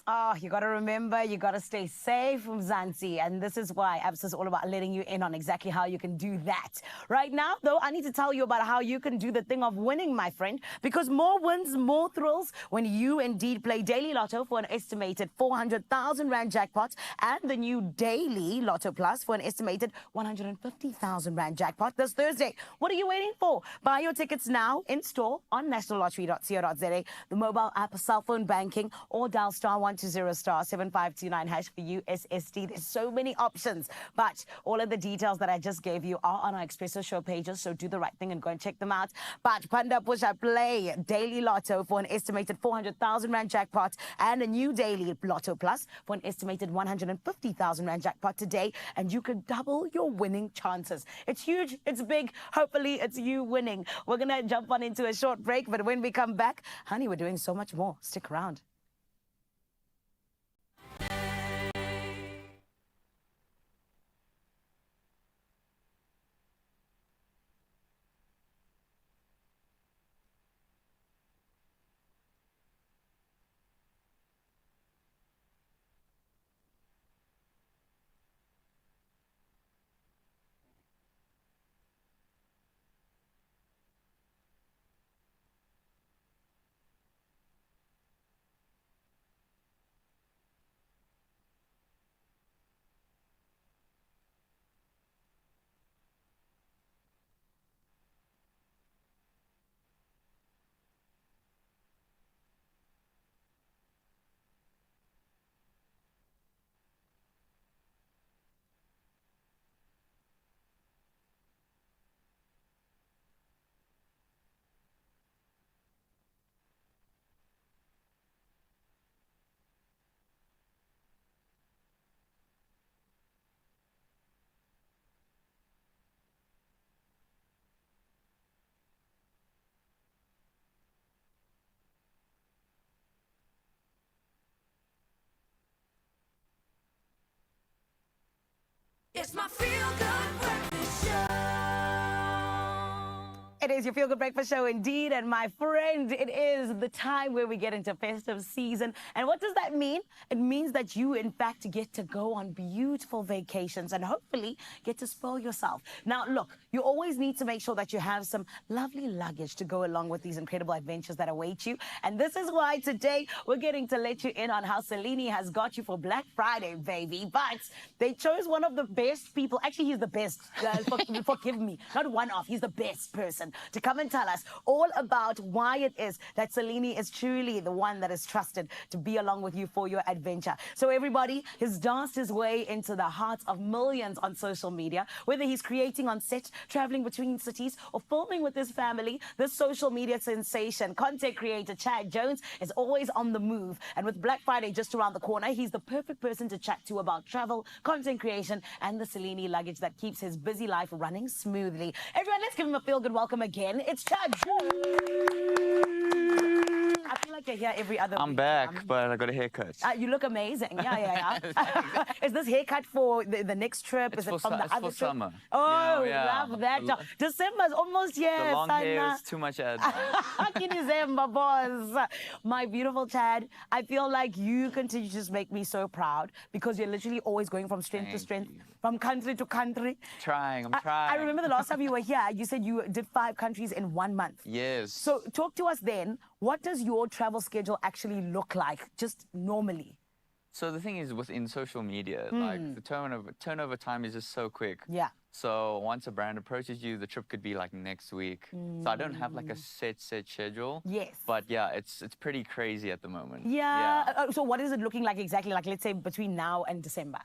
Oh, you got to remember, you got to stay safe from Zanzi. And this is why Absa is all about letting you in on exactly how you can do that. Right now, though, I need to tell you about how you can do the thing of winning, my friend, because more wins, more thrills when you indeed play Daily Lotto for an estimated 400,000 Rand jackpot and the new Daily Lotto Plus for an estimated 150,000 Rand jackpot this Thursday. What are you waiting for? Buy your tickets now in store on nationallottery.co.za, the mobile app, cell phone banking, or dial *120 *7529# for USSD. There's so many options, but all of the details that I just gave you are on our Expresso show pages, so do the right thing and go and check them out. But Panda Pusha play Daily Lotto for an estimated 400,000 Rand jackpot and a new Daily Lotto Plus for an estimated 150,000 Rand jackpot today, and you could double your winning chances. It's huge, it's big. Hopefully it's you winning. We're gonna jump on into a short break, but when we come back, honey, we're doing so much more. Stick around. It's my feel-good breakfast show. It is your Feel Good Breakfast Show indeed, and my friend, it is the time where we get into festive season. And what does that mean? It means that you, in fact, get to go on beautiful vacations and hopefully get to spoil yourself. Now, look, you always need to make sure that you have some lovely luggage to go along with these incredible adventures that await you. And this is why today we're getting to let you in on how Selini has got you for Black Friday, baby. But they chose one of the best people. Actually, he's the best. Forgive me. Not one off. He's the best person to come and tell us all about why it is that Selini is truly the one that is trusted to be along with you for your adventure. So everybody, he's danced his way into the hearts of millions on social media, whether he's creating on set, traveling between cities, or filming with his family. This social media sensation, content creator Chad Jones, is always on the move. And with Black Friday just around the corner, he's the perfect person to chat to about travel, content creation, and the Selini luggage that keeps his busy life running smoothly. Everyone, let's give him a feel-good welcome again. It's Chad. I feel like you're here every other I'm week. back, but I got a haircut. You look amazing. Yeah. Is this haircut for the next trip? Is it from the other for trip? summer. Oh, You know, yeah. love that. December's almost here. The long hair is too much ad. December, boss. My beautiful Chad, I feel like you continue to just make me so proud because you're literally always going from strength to strength, from country to country. I'm trying. I remember the last time you were here, you said you did 5 countries in 1 month. Yes. So talk to us then. What does your travel schedule actually look like, just normally? So the thing is, within social media, like the turnover time is just so quick. Yeah. So once a brand approaches you, the trip could be like next week. So I don't have like a set schedule. Yes. But yeah, it's pretty crazy at the moment. Yeah. So what is it looking like exactly? Like, let's say between now and December.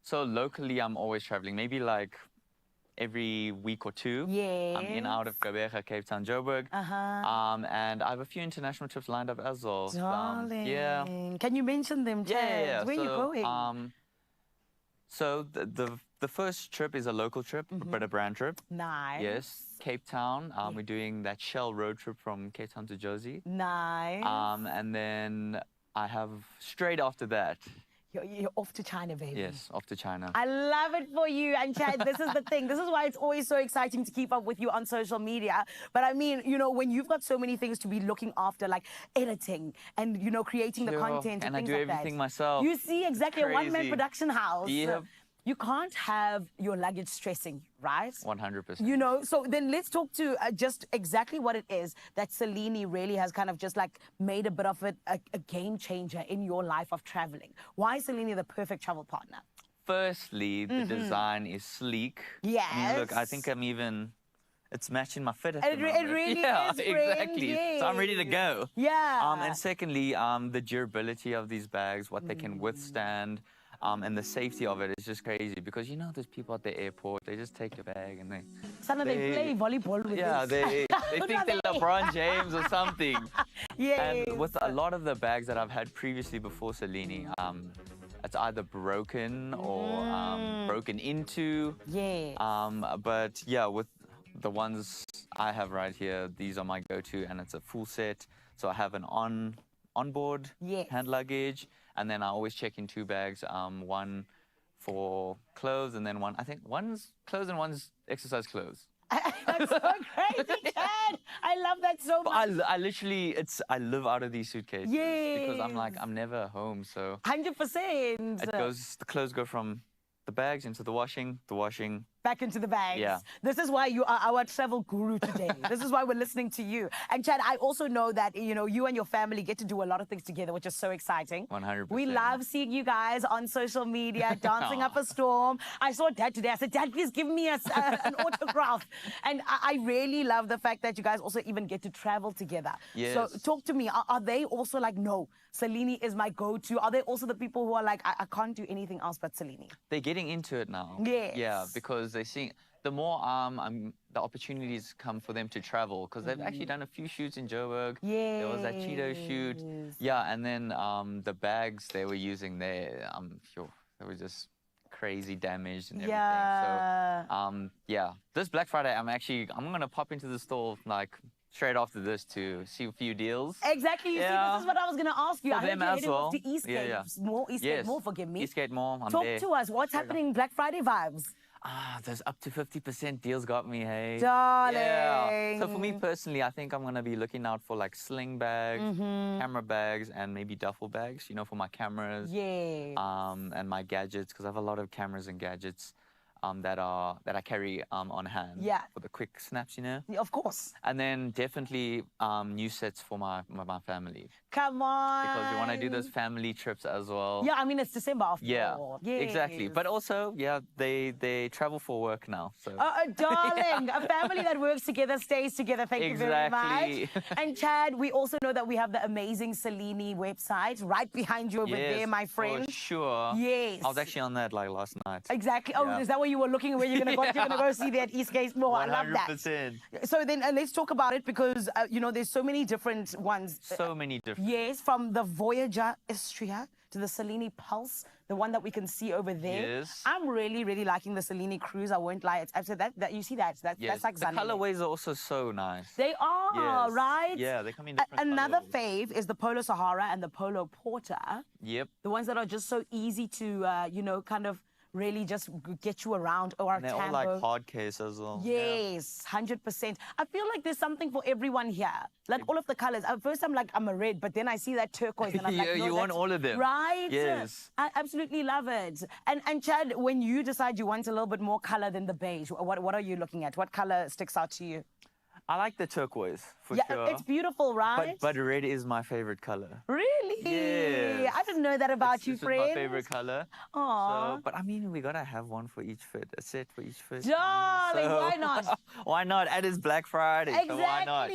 So locally, I'm always traveling. Maybe like every week or 2. Yes. I'm in out of Gqeberha, Cape Town, Joburg. And I have a few international trips lined up as well. Darling. Yeah. Can you mention them, Chad? Yeah. Where are you going? So the first trip is a local trip, but a brand trip. Nice. Yes. Cape Town. We're doing that Shell road trip from Cape Town to Jozi. Nice. And then I have straight after that. You're off to China, baby. Yes, off to China. I love it for you. And Chad, this is the thing. This is why it's always so exciting to keep up with you on social media. But I mean, you know, when you've got so many things to be looking after, like editing and, you know, creating the content and I things do like everything that. myself. You see, exactly, a one-man Crazy. production house. Yep. You can't have your luggage stressing, right? 100%. You know, so then let's talk to just exactly what it is that Selene really has kind of just like made a bit of a game changer in your life of traveling. Why is Selene the perfect travel partner? Firstly, the design is sleek. Yes. I mean, look, I think it's matching my fit at the It moment. really yeah, is, friend, exactly. So I'm ready to go. Yeah. And secondly, the durability of these bags, what they can withstand. And the safety of it is just crazy because you know there's people at the airport, they just take your bag and they play volleyball with yeah, this. they think they're LeBron James or something. Yes. And with a lot of the bags that I've had previously before Selene, it's either broken or broken into. Yeah. But yeah, with the ones I have right here, these are my go-to, and it's a full set. So I have an onboard hand luggage. And then I always check in 2 bags, one for clothes and then I think one's clothes and one's exercise clothes. That's so crazy, Chad. I love that so much. But I literally, I live out of these suitcases. Because I'm like, I'm never home, so. 100%. The clothes go from the bags into the washing, back into the bags. Yeah. This is why you are our travel guru today. This is why we're listening to you. And Chad, I also know that, you know, you and your family get to do a lot of things together, which is so exciting. 100%. We love seeing you guys on social media, dancing up a storm. I saw Dad today. I said, Dad, please give me an autograph. And I really love the fact that you guys also even get to travel together. Yes. So talk to me. Are they also like, no, Selene is my go-to? Are they also the people who are like, I can't do anything else but Selene? They're getting into it now. Yes. Yeah, because they see the more the opportunities come for them to travel, because they've actually done a few shoots in Joburg. Yeah. There was that Cheeto shoot. Yeah, and then the bags they were using there, I'm sure they were just crazy damaged and everything. Yeah. So yeah, this Black Friday I'm gonna pop into the store like straight after this to see a few deals. Exactly. You see, this is what I was going to ask you. For I heard them you're as heading well. off to Eastgate. Yes. More, forgive me. Eastgate Mall, I'm Talk there. to us. What's happening Black Friday vibes? There's up to 50% deals got me, hey. Darling. Yeah. So for me personally, I think I'm going to be looking out for like sling bags, camera bags, and maybe duffel bags, you know, for my cameras. Yeah. And my gadgets, because I have a lot of cameras and gadgets that I carry on hand. Yeah. For the quick snaps, you know. Yeah, of course. And then definitely new sets for my family. Come on. Because we want to do those family trips as well. Yeah, I mean, it's December after all. Yeah, exactly. But also, yeah, they travel for work now. So. Darling, a family that works together stays together. Thank you very much. And Chad, we also know that we have the amazing Selene website right behind you over there, my friend. For sure. Yes. I was actually on that like last night. Exactly. Oh, is that where you were looking? Where you're gonna go? You're gonna go see that Eastgate Mall. 100%. I love that. 100%. So then let's talk about it because you know there's so many different ones. So many different. Yes, from the Voyager Istria to the Selene Pulse, the one that we can see over there. Yes. I'm really, really liking the Selene Cruise. I won't lie. It's after that you see that. That's like the colorways are also so nice. They are, yes. right? Yeah, they come in different Another colors. fave is the Polo Sahara and the Polo Porter. Yep. The ones that are just so easy to, you know, kind of really just get you around. Or and they're all like hard case as well. Yes, 100%. I feel like there's something for everyone here. Like all of the colors. At first I'm like, I'm a red, but then I see that turquoise and I'm like, no, you want all of them. Right? Yes. I absolutely love it. And Chad, when you decide you want a little bit more color than the beige, what are you looking at? What color sticks out to you? I like the turquoise, for yeah, sure. It's beautiful, right? But red is my favorite color. Really? Yes. I didn't know that about you, friend. It's my favorite color. Aww. So, but I mean, we gotta have one for each fit, a set for each fit. Darling, why not? Why not? And it's Black Friday, exactly. so why not?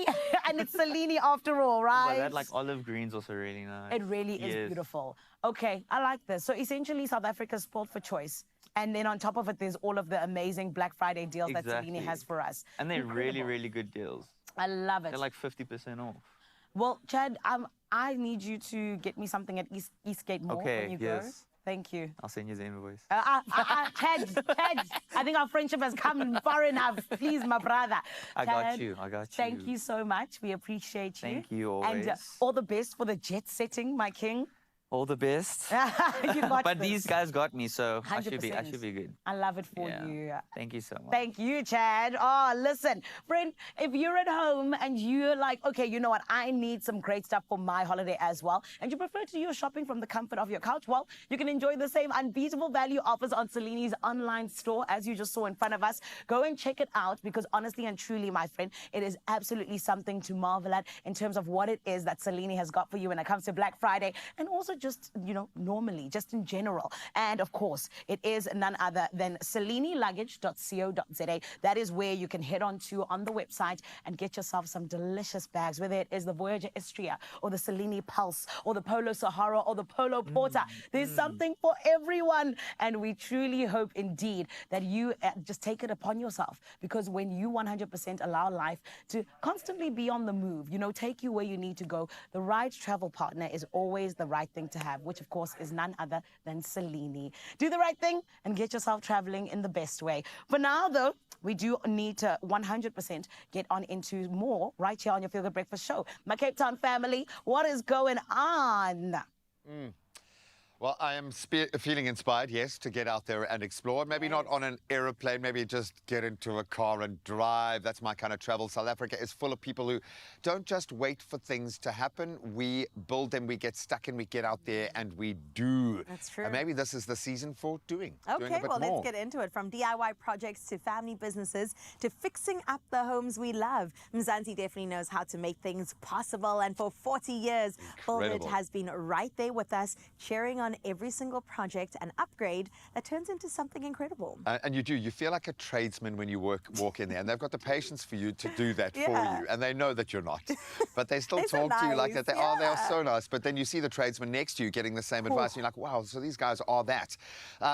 And it's Selene after all, right? But that like olive green's also really nice. It really is beautiful. Okay, I like this. So essentially, South Africa's sport for choice. And then on top of it, there's all of the amazing Black Friday deals that Selene has for us. And they're Incredible. really, really good deals. I love it. They're like 50% off. Well, Chad, I need you to get me something at Eastgate Mall when you go. Thank you. I'll send you the invoice. Chad, I think our friendship has come far enough. Please, my brother. I got you. Thank you so much. We appreciate you. Thank you always. And all the best for the jet setting, my king. all the best. You got But this. these guys got me, so I should be 100%. good. I love it for Yeah. you. Thank you so much. Thank you, Chad. Oh, listen, friend, if you're at home and you're like, okay, you know what, I need some great stuff for my holiday as well, and you prefer to do your shopping from the comfort of your couch, well, you can enjoy the same unbeatable value offers on Cellini's online store, as you just saw in front of us. Go and check it out, because honestly and truly, my friend, it is absolutely something to marvel at in terms of what it is that Cellini has got for you when it comes to Black Friday, and also just, you know, normally, just in general. And of course, it is none other than CelliniLuggage.co.za. That is where you can head on to on the website and get yourself some delicious bags, whether it is the Voyager Istria or the Cellini Pulse or the Polo Sahara or the Polo Porter. There's something for everyone. And we truly hope indeed that you just take it upon yourself, because when you 100% allow life to constantly be on the move, you know, take you where you need to go, the right travel partner is always the right thing to have, which of course is none other than Cellini. Do the right thing and get yourself traveling in the best way. For now, though, we do need to 100% get on into more right here on your Feel Good Breakfast show. My Cape Town family, what is going on? Well, I am feeling inspired, yes, to get out there and explore. Maybe not on an aeroplane, maybe just get into a car and drive. That's my kind of travel. South Africa is full of people who don't just wait for things to happen. We build them, we get stuck in, we get out there and we do. That's true. And maybe this is the season for doing a Okay, bit well, more. let's get into it. From DIY projects to family businesses to fixing up the homes we love, Mzansi definitely knows how to make things possible. And for 40 years, Build It Incredible. has been right there with us, cheering on every single project and upgrade that turns into something incredible. And you do. You feel like a tradesman when you walk in there, and they've got the patience for you to do that for Yeah. you. And they know that you're not, but they still They're so talk to you like nice, that. They are yeah. so nice. But then you see the tradesman next to you getting the same advice, and you're like, wow, so these guys are that.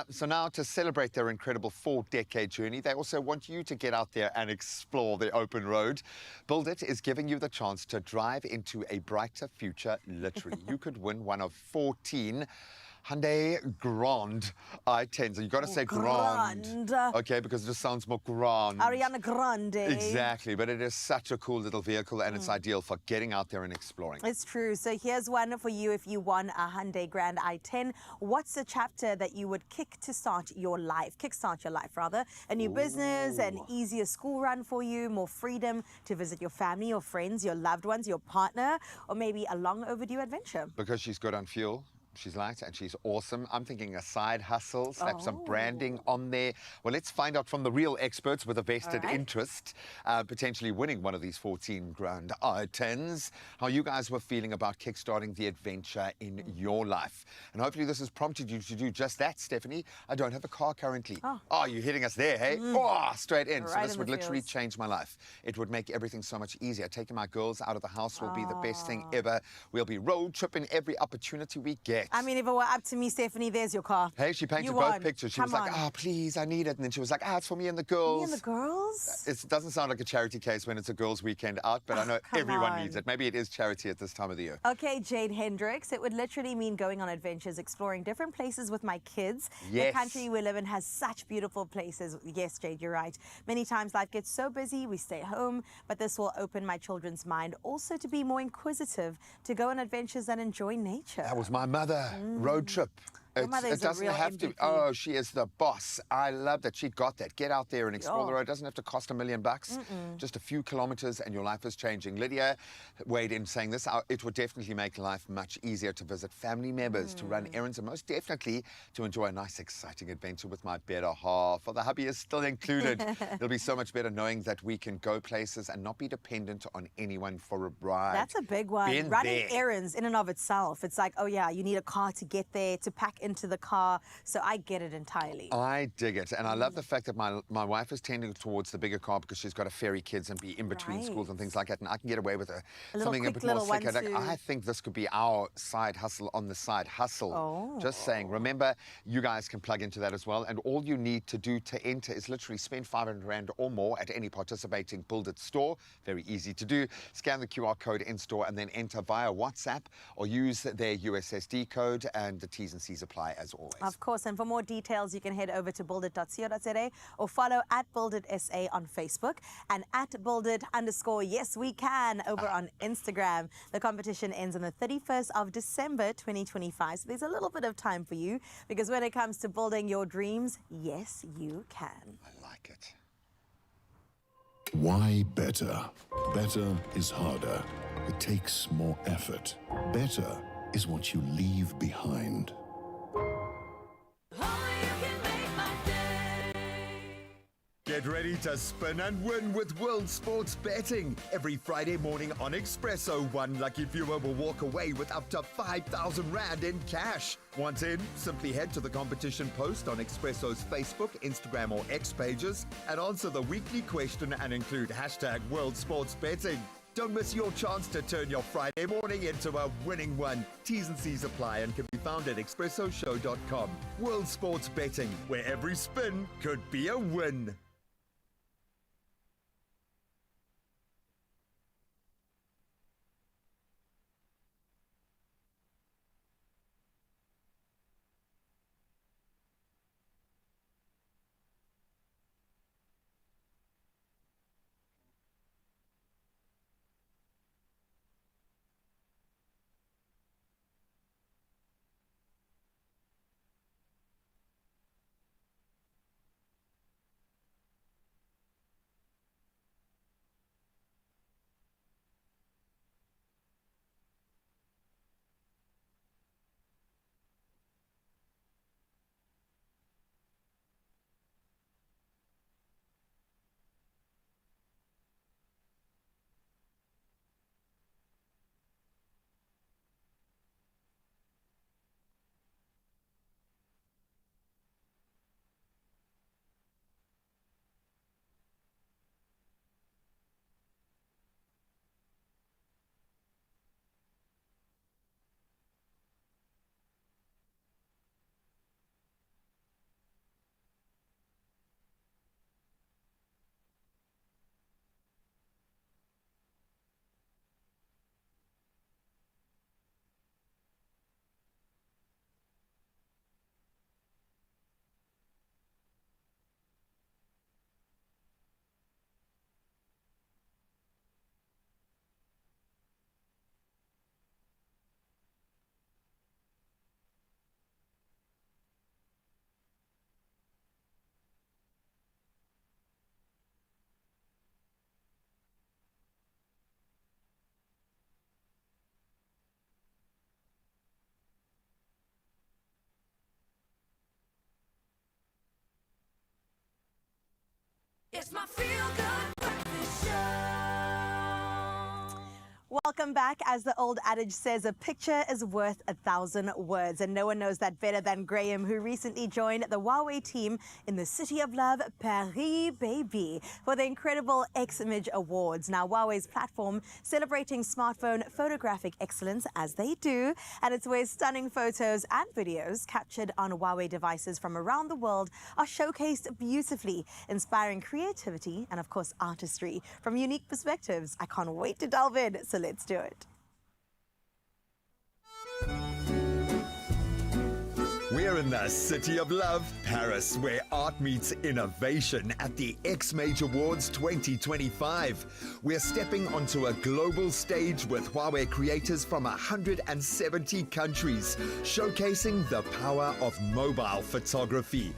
So now, to celebrate their incredible 4-decade journey, they also want you to get out there and explore the open road. Build It is giving you the chance to drive into a brighter future, literally. You could win one of 14 Hyundai Grand i10s. And you've got to say grand. Okay, because it just sounds more grand. Ariana Grande. Exactly, but it is such a cool little vehicle, and it's ideal for getting out there and exploring. It's true. So here's one for you if you won a Hyundai Grand i10. What's a chapter that you would kickstart your life? A new business, an easier school run for you, more freedom to visit your family, your friends, your loved ones, your partner, or maybe a long overdue adventure. Because she's good on fuel. She's light and she's awesome. I'm thinking a side hustle, slap some branding on there. Well, let's find out from the real experts with a vested interest, potentially winning one of these 14 grand i10s, how you guys were feeling about kickstarting the adventure in your life. And hopefully this has prompted you to do just that, Stephanie. I don't have a car currently. Oh, you're hitting us there, hey? Oh, straight in. So Right this in would the literally feels. change my life. It would make everything so much easier. Taking my girls out of the house will be the best thing ever. We'll be road tripping every opportunity we get. I mean, if it were up to me, Stephanie, there's your car. Hey, she painted You both won. pictures. She Come was like, on. oh, please, I need it. And then she was like, it's for me and the girls. Me and the girls? It doesn't sound like a charity case when it's a girls' weekend out, but I know come everyone needs on. it. Maybe it is charity at this time of the year. Okay, Jade Hendricks, it would literally mean going on adventures, exploring different places with my kids. Yes. The country we live in has such beautiful places. Yes, Jade, you're right. Many times life gets so busy, we stay home, but this will open my children's mind also to be more inquisitive, to go on adventures and enjoy nature. That was my mother. Road trip. Your mother It is a doesn't real have to. MVP. Oh, she is the boss. I love that she got that. Get out there and explore the Yeah. road. It doesn't have to cost $1 million. Just a few kilometers and your life is changing. Lydia weighed in saying this. It would definitely make life much easier to visit family members, to run errands, and most definitely to enjoy a nice, exciting adventure with my better half. Well, the hubby is still included. It'll be so much better knowing that we can go places and not be dependent on anyone for a ride. That's a big one. Been Running there. errands in and of itself. It's like, oh yeah, you need a car to get there, to pack into the car. So I get it entirely. I dig it. And I love the fact that my wife is tending towards the bigger car because she's got to ferry kids and be in between schools and things like that. And I can get away with something a quick bit more little one slicker. Like, too. I think this could be our side hustle on the side hustle. Oh. Just saying. Remember, you guys can plug into that as well. And all you need to do to enter is literally spend 500 Rand or more at any participating Build It store. Very easy to do. Scan the QR code in store and then enter via WhatsApp or use their USSD code, and the T's and C's apply. apply as always. Of course, and for more details, you can head over to buildit.co.za or follow at builditsa on Facebook and at buildit_yes we can over on Instagram. The competition ends on the 31st of December 2025, so there's a little bit of time for you, because when it comes to building your dreams, yes, you can. I like it. Why better? Better is harder. It takes more effort. Better is what you leave behind. Get ready to spin and win with World Sports Betting. Every Friday morning on Expresso, one lucky viewer will walk away with up to 5,000 Rand in cash. Want in? Simply head to the competition post on Expresso's Facebook, Instagram or X pages and answer the weekly question and include hashtag World Sports Betting. Don't miss your chance to turn your Friday morning into a winning one. T's and C's apply and can be found at expressoshow.com. World Sports Betting, where every spin could be a win. It's my feel-good breakfast show. Welcome back. As the old adage says, a picture is worth 1,000 words. And no one knows that better than Graham, who recently joined the Huawei team in the City of Love, Paris, baby, for the incredible X-Image Awards. Now, Huawei's platform celebrating smartphone photographic excellence, as they do, and it's where stunning photos and videos captured on Huawei devices from around the world are showcased beautifully, inspiring creativity and, of course, artistry from unique perspectives. I can't wait to delve in, so let's do it. We're in the City of Love, Paris, where art meets innovation at the X-Mage Awards 2025. We're stepping onto a global stage with Huawei creators from 170 countries, showcasing the power of mobile photography.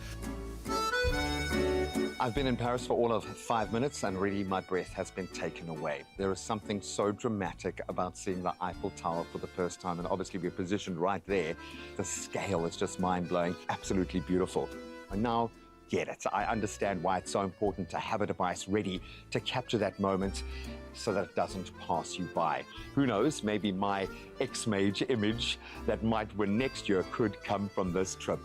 I've been in Paris for all of 5 minutes and really my breath has been taken away. There is something so dramatic about seeing the Eiffel Tower for the first time, and obviously we're positioned right there. The scale is just mind-blowing, absolutely beautiful. I now get it. I understand why it's so important to have a device ready to capture that moment so that it doesn't pass you by. Who knows, maybe my X-Mage image that might win next year could come from this trip.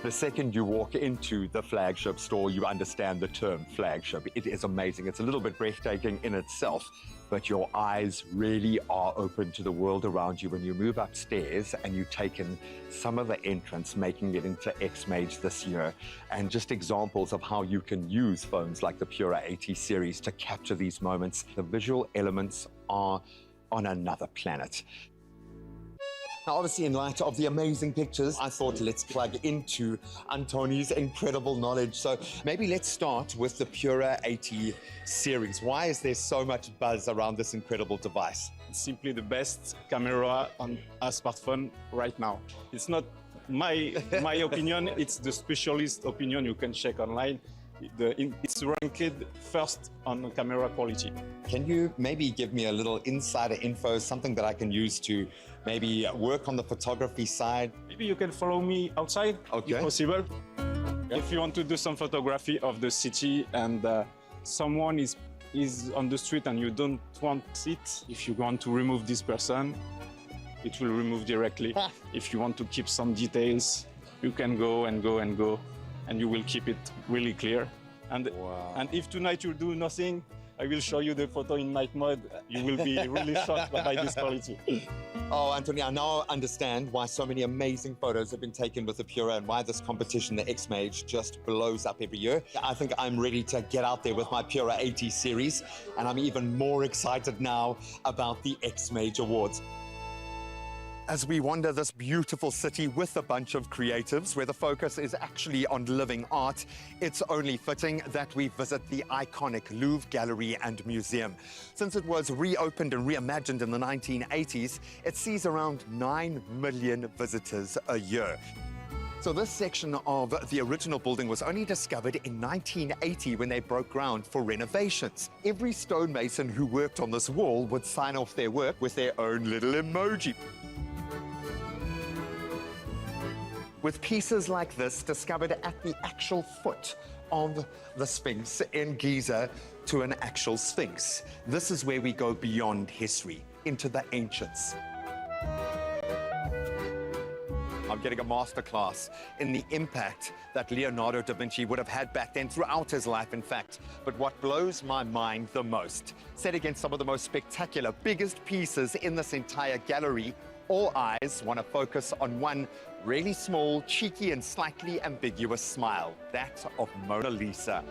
The second you walk into the flagship store, you understand the term flagship. It is amazing. It's a little bit breathtaking in itself, but your eyes really are open to the world around you when you move upstairs and you take in some of the entrance, making it into X-Mage this year, and just examples of how you can use phones like the Pura 80 series to capture these moments. The visual elements are on another planet. Now, obviously, in light of the amazing pictures, I thought let's plug into Antoni's incredible knowledge. So maybe let's start with the Pura 80 series. Why is there so much buzz around this incredible device? It's simply the best camera on a smartphone right now. It's not my opinion, it's the specialist opinion you can check online. It's ranked first on camera quality. Can you maybe give me a little insider info, something that I can use to maybe work on the photography side? Maybe you can follow me outside, if possible. If you want to do some photography of the city and someone is on the street and you don't want it, if you want to remove this person, it will remove directly. If you want to keep some details, you can go and go and go, and you will keep it really clear. And if tonight you do nothing, I will show you the photo in night mode. You will be really shocked by this quality. Oh, Antoni, I now understand why so many amazing photos have been taken with the Pura and why this competition, the X-Mage, just blows up every year. I think I'm ready to get out there with my Pura 80 series, and I'm even more excited now about the X-Mage Awards. As we wander this beautiful city with a bunch of creatives where the focus is actually on living art, it's only fitting that we visit the iconic Louvre Gallery and Museum. Since it was reopened and reimagined in the 1980s, it sees around 9 million visitors a year. So this section of the original building was only discovered in 1980 when they broke ground for renovations. Every stonemason who worked on this wall would sign off their work with their own little emoji. With pieces like this discovered at the actual foot of the Sphinx in Giza to an actual Sphinx. This is where we go beyond history, into the ancients. I'm getting a masterclass in the impact that Leonardo da Vinci would have had back then throughout his life, in fact. But what blows my mind the most, set against some of the most spectacular, biggest pieces in this entire gallery, all eyes want to focus on one really small, cheeky and slightly ambiguous smile, that of Mona Lisa.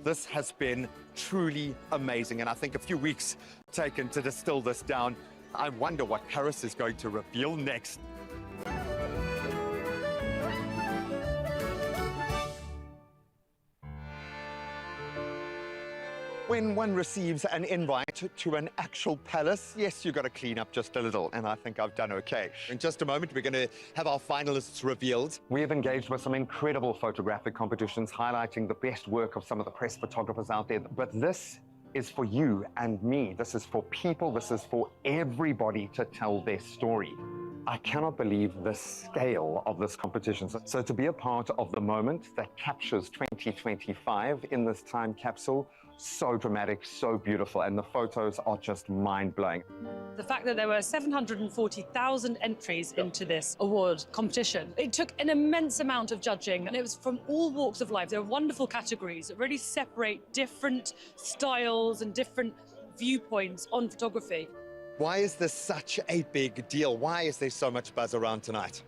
This has been truly amazing, and I think a few weeks taken to distill this down. I wonder what Paris is going to reveal next. When one receives an invite to an actual palace, yes, you've got to clean up just a little, and I think I've done okay. In just a moment, we're going to have our finalists revealed. We have engaged with some incredible photographic competitions highlighting the best work of some of the press photographers out there, but this is for you and me. This is for people. This is for everybody to tell their story. I cannot believe the scale of this competition. So to be a part of the moment that captures 2025 in this time capsule, so dramatic, so beautiful, and the photos are just mind-blowing. The fact that there were 740,000 entries into this award competition, it took an immense amount of judging, and it was from all walks of life. There were wonderful categories that really separate different styles and different viewpoints on photography. Why is this such a big deal? Why is there so much buzz around tonight?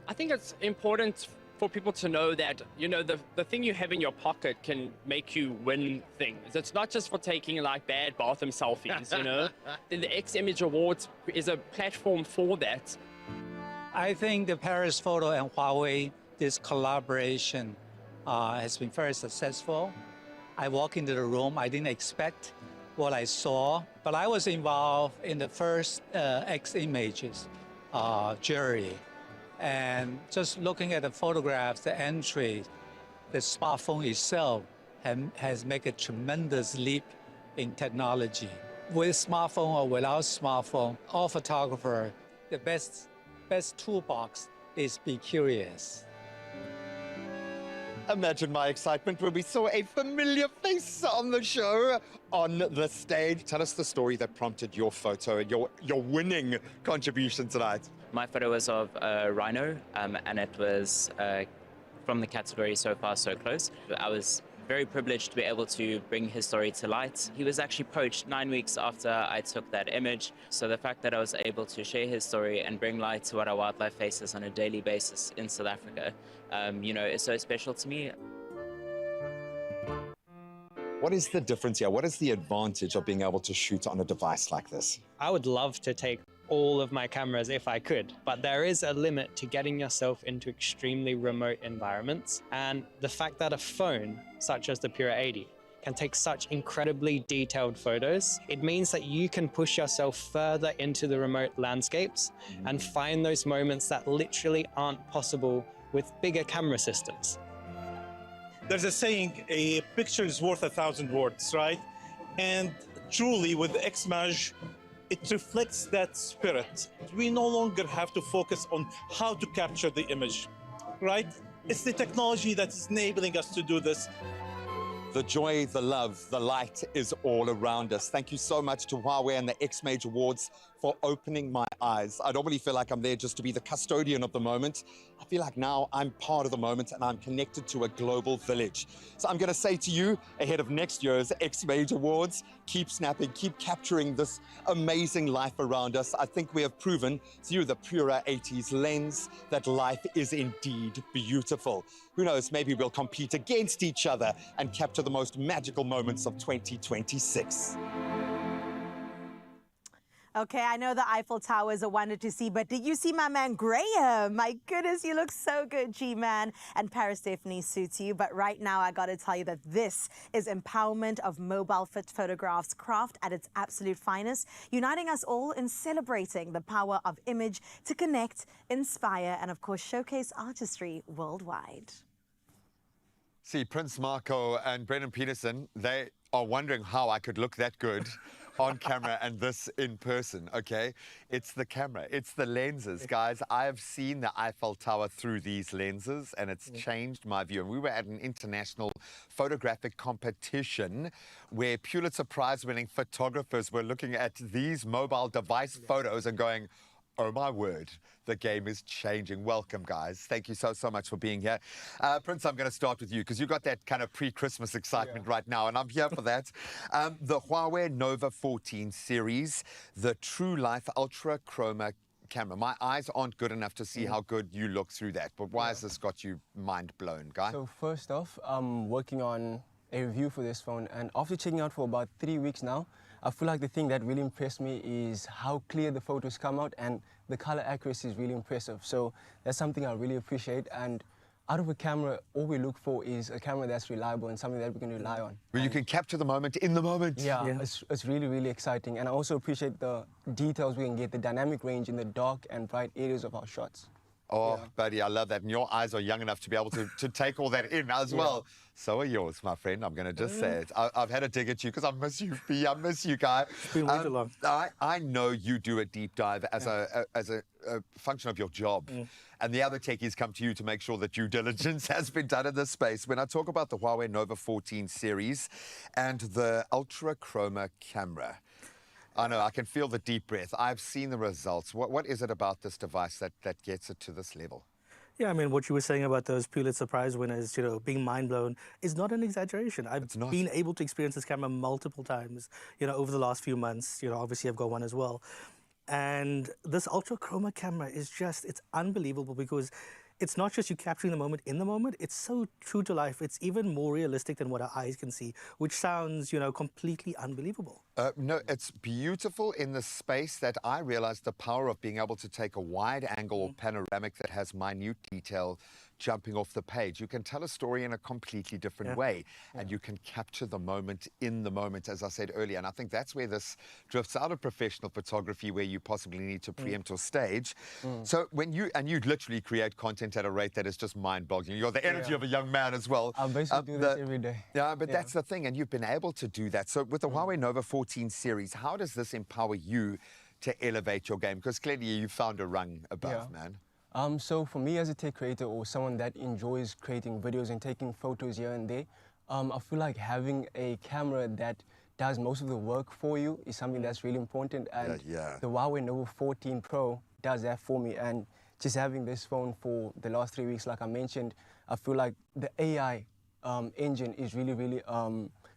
I think it's important for people to know that, you know, the thing you have in your pocket can make you win things. It's not just for taking like bad bathroom selfies, you know. The X-Image Awards is a platform for that. I think the Paris Photo and Huawei, this collaboration has been very successful. I walk into the room, I didn't expect what I saw, but I was involved in the first X-Images jury. And just looking at the photographs, the entry, the smartphone itself has made a tremendous leap in technology. With smartphone or without smartphone, all photographer, the best toolbox is be curious. Imagine my excitement when we saw a familiar face on the show, on the stage. Tell us the story that prompted your photo and your winning contribution tonight. My photo was of a rhino, and it was from the category So Far, So Close. I was very privileged to be able to bring his story to light. He was actually poached 9 weeks after I took that image. So the fact that I was able to share his story and bring light to what our wildlife faces on a daily basis in South Africa, you know, is so special to me. What is the difference here? What is the advantage of being able to shoot on a device like this? I would love to take all of my cameras if I could, but there is a limit to getting yourself into extremely remote environments. And the fact that a phone, such as the Pura 80, can take such incredibly detailed photos, it means that you can push yourself further into the remote landscapes and find those moments that literally aren't possible with bigger camera systems. There's a saying, a picture is worth 1,000 words, right? And truly with Xmage, it reflects that spirit. We no longer have to focus on how to capture the image, right? It's the technology that is enabling us to do this. The joy, the love, the light is all around us. Thank you so much to Huawei and the Xmage Awards for opening my eyes. I don't really feel like I'm there just to be the custodian of the moment. I feel like now I'm part of the moment and I'm connected to a global village. So I'm going to say to you, ahead of next year's Xmage Awards, keep snapping, keep capturing this amazing life around us. I think we have proven through the Pura 80's lens that life is indeed beautiful. Who knows, maybe we'll compete against each other and capture the most magical moments of 2026. Okay, I know the Eiffel Tower is a wonder to see, but did you see my man Graham? My goodness, you look so good, G-Man. And Paris definitely suits you. But right now, I got to tell you that this is empowerment of mobile photographs, craft at its absolute finest, uniting us all in celebrating the power of image to connect, inspire, and of course, showcase artistry worldwide. See, Prince Marco and Brendan Peterson, they are wondering how I could look that good on camera and this in person, okay? It's the camera, it's the lenses, guys. I have seen the Eiffel Tower through these lenses and it's changed my view. And we were at an international photographic competition where Pulitzer Prize winning photographers were looking at these mobile device photos and going, oh my word, the game is changing. Welcome, guys. Thank you so much for being here. Prince, I'm going to start with you because you got that kind of pre-Christmas excitement right now, and I'm here for that. The Huawei Nova 14 series, the True Life Ultra Chroma camera. My eyes aren't good enough to see how good you look through that, but why has this got you mind blown, guy? So first off, I'm working on a review for this phone, and after checking out for about 3 weeks now, I feel like the thing that really impressed me is how clear the photos come out, and the color accuracy is really impressive. So that's something I really appreciate. And out of a camera, all we look for is a camera that's reliable and something that we can rely on. Where you can capture the moment in the moment. Yeah. It's really, really exciting. And I also appreciate the details we can get, the dynamic range in the dark and bright areas of our shots. Oh, buddy, I love that. And your eyes are young enough to be able to take all that in as well. So are yours, my friend. I'm going to just say it. I've had a dig at you because I miss you, B. I miss you, guy. It's been way too long. I know you do a deep dive as a function of your job. And the other techies come to you to make sure that due diligence has been done in this space. When I talk about the Huawei Nova 14 series and the Ultra Chroma camera, I know, I can feel the deep breath. I've seen the results. What is it about this device that gets it to this level? Yeah, I mean, what you were saying about those Pulitzer Prize winners, you know, being mind blown is not an exaggeration. I've been able to experience this camera multiple times, you know, over the last few months. You know, obviously I've got one as well. And this Ultra Chroma camera is just, it's unbelievable because it's not just you capturing the moment in the moment, it's so true to life. It's even more realistic than what our eyes can see, which sounds, you know, completely unbelievable. No, it's beautiful in the space that I realized the power of being able to take a wide angle panoramic that has minute detail jumping off the page. You can tell a story in a completely different way, and you can capture the moment in the moment, as I said earlier. And I think that's where this drifts out of professional photography, where you possibly need to preempt or stage. So when you literally create content at a rate that is just mind-boggling. You're the energy of a young man as well. I basically do this every day. Yeah, but that's the thing, and you've been able to do that. So with the Huawei Nova 14 series, how does this empower you to elevate your game? Because clearly you found a rung above, man. So for me as a tech creator or someone that enjoys creating videos and taking photos here and there, I feel like having a camera that does most of the work for you is something that's really important. And the Huawei Nova 14 Pro does that for me. And just having this phone for the last 3 weeks, like I mentioned, I feel like the AI engine is really, really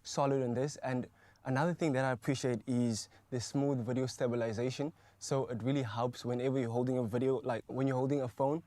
solid in this. And another thing that I appreciate is the smooth video stabilization. So it really helps whenever you're holding a video, like when you're holding a phone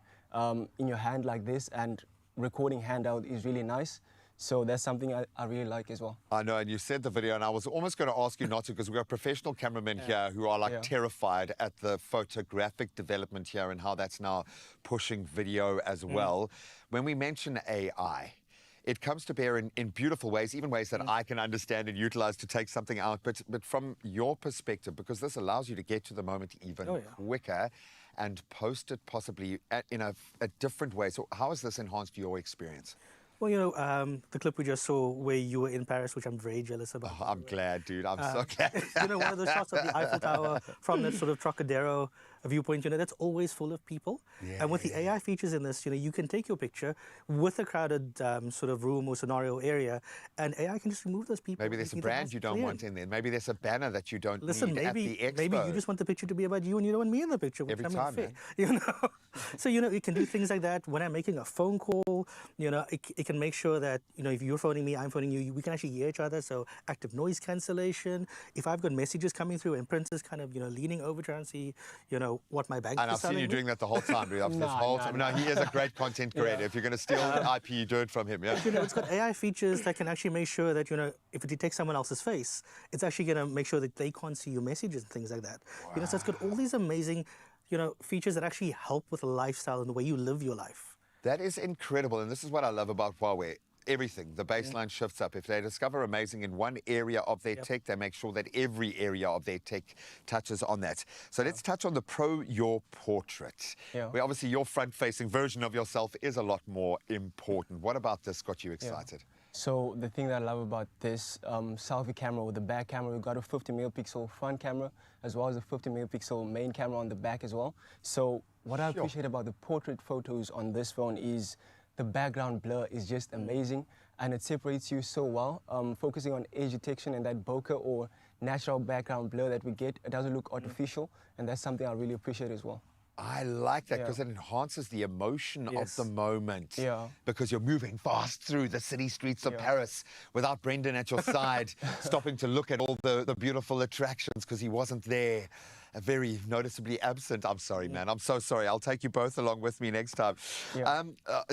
in your hand like this, and recording handout is really nice. So that's something I really like as well. I know, and you said the video, and I was almost going to ask you not to, because we've got professional cameramen here who are like terrified at the photographic development here and how that's now pushing video as well. When we mention AI, it comes to bear in beautiful ways, even ways that I can understand and utilize to take something out. But from your perspective, because this allows you to get to the moment even quicker and post it possibly in a different way. So how has this enhanced your experience? Well, you know, the clip we just saw where you were in Paris, which I'm very jealous about. Oh, I'm glad, dude. I'm so glad. You know, one of those shots of the Eiffel Tower from that sort of Trocadero viewpoint, you know, that's always full of people. And with the AI features in this, you know, you can take your picture with a crowded sort of room or scenario area, and AI can just remove those people. Maybe there's a brand you don't want in there. Maybe there's a banner that you don't Listen, need at the expo. maybe you just want the picture to be about you and you don't want me in the picture. Every time, man. You know? So, you know, it can do things like that. When I'm making a phone call, you know, it can make sure that, you know, if you're phoning me, I'm phoning you, we can actually hear each other. So active noise cancellation. If I've got messages coming through and Prince is kind of, you know, leaning over trying to see, you know, what my bank And I've seen you doing that the whole time, dude. This whole time. No, he is a great content creator. If you're going to steal IP, you do it from him, yeah? You know, it's got AI features that can actually make sure that, you know, if it detects someone else's face, it's actually going to make sure that they can't see your messages and things like that. You know, so it's got all these amazing, you know, features that actually help with lifestyle and the way you live your life. That is incredible, and this is what I love about Huawei. Everything, the baseline shifts up. If they discover amazing in one area of their tech, they make sure that every area of their tech touches on that. So let's touch on the Pro Your Portrait. Where obviously your front-facing version of yourself is a lot more important. What about this got you excited? So the thing that I love about this selfie camera with the back camera, we've got a 50 megapixel front camera as well as a 50 megapixel main camera on the back as well. So what I appreciate about the portrait photos on this phone is the background blur is just amazing and it separates you so well. Focusing on edge detection and that bokeh or natural background blur that we get, it doesn't look artificial, and that's something I really appreciate as well. I like that because it enhances the emotion of the moment. Because you're moving fast through the city streets of Paris without Brendan at your side, stopping to look at all the beautiful attractions because he wasn't there. Very noticeably absent. I'm sorry, man. I'm so sorry. I'll take you both along with me next time.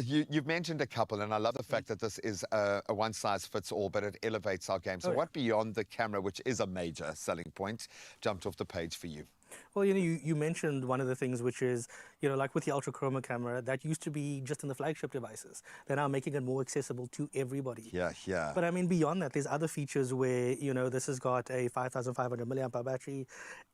You've mentioned a couple, and I love the fact that this is a one-size-fits-all, but it elevates our game. So what beyond the camera, which is a major selling point, jumped off the page for you? Well, you know, you mentioned one of the things, which is, you know, like with the ultra chroma camera, that used to be just in the flagship devices. They're now making it more accessible to everybody. Yeah. But I mean, beyond that, there's other features where, you know, this has got a 5,500 milliamp hour battery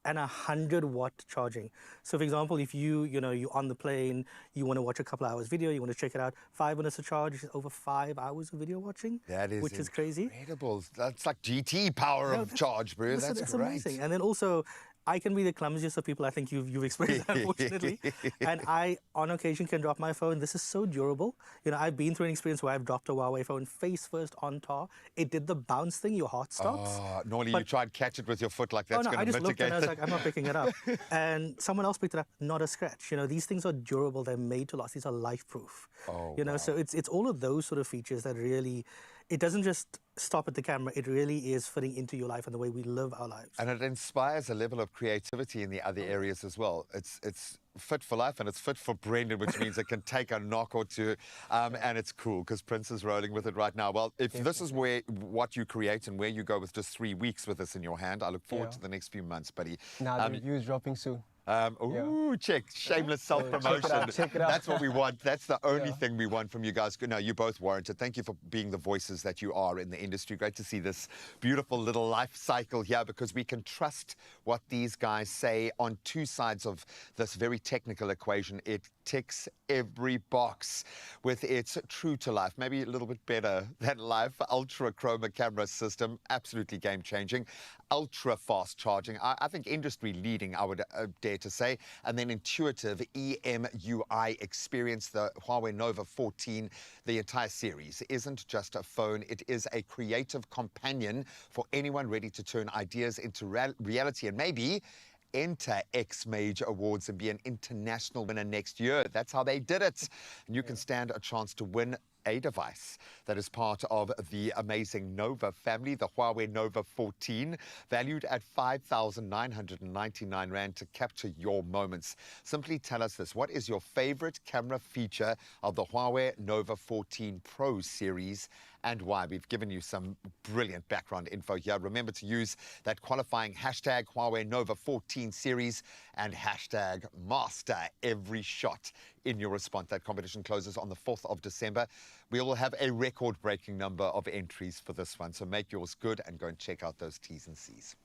and 100-watt charging. So, for example, if you're on the plane, you want to watch a couple hours video, you want to check it out, 5 minutes of charge, over 5 hours of video watching. That is which is crazy. Incredible. That's like GT power of charge, bro. Listen, that's great. Amazing. And then also, I can be the clumsiest of people. I think you've experienced that, unfortunately. And I, on occasion, can drop my phone. This is so durable. You know, I've been through an experience where I've dropped a Huawei phone face first on tar. It did the bounce thing. Your heart stops. Normally you try and catch it with your foot like that's going to mitigate. I just looked and I was like, I'm not picking it up. And someone else picked it up, not a scratch. You know, these things are durable. They're made to last. These are life-proof. You know, so it's all of those sort of features that really, it doesn't just stop at the camera. It really is fitting into your life and the way we live our lives. And it inspires a level of creativity in the other areas as well. It's fit for life and it's fit for Brendan, which means it can take a knock or two. And it's cool because Prince is rolling with it right now. Well, if this is what you create and where you go with just 3 weeks with this in your hand, I look forward to the next few months, buddy. Now the review's dropping soon. Check. Shameless self-promotion. Check it out. That's what we want. That's the only thing we want from you guys. No, you both warranted. Thank you for being the voices that you are in the industry. Great to see this beautiful little life cycle here because we can trust what these guys say on two sides of this very technical equation. It ticks every box with its true to life, maybe a little bit better than life, ultra chroma camera system, absolutely game changing, ultra fast charging, I think industry leading, I would dare to say, and then intuitive EMUI experience. The Huawei Nova 14, the entire series isn't just a phone, it is a creative companion for anyone ready to turn ideas into reality and maybe enter X-Mage Awards and be an international winner next year. That's how they did it. And you can stand a chance to win a device that is part of the amazing Nova family, the Huawei Nova 14, valued at 5,999 Rand to capture your moments. Simply tell us this. What is your favorite camera feature of the Huawei Nova 14 Pro series and why? We've given you some brilliant background info here. Remember to use that qualifying hashtag Huawei Nova 14 series and hashtag master every shot in your response. That competition closes on the 4th of December. We will have a record-breaking number of entries for this one, so make yours good and go and check out those T's and C's.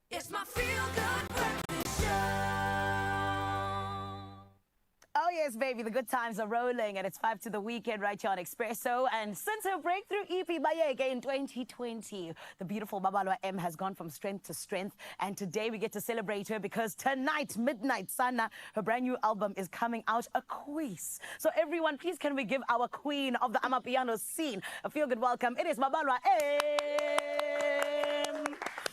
It's my feel-good breakfast show. Oh yes, baby, the good times are rolling, and it's 5 to the weekend right here on Expresso. And since her breakthrough EP Bayeke in 2020, the beautiful Babalwa M has gone from strength to strength. And today we get to celebrate her because tonight, midnight, Sana, her brand new album is coming out, A Quiz. So everyone, please can we give our queen of the Amapiano scene a feel-good welcome. It is Babalwa M.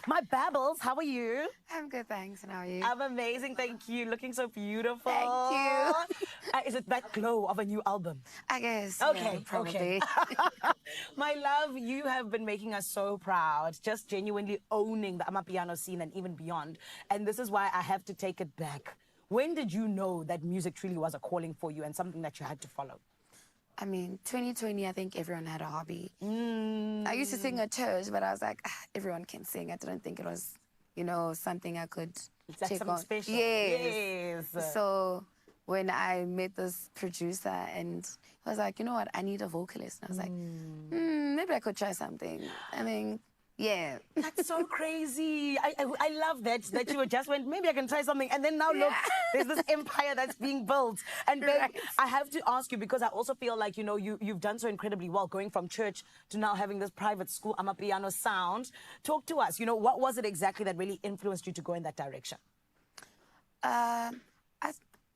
My Babbles, how are you? I'm good, thanks. And how are you? I'm amazing, thank you. Looking so beautiful. Thank you. Is it that glow of a new album? I guess. Okay, yeah, probably. okay. My love, you have been making us so proud, just genuinely owning the Amapiano scene and even beyond. And this is why I have to take it back. When did you know that music truly was a calling for you and something that you had to follow? I mean, 2020, I think everyone had a hobby. I used to sing at church, but I was like, everyone can sing. I didn't think it was something I could It's like take something on. special. Yes. Yes. So when I met this producer and he was like, you know what, I need a vocalist. And I was like, maybe I could try something. I mean, yeah. That's so crazy. I love that you just went, maybe I can try something. And then now look, there's this empire that's being built. And babe, I have to ask you, because I also feel like, you've done so incredibly well going from church to now having this private school, Amapiano Sound. Talk to us, what was it exactly that really influenced you to go in that direction?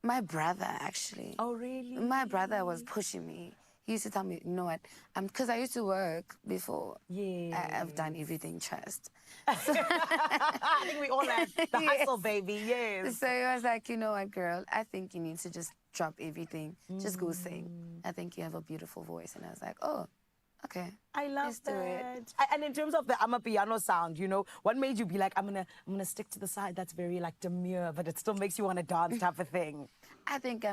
My brother, actually. Oh, really? My brother was pushing me. He used to tell me, you know what, because I used to work before. Yeah. I've done everything trust. I think we all have the hustle, baby, yes. So he was like, you know what, girl, I think you need to just drop everything. Just go sing. I think you have a beautiful voice. And I was like, oh, okay. I love Let's do it. And in terms of the Amapiano sound, what made you be like, I'm gonna stick to the side that's very like demure, but it still makes you want to dance type of thing? I think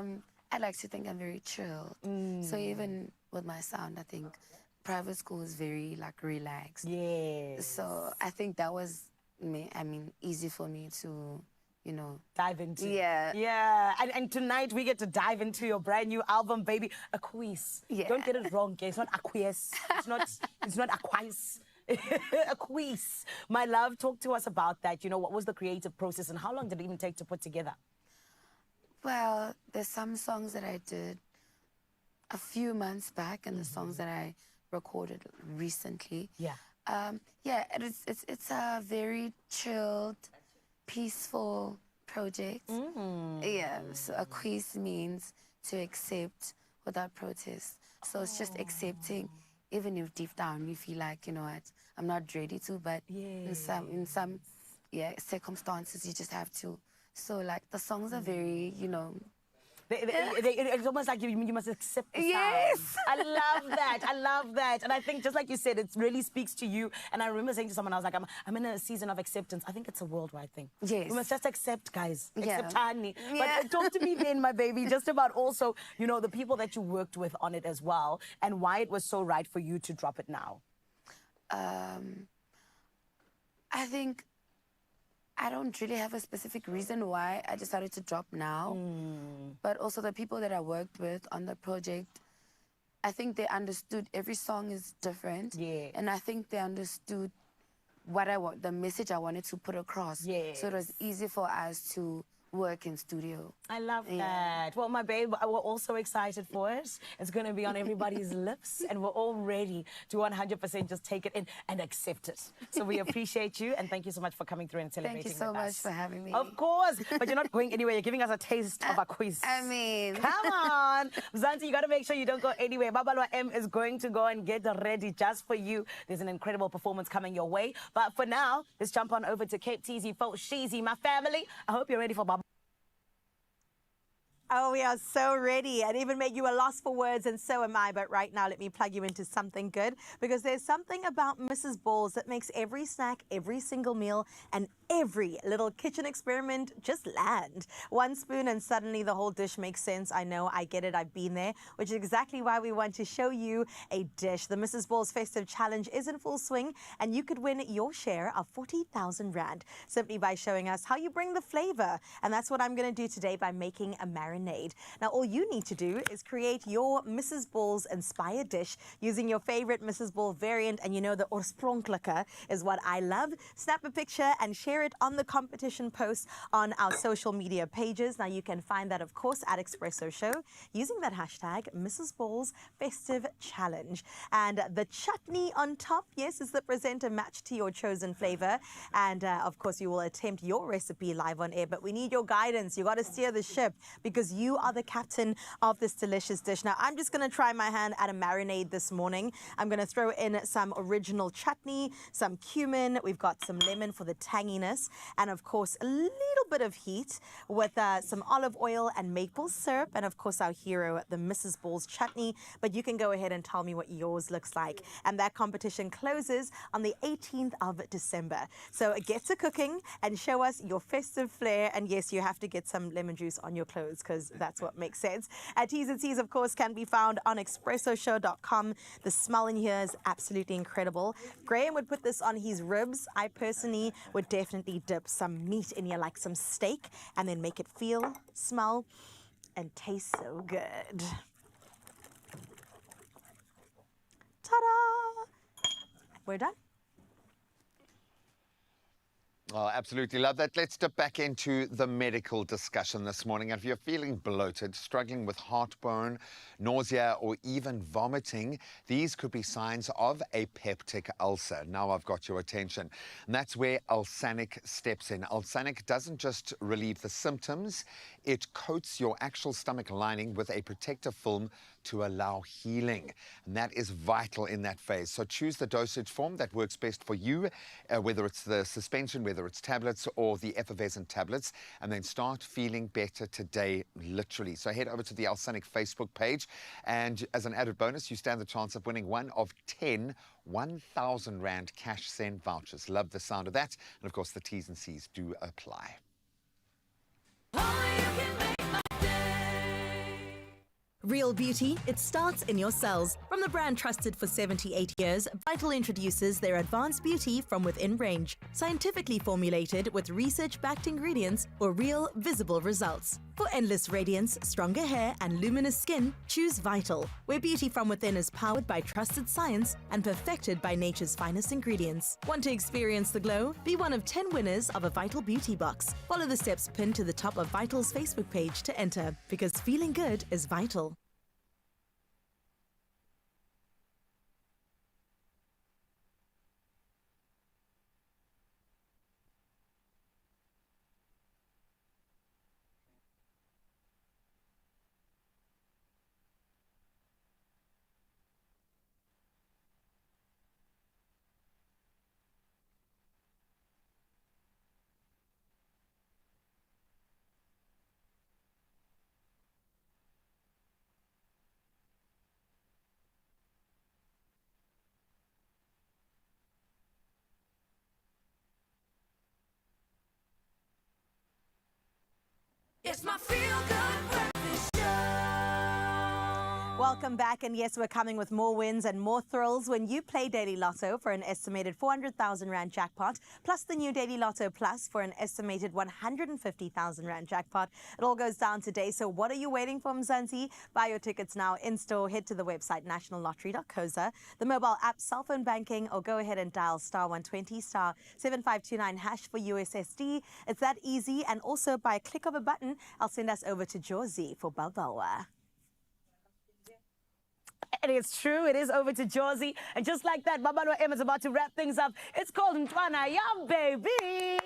I like to think I'm very chilled. So even with my sound, I think private school is very like relaxed. Yeah. So I think that was easy for me to, dive into. Yeah. Yeah. And tonight we get to dive into your brand new album, baby, A Quiz. Yeah. Don't get it wrong, okay? It's not Acquies. It's not Acquies. A quiz. My love, talk to us about that. What was the creative process and how long did it even take to put together? Well, there's some songs that I did a few months back and the songs that I recorded recently. Yeah. It's a very chilled, peaceful project. Yeah, so a quiz means to accept without protest. So it's just accepting, even if deep down you feel like, you know what, I'm not ready to, but in some circumstances you just have to. So like the songs are very, it's almost like you must accept the Yes. sound. I love that. I love that. And I think just like you said, it really speaks to you. And I remember saying to someone, I was like, I'm in a season of acceptance. I think it's a worldwide thing. Yes. We must just accept, guys. Yeah. Accept honey. Yeah. But talk to me then, my baby, just about also, the people that you worked with on it as well and why it was so right for you to drop it now. I think I don't really have a specific reason why I decided to drop now. But also the people that I worked with on the project, I think they understood every song is different. Yeah. And I think they understood what the message I wanted to put across. Yeah. So it was easy for us to work in studio. I love that. Well, my babe, we're all so excited for it. It's going to be on everybody's lips, and we're all ready to 100% just take it in and accept it. So we appreciate you, and thank you so much for coming through and celebrating Thank you so with much us. for having me. Of course, but you're not going anywhere. You're giving us a taste of a quiz. Come on. Zanti, you got to make sure you don't go anywhere. Babalwa M is going to go and get ready just for you. There's an incredible performance coming your way. But for now, let's jump on over to Cape Teasy, folks. Sheezy, my family. I hope you're ready for Baba. Oh, we are so ready, and even make you a loss for words, and so am I. But right now, let me plug you into something good, because there's something about Mrs. Balls that makes every snack, every single meal, and every little kitchen experiment just land. One spoon and suddenly the whole dish makes sense. I know, I get it, I've been there, which is exactly why we want to show you a dish. The Mrs. Balls Festive Challenge is in full swing, and you could win your share of 40,000 Rand simply by showing us how you bring the flavor. And that's what I'm going to do today by making a marinade. Now, all you need to do is create your Mrs. Balls inspired dish using your favorite Mrs. Ball variant, and the oorspronkelijke is what I love. Snap a picture and share it on the competition post on our social media pages. Now, you can find that, of course, at Expresso Show using that hashtag Mrs. Balls Festive Challenge. And the chutney on top, yes, is the presenter match to your chosen flavor. And of course, you will attempt your recipe live on air, but we need your guidance. You got to steer the ship because you are the captain of this delicious dish. Now, I'm just going to try my hand at a marinade this morning. I'm going to throw in some original chutney, some cumin. We've got some lemon for the tanginess, and of course, a little bit of heat with some olive oil and maple syrup, and of course, our hero, the Mrs. Balls chutney. But you can go ahead and tell me what yours looks like. And that competition closes on the 18th of December. So get to cooking and show us your festive flair. And yes, you have to get some lemon juice on your clothes because that's what makes sense. T's and C's, of course, can be found on expressoshow.com. The smell in here is absolutely incredible. Graham would put this on his ribs. I personally would definitely unfortunately dip some meat in here, like some steak, and then make it feel, smell, and taste so good. Ta-da! We're done. Oh, absolutely love that. Let's dip back into the medical discussion this morning. And if you're feeling bloated, struggling with heartburn, nausea, or even vomiting, these could be signs of a peptic ulcer. Now I've got your attention. And that's where Ulsanic steps in. Ulsanic doesn't just relieve the symptoms, it coats your actual stomach lining with a protective film to allow healing. And that is vital in that phase. So choose the dosage form that works best for you, whether it's the suspension, whether it's tablets or the effervescent tablets, and then start feeling better today, literally. So head over to the Ulsanic Facebook page, and as an added bonus, you stand the chance of winning one of 10 1,000 Rand cash send vouchers. Love the sound of that. And of course, the T's and C's do apply. Real beauty, it starts in your cells. From the brand trusted for 78 years, Vital introduces their advanced beauty from within range, scientifically formulated with research-backed ingredients for real, visible results. For endless radiance, stronger hair, and luminous skin, choose Vital, where beauty from within is powered by trusted science and perfected by nature's finest ingredients. Want to experience the glow? Be one of 10 winners of a Vital Beauty Box. Follow the steps pinned to the top of Vital's Facebook page to enter, because feeling good is vital. It's my feel-good breakfast show. Welcome back, and yes, we're coming with more wins and more thrills when you play Daily Lotto for an estimated 400,000 Rand jackpot, plus the new Daily Lotto Plus for an estimated 150,000 Rand jackpot. It all goes down today, so what are you waiting for, Mzansi? Buy your tickets now in-store. Head to the website nationallottery.co.za, the mobile app, cell phone banking, or go ahead and dial *120 *7529 hash for USSD. It's that easy, and also by a click of a button, I'll send us over to Josie for Balboa. And it's true, it is over to Josie. And just like that, Babano M is about to wrap things up. It's called Ntwana Yam, baby.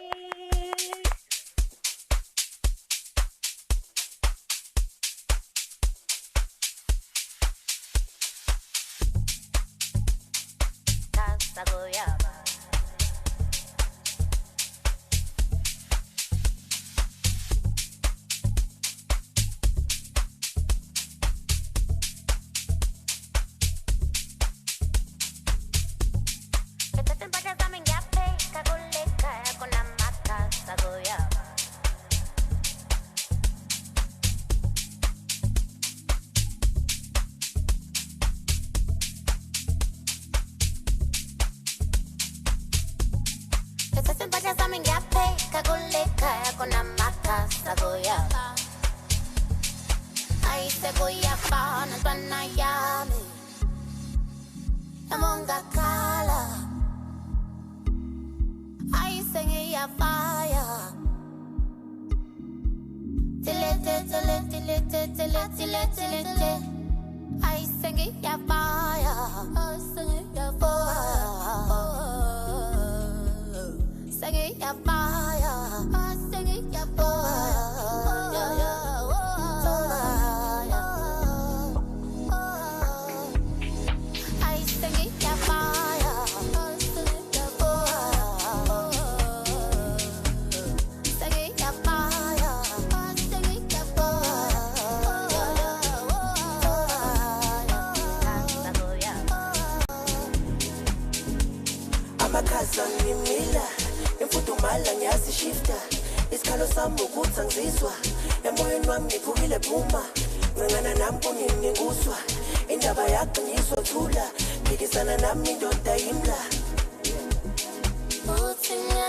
Putting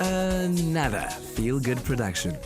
Another feel-good production.